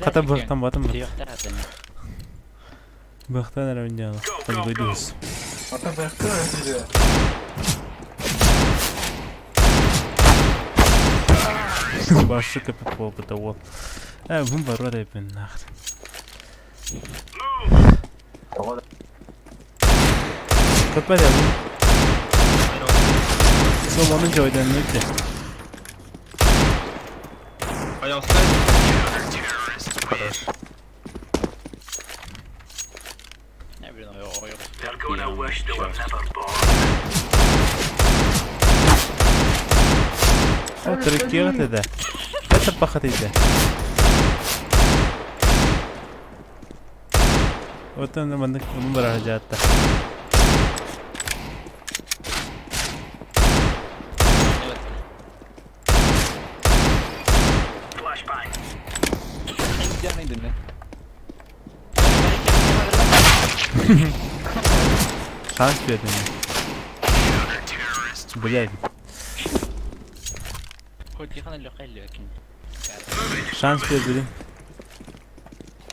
Хата бахтан батым. Триоқтар атыны. Бахтан араундяла. Подгодился. Ата бәскер әсіре. Башы көпіп болып та ол. Бұн бар ода епен нахыр. Көпмәді әбін. Сол оның жойдан өтті. Аял стай. Ne bileyim o yok. They're gonna wish they were never born. Түрікке ғыт еді. Әтіп бақыт еді. Оттан мандық бұның бір ары жатты. Flashbang. Шанс бердім. Блядь. Хоть тихо легкая легкий. Шанс бердім.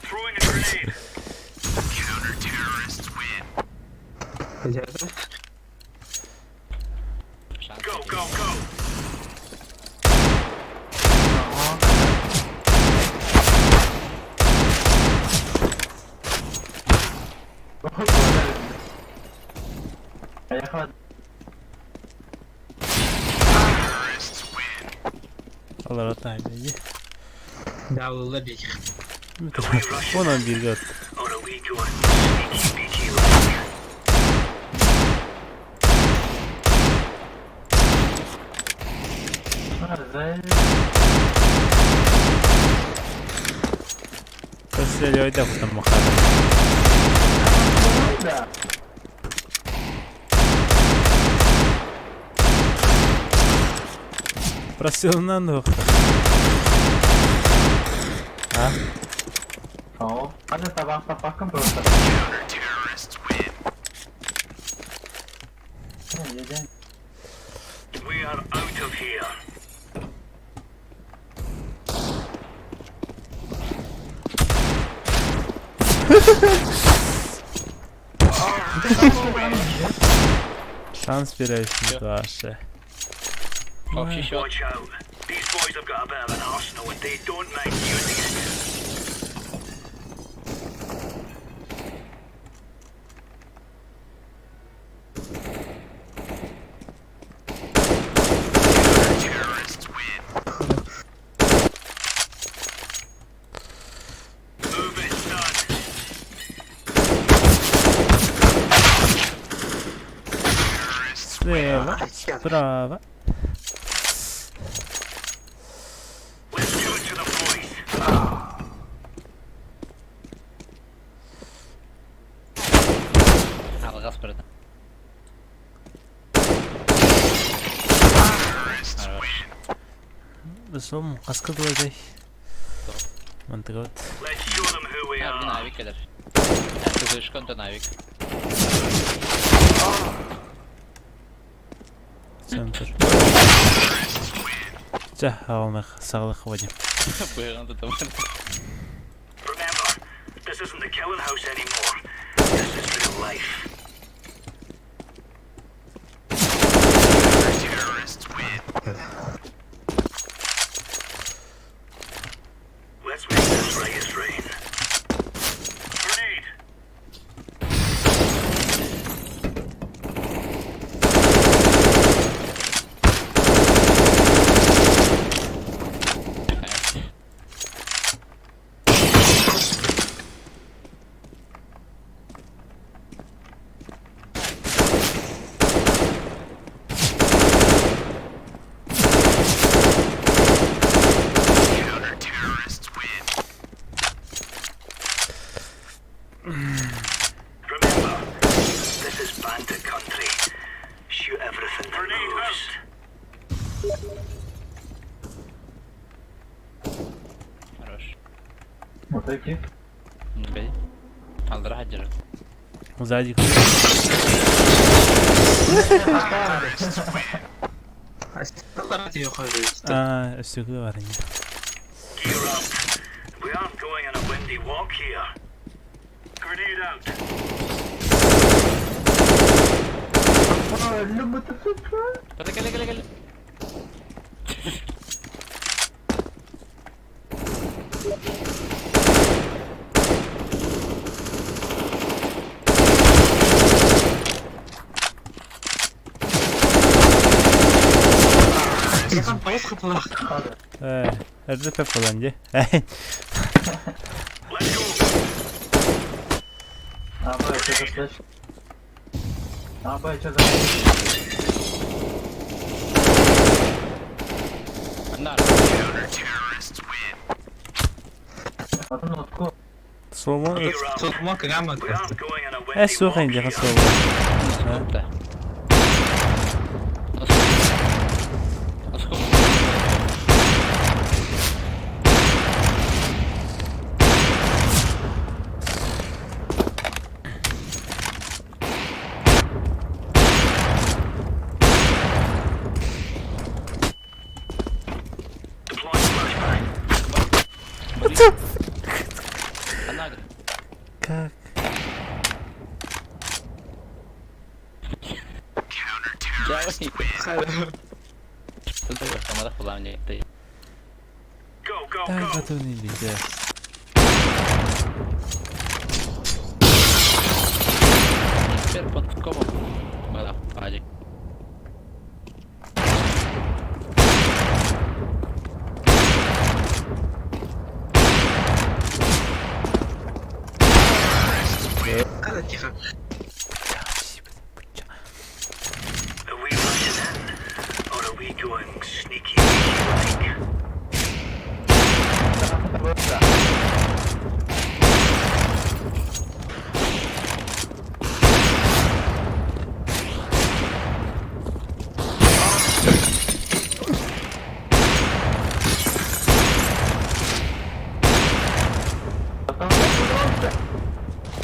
Throwing a grenade. Go, go, go. Ayakla. Allah ataydı. Davulda bir. 11 gör. Or are we going sneaky like? Постреливай да потом махать. Просил на ногу. А? Oh, ada tabak-tabakan просто. We are out of here. Шанс берешься вообще. Общий счет. Watch out. These boys have got a bit of an arsenal and they don't mind using it. Move it, son. Слева, справа. Let's do it to the point. Алгас бірді. Бізім қасқы қылайдай. Мантығы өт. Let's show them who we Bir are. navik gelir. Kızı ışkın da navik. Центр. Жа, алмай сағылық вадим. Buyurun da var. Remember, this isn't the killing house anymore. This is real life. Terrorists win. Let's make this right as rain. Grenade. Counter-terrorists win. Remember, this is bandit country. Shoot everything that moves. Хорош. Вот такие. Не бей. Алды раhat жүрі. Сзади. Aslında yok öyle işte. Üstlükte var yine. Gear up. We aren't going on a windy walk here. Grenade out. Gel. Yakan tavuk kapılar. Nerede pep bence? Let's go. Абай, что-то слышишь? Абай, что-то слышишь? Bunlar. Counter-terrorists win. Вот он вот ко. Slomo. Tutma kıyam We aren't atlasın. going on a windy Su walk hangi here. slomo? Скупта. Скупта. Deploying flashbang. Она говорит. Как? Counter-terrorists win. Тут его самолет плавание. Ты. Go, go, Так, go. это не видя. Теперь под кобом. Вода. Падик. Hadi tихо. Are we rushing in? Or are we going sneaky like?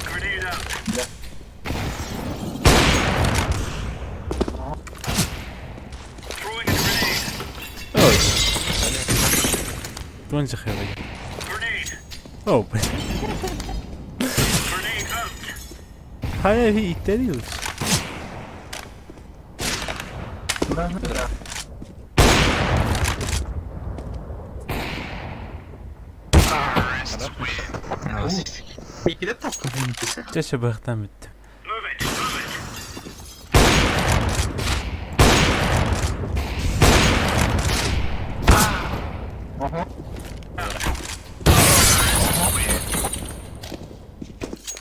Grenade out. Throwing a grenade. وين زخيري؟ Grenade. اوه Grenade out. هاي هي التريوس. Ya siktir. İki de tatlı bunun تشبه اختمت. Move it. Move it.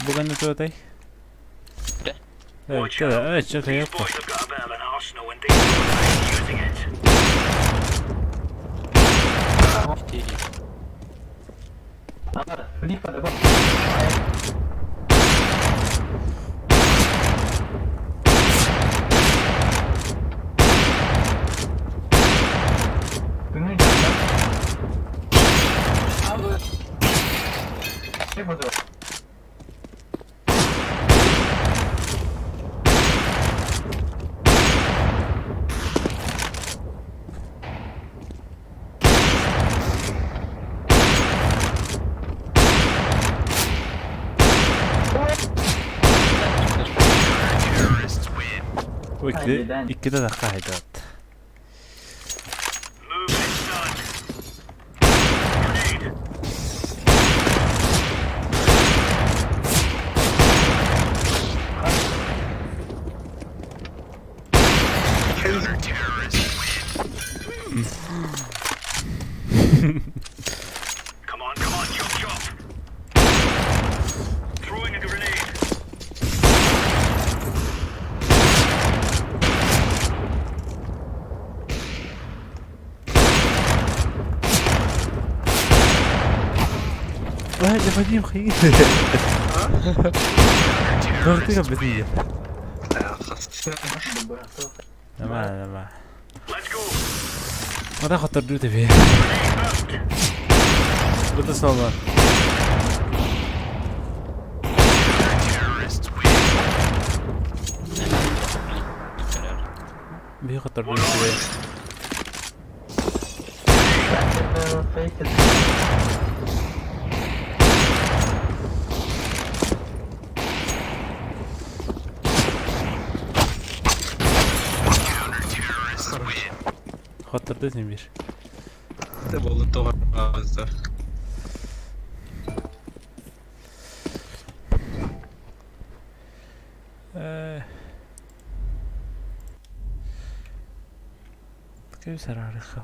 بغن توتي. ده. Evet, evet, şaka These yapma. boys have got a bit of an arsenal and they don't mind using it. Четыре. Абай, флипа, давай. Ты не идешь, да? Абай. Ты буду. O iki de dakika haydat. Movement done. Grenade. Come on, chop, chop. Throwing a grenade. واحد فادي مخيل ضغطي قبل تمام Let's go. ما خطر دوتي فيه بتصور بيه خطر دوتي فيه Fake it. خطر دوتي بير ده والله الطور ده كيف سرعة رخاء